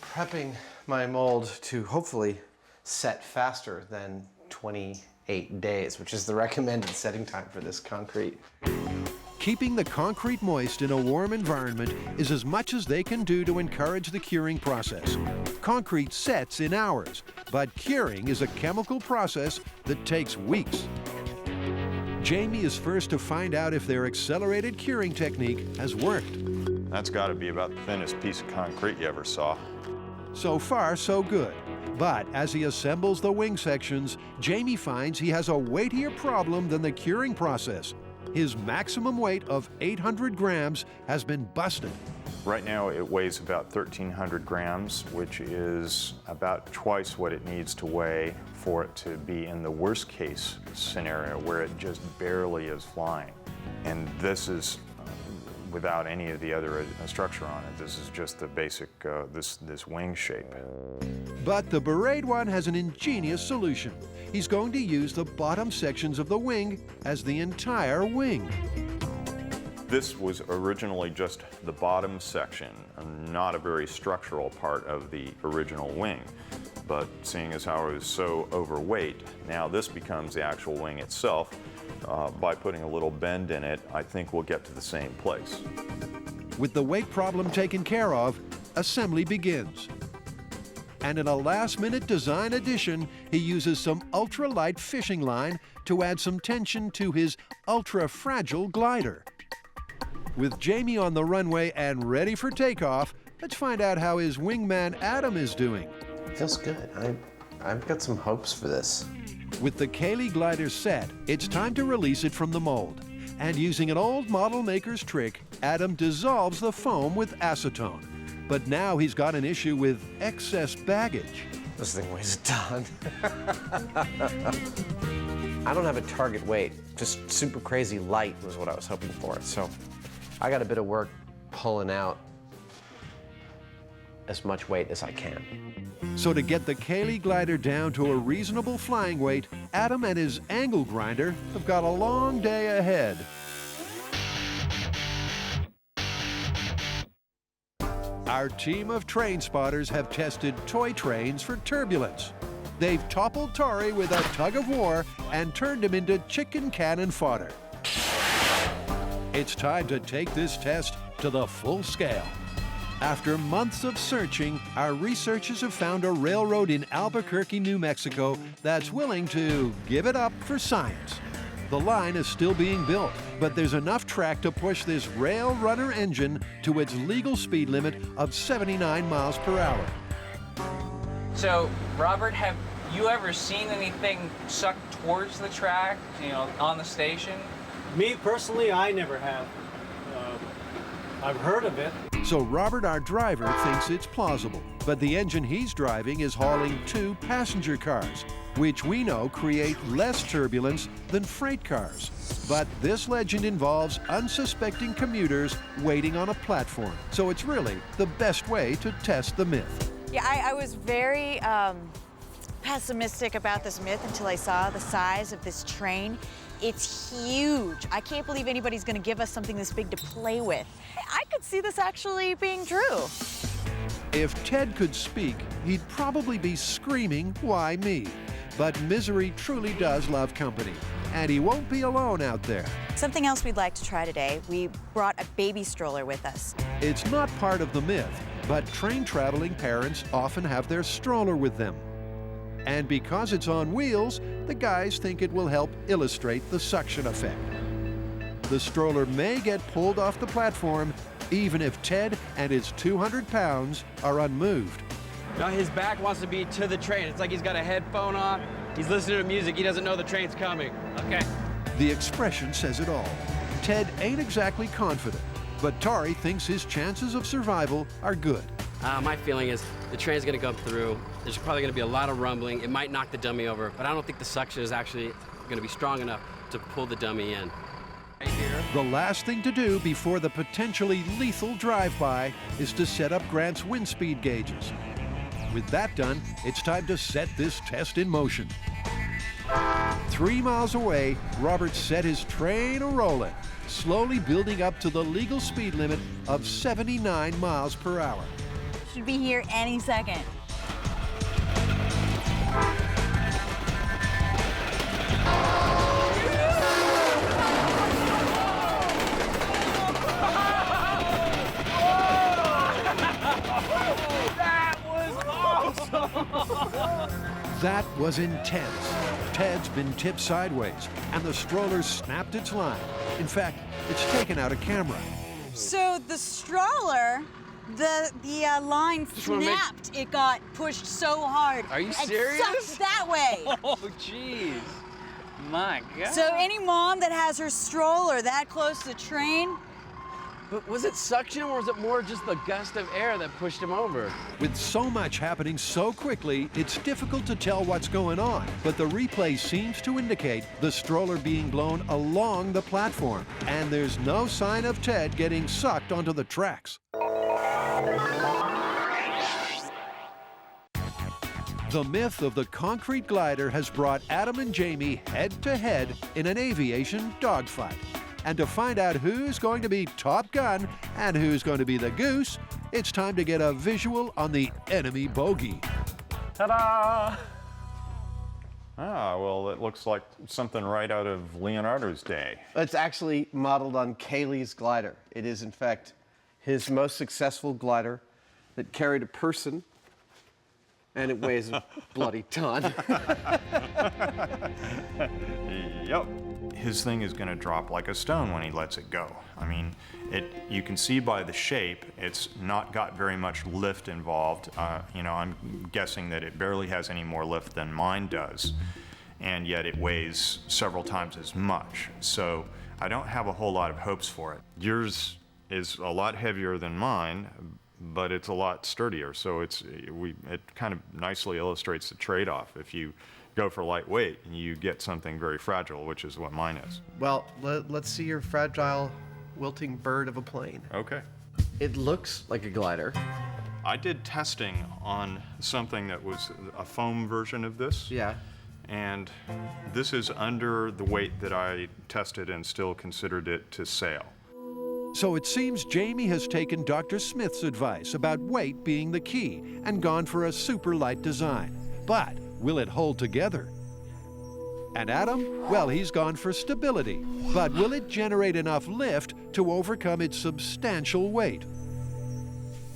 prepping my mold to hopefully set faster than 28 days, which is the recommended setting time for this concrete. Keeping the concrete moist in a warm environment is as much as they can do to encourage the curing process. Concrete sets in hours, but curing is a chemical process that takes weeks. Jamie is first to find out if their accelerated curing technique has worked. That's got to be about the thinnest piece of concrete you ever saw. So far, so good. But as he assembles the wing sections, Jamie finds he has a weightier problem than the curing process. His maximum weight of 800 grams has been busted. Right now it weighs about 1,300 grams, which is about twice what it needs to weigh for it to be in the worst case scenario where it just barely is flying. And this is without any of the other structure on it. This is just the basic, this wing shape. But the Berate one has an ingenious solution. He's going to use the bottom sections of the wing as the entire wing. This was originally just the bottom section, not a very structural part of the original wing. But seeing as how it was so overweight, now this becomes the actual wing itself. By putting a little bend in it, I think we'll get to the same place. With the weight problem taken care of, assembly begins. And in a last-minute design addition, he uses some ultra-light fishing line to add some tension to his ultra-fragile glider. With Jamie on the runway and ready for takeoff, let's find out how his wingman Adam is doing. Feels good. I've got some hopes for this. With the Cayley glider set, it's time to release it from the mold. And using an old model maker's trick, Adam dissolves the foam with acetone. But now he's got an issue with excess baggage. This thing weighs a ton. I don't have a target weight. Just super crazy light was what I was hoping for. So I got a bit of work pulling out as much weight as I can. So to get the Cayley glider down to a reasonable flying weight, Adam and his angle grinder have got a long day ahead. Our team of train spotters have tested toy trains for turbulence. They've toppled Tori with a tug of war and turned him into chicken cannon fodder. It's time to take this test to the full scale. After months of searching, our researchers have found a railroad in Albuquerque, New Mexico that's willing to give it up for science. The line is still being built, but there's enough track to push this rail runner engine to its legal speed limit of 79 miles per hour. So, Robert, have you ever seen anything sucked towards the track, on the station? Me personally, I never have. I've heard of it. So Robert, our driver, thinks it's plausible, but the engine he's driving is hauling 2 passenger cars, which we know create less turbulence than freight cars. But this legend involves unsuspecting commuters waiting on a platform, so it's really the best way to test the myth. Yeah, I was very pessimistic about this myth until I saw the size of this train. It's huge. I can't believe anybody's gonna give us something this big to play with. I could see this actually being true. If Ted could speak, he'd probably be screaming, "Why me?" But misery truly does love company, and he won't be alone out there. Something else we'd like to try today, we brought a baby stroller with us. It's not part of the myth, but train traveling parents often have their stroller with them. And because it's on wheels, the guys think it will help illustrate the suction effect. The stroller may get pulled off the platform, even if Ted and his 200 pounds are unmoved. Now his back wants to be to the train. It's like he's got a headphone on. He's listening to music. He doesn't know the train's coming. Okay. The expression says it all. Ted ain't exactly confident, but Tori thinks his chances of survival are good. My feeling is the train's gonna come through. There's probably gonna be a lot of rumbling. It might knock the dummy over, but I don't think the suction is actually gonna be strong enough to pull the dummy in. Right here. The last thing to do before the potentially lethal drive-by is to set up Grant's wind speed gauges. With that done, it's time to set this test in motion. 3 miles away, Robert set his train a-rolling, slowly building up to the legal speed limit of 79 miles per hour. Should be here any second. That was awesome! That was intense. Ted's been tipped sideways, and the stroller snapped its line. In fact, it's taken out a camera. So the stroller, the line snapped. It got pushed so hard. Are you and serious? sucked that way. Oh, jeez. My God. So any mom that has her stroller that close to the train. But was it suction or was it more just the gust of air that pushed him over? With so much happening so quickly, it's difficult to tell what's going on. But the replay seems to indicate the stroller being blown along the platform. And there's no sign of Ted getting sucked onto the tracks. The myth of the concrete glider has brought Adam and Jamie head-to-head in an aviation dogfight. And to find out who's going to be Top Gun and who's going to be the goose, it's time to get a visual on the enemy bogey. Ta-da! Ah, well, it looks like something right out of Leonardo's day. It's actually modeled on Cayley's glider. It is, in fact, his most successful glider that carried a person, and it weighs a bloody ton. Yep. His thing is going to drop like a stone when he lets it go. I mean, you can see by the shape, it's not got very much lift involved. I'm guessing that it barely has any more lift than mine does, and yet it weighs several times as much. So I don't have a whole lot of hopes for it. Yours is a lot heavier than mine, but it's a lot sturdier. So it kind of nicely illustrates the trade-off. If you go for lightweight, you get something very fragile, which is what mine is. Well, let's see your fragile, wilting bird of a plane. Okay. It looks like a glider. I did testing on something that was a foam version of this. Yeah. And this is under the weight that I tested and still considered it to sail. So it seems Jamie has taken Dr. Smith's advice about weight being the key and gone for a super light design. But will it hold together? And Adam, well, he's gone for stability. But will it generate enough lift to overcome its substantial weight?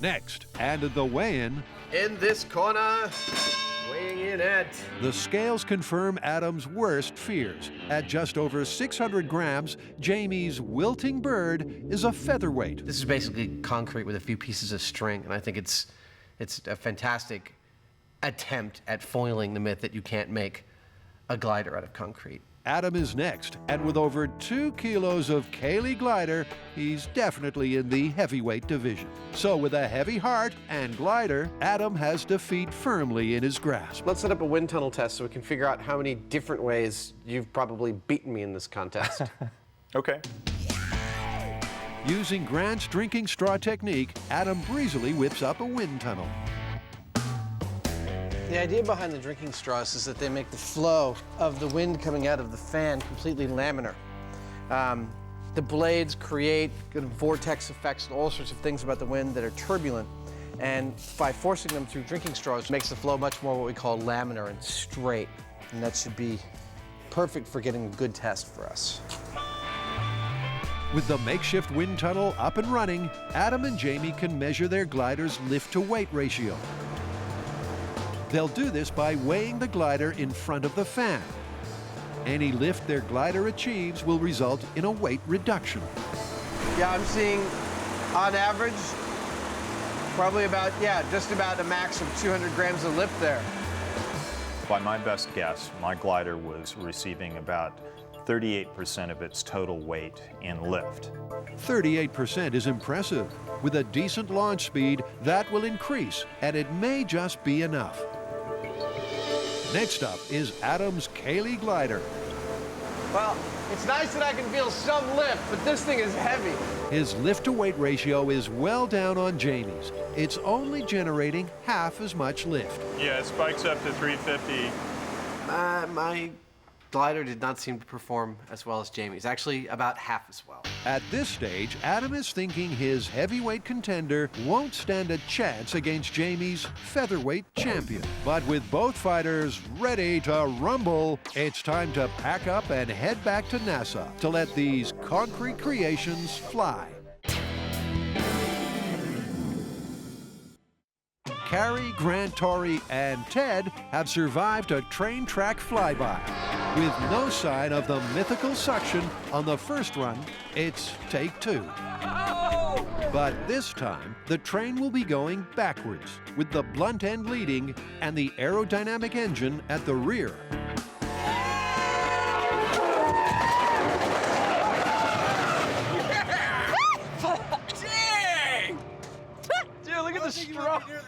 Next, and at the weigh-in, in this corner, weighing in at... the scales confirm Adam's worst fears. At just over 600 grams, Jamie's wilting bird is a featherweight. This is basically concrete with a few pieces of string, and I think it's a fantastic attempt at foiling the myth that you can't make a glider out of concrete. Adam is next, and with over 2 kilos of Cayley glider, he's definitely in the heavyweight division. So with a heavy heart and glider, Adam has defeat firmly in his grasp. Let's set up a wind tunnel test so we can figure out how many different ways you've probably beaten me in this contest. Okay. Using Grant's drinking straw technique, Adam breezily whips up a wind tunnel. The idea behind the drinking straws is that they make the flow of the wind coming out of the fan completely laminar. The blades create good vortex effects and all sorts of things about the wind that are turbulent. And by forcing them through drinking straws, it makes the flow much more what we call laminar and straight. And that should be perfect for getting a good test for us. With the makeshift wind tunnel up and running, Adam and Jamie can measure their glider's lift-to-weight ratio. They'll do this by weighing the glider in front of the fan. Any lift their glider achieves will result in a weight reduction. Yeah, I'm seeing, on average, probably about, just about a max of 200 grams of lift there. By my best guess, my glider was receiving about 38% of its total weight in lift. 38% is impressive. With a decent launch speed, that will increase, and it may just be enough. Next up is Adam's Cayley glider. Well, it's nice that I can feel some lift, but this thing is heavy. His lift-to-weight ratio is well down on Jamie's. It's only generating half as much lift. Yeah, it spikes up to 350. My glider did not seem to perform as well as Jamie's, actually about half as well. At this stage, Adam is thinking his heavyweight contender won't stand a chance against Jamie's featherweight champion. But with both fighters ready to rumble, it's time to pack up and head back to Nassau to let these concrete creations fly. Carrie, Grant, Tori, and Ted have survived a train track flyby. With no sign of the mythical suction on the first run, it's take 2. But this time, the train will be going backwards, with the blunt end leading and the aerodynamic engine at the rear. Dang! Dude, look at the stroller.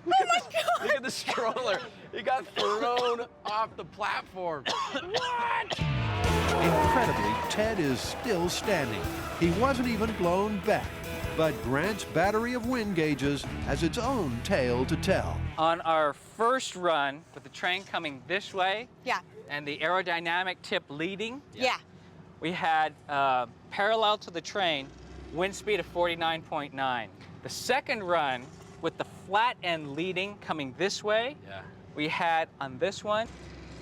Oh my God! Look at the stroller. It got thrown off the platform. What? Incredibly, Ted is still standing. He wasn't even blown back. But Grant's battery of wind gauges has its own tale to tell. On our first run, with the train coming this way, and the aerodynamic tip leading, we had parallel to the train, wind speed of 49.9. The second run, with the flat end leading coming this way, we had on this one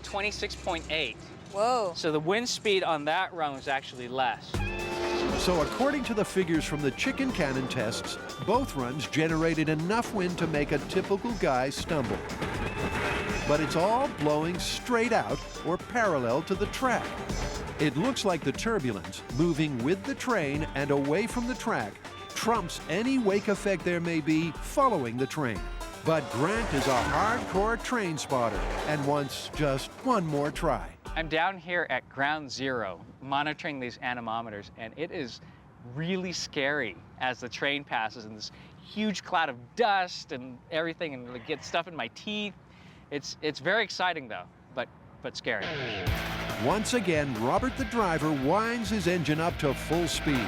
26.8. Whoa. So the wind speed on that run was actually less. So according to the figures from the chicken cannon tests, both runs generated enough wind to make a typical guy stumble. But it's all blowing straight out or parallel to the track. It looks like the turbulence, moving with the train and away from the track, trumps any wake effect there may be following the train. But Grant is a hardcore train spotter and wants just one more try. I'm down here at ground zero, monitoring these anemometers, and it is really scary as the train passes and this huge cloud of dust and everything, and it gets stuff in my teeth. It's very exciting though, but but scary. Once again, Robert the driver winds his engine up to full speed.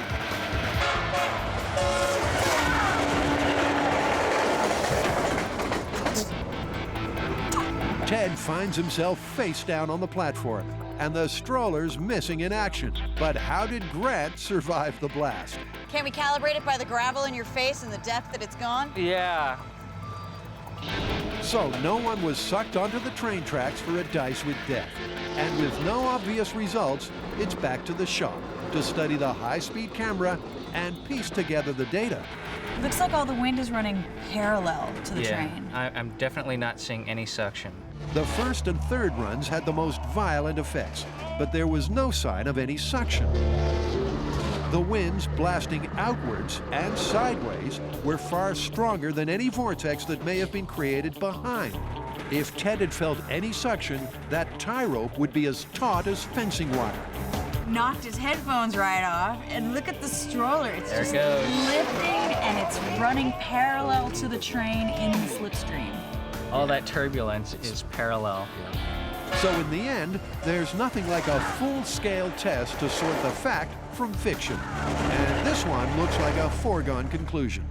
Ted finds himself face down on the platform, and the stroller's missing in action. But how did Grant survive the blast? Can we calibrate it by the gravel in your face and the depth that it's gone? Yeah. So no one was sucked onto the train tracks for a dice with death. And with no obvious results, it's back to the shop to study the high-speed camera and piece together the data. Looks like all the wind is running parallel to the train. I'm definitely not seeing any suction. The first and third runs had the most violent effects, but there was no sign of any suction. The winds blasting outwards and sideways were far stronger than any vortex that may have been created behind. If Ted had felt any suction, that tie rope would be as taut as fencing wire. Knocked his headphones right off, and look at the stroller. It's There it just goes. lifting, and it's running parallel to the train in the slipstream. All that turbulence is parallel. So in the end, there's nothing like a full-scale test to sort the fact from fiction. And this one looks like a foregone conclusion.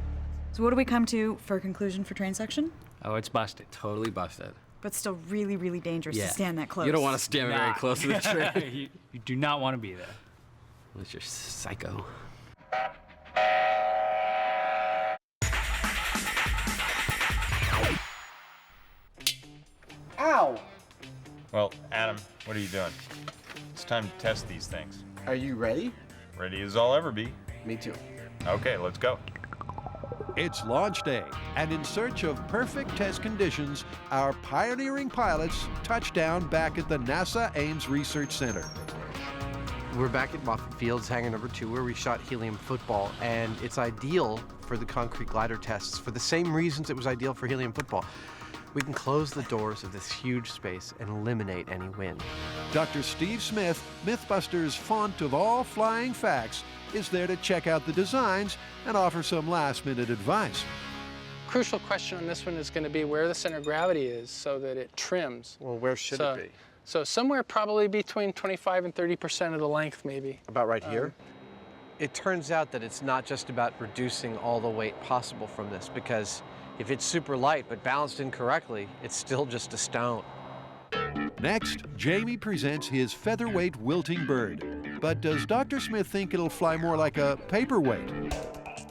So what do we come to for a conclusion for train section? Oh, it's busted. Totally busted. But still really, really dangerous to stand that close. You don't want to stand very close to the train. You do not want to be there. Unless you're psycho. Ow! Well, Adam, what are you doing? It's time to test these things. Are you ready? Ready as I'll ever be. Me too. Okay, let's go. It's launch day, and in search of perfect test conditions, our pioneering pilots touch down back at the NASA Ames Research Center. We're back at Moffett Field's hangar number 2 where we shot helium football, and it's ideal for the concrete glider tests for the same reasons it was ideal for helium football. We can close the doors of this huge space and eliminate any wind. Dr. Steve Smith, MythBusters' font of all flying facts, is there to check out the designs and offer some last-minute advice. Crucial question on this one is going to be where the center of gravity is so that it trims. Well, where should it be? So somewhere probably between 25 and 30% of the length, maybe. About right here? It turns out that it's not just about reducing all the weight possible from this, because if it's super light but balanced incorrectly, it's still just a stone. Next, Jamie presents his featherweight wilting bird. But does Dr. Smith think it'll fly more like a paperweight?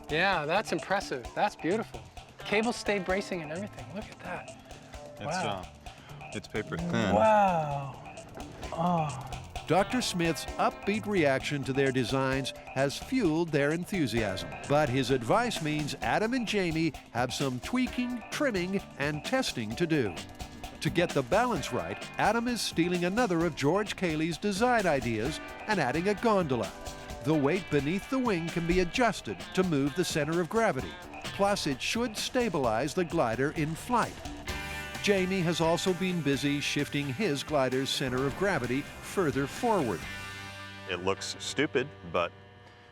Yeah, that's impressive. That's beautiful. Cables stay bracing and everything. Look at that. Wow. It's paper thin. Wow. Oh. Dr. Smith's upbeat reaction to their designs has fueled their enthusiasm. But his advice means Adam and Jamie have some tweaking, trimming, and testing to do. To get the balance right, Adam is stealing another of George Cayley's design ideas and adding a gondola. The weight beneath the wing can be adjusted to move the center of gravity. Plus, it should stabilize the glider in flight. Jamie has also been busy shifting his glider's center of gravity further forward. It looks stupid, but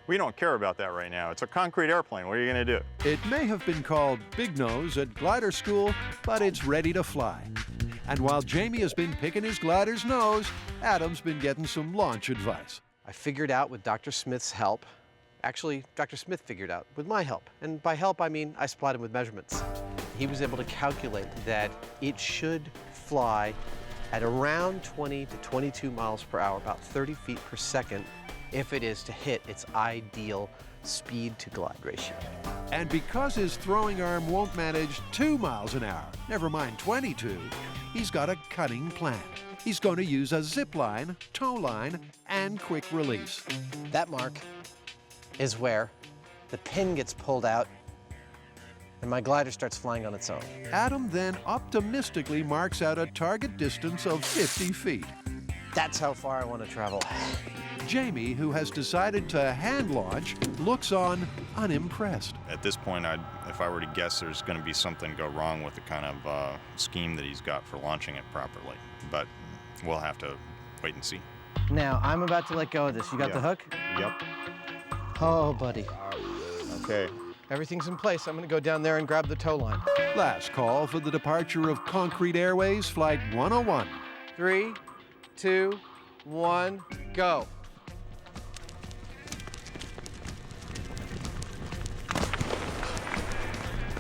we don't care about that right now. It's a concrete airplane. What are you going to do? It may have been called Big Nose at glider school, but it's ready to fly. And while Jamie has been picking his glider's nose, Adam's been getting some launch advice. I figured out with Dr. Smith's help, actually, Dr. Smith figured out with my help. And by help, I mean I supplied him with measurements. He was able to calculate that it should fly at around 20 to 22 miles per hour, about 30 feet per second, if it is to hit its ideal speed to glide ratio. And because his throwing arm won't manage 2 miles an hour, never mind 22, he's got a cunning plan. He's going to use a zip line, tow line, and quick release. That mark is where the pin gets pulled out and my glider starts flying on its own. Adam then optimistically marks out a target distance of 50 feet. That's how far I want to travel. Jamie, who has decided to hand launch, looks on unimpressed. At this point, if I were to guess, there's going to be something go wrong with the kind of scheme that he's got for launching it properly. But we'll have to wait and see. Now, I'm about to let go of this. You got the hook? Yep. Oh, buddy. Okay. Everything's in place. I'm going to go down there and grab the tow line. Last call for the departure of Concrete Airways Flight 101. 3, 2, 1, go.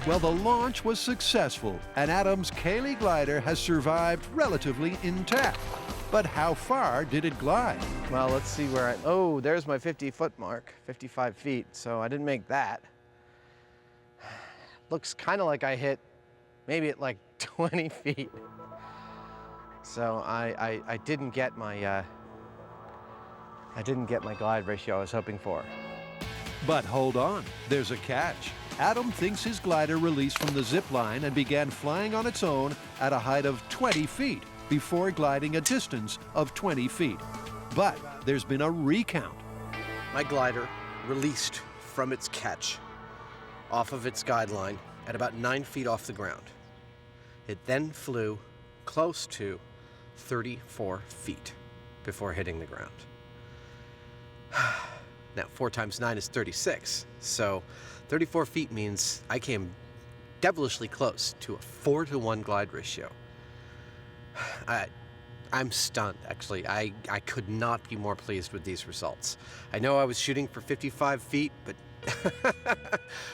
Well, the launch was successful, and Adam's Cayley glider has survived relatively intact. But how far did it glide? Well, let's see where oh, there's my 50-foot mark, 55 feet, so I didn't make that. Looks kind of like I hit maybe at like 20 feet. So I didn't get my glide ratio I was hoping for. But hold on, there's a catch. Adam thinks his glider released from the zip line and began flying on its own at a height of 20 feet before gliding a distance of 20 feet. But there's been a recount. My glider released from its catch off of its guideline at about 9 feet off the ground. It then flew close to 34 feet before hitting the ground. Now, 4 times 9 is 36, so 34 feet means I came devilishly close to a 4-to-1 glide ratio. I'm stunned, actually. I could not be more pleased with these results. I know I was shooting for 55 feet, but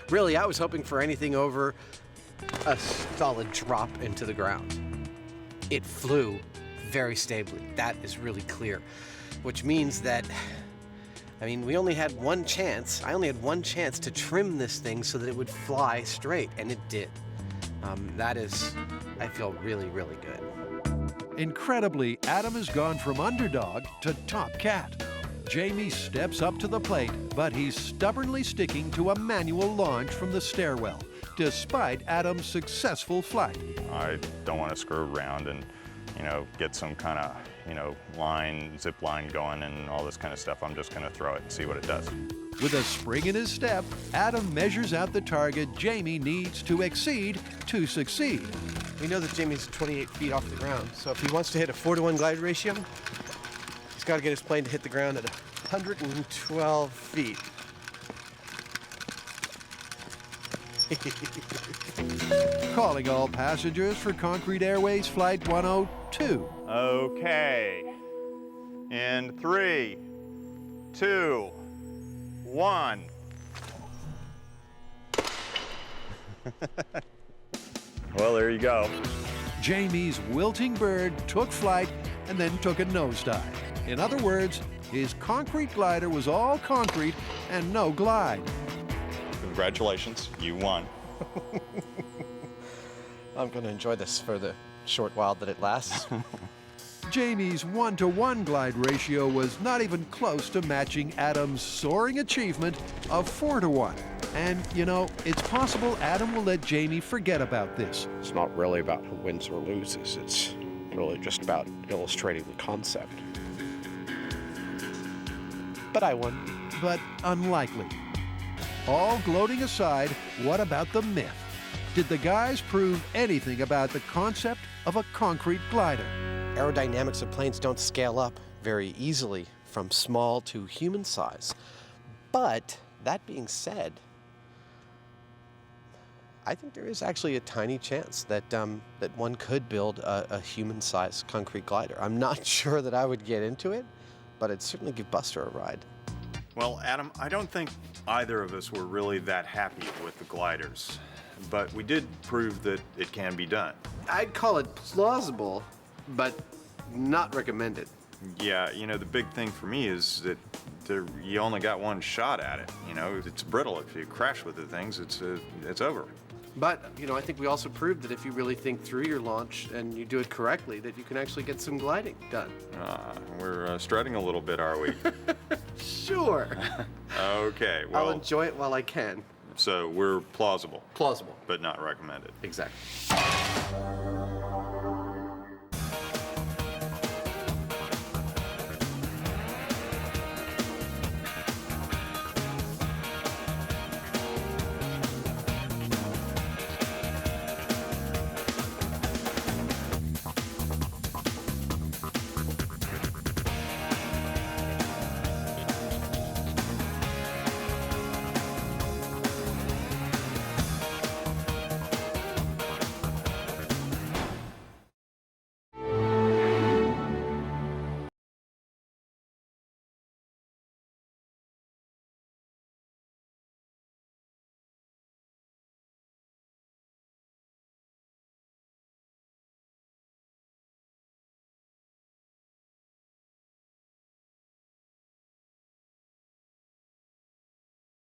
really, I was hoping for anything over a solid drop into the ground. It flew very stably. That is really clear, which means that, I mean, we only had one chance. I only had one chance to trim this thing so that it would fly straight, and it did. That is, I feel really, really good. Incredibly, Adam has gone from underdog to top cat. Jamie steps up to the plate, but he's stubbornly sticking to a manual launch from the stairwell, despite Adam's successful flight. I don't want to screw around and, get some kind of, zip line going and all this kind of stuff. I'm just going to throw it and see what it does. With a spring in his step, Adam measures out the target Jamie needs to exceed to succeed. We know that Jamie's 28 feet off the ground, so if he wants to hit a 4-to-1 glide ratio, he's got to get his plane to hit the ground at 112 feet. Calling all passengers for Concrete Airways Flight 102. Okay. In 3, 2, 1. Well, there you go. Jamie's wilting bird took flight and then took a nosedive. In other words, his concrete glider was all concrete and no glide. Congratulations, you won. I'm going to enjoy this for the short while that it lasts. Jamie's 1-to-1 glide ratio was not even close to matching Adam's soaring achievement of 4-to-1. And, it's possible Adam will let Jamie forget about this. It's not really about who wins or loses. It's really just about illustrating the concept. But I won. But unlikely. All gloating aside, what about the myth? Did the guys prove anything about the concept of a concrete glider? Aerodynamics of planes don't scale up very easily from small to human size. But that being said, I think there is actually a tiny chance that that one could build a human-sized concrete glider. I'm not sure that I would get into it, but I'd certainly give Buster a ride. Well, Adam, I don't think either of us were really that happy with the gliders, but we did prove that it can be done. I'd call it plausible, but not recommended. Yeah, the big thing for me is that you only got one shot at it. It's brittle. If you crash with the things, it's over. But, I think we also proved that if you really think through your launch and you do it correctly, that you can actually get some gliding done. We're strutting a little bit, are we? Sure. Okay, well... I'll enjoy it while I can. So we're plausible. Plausible. But not recommended. Exactly.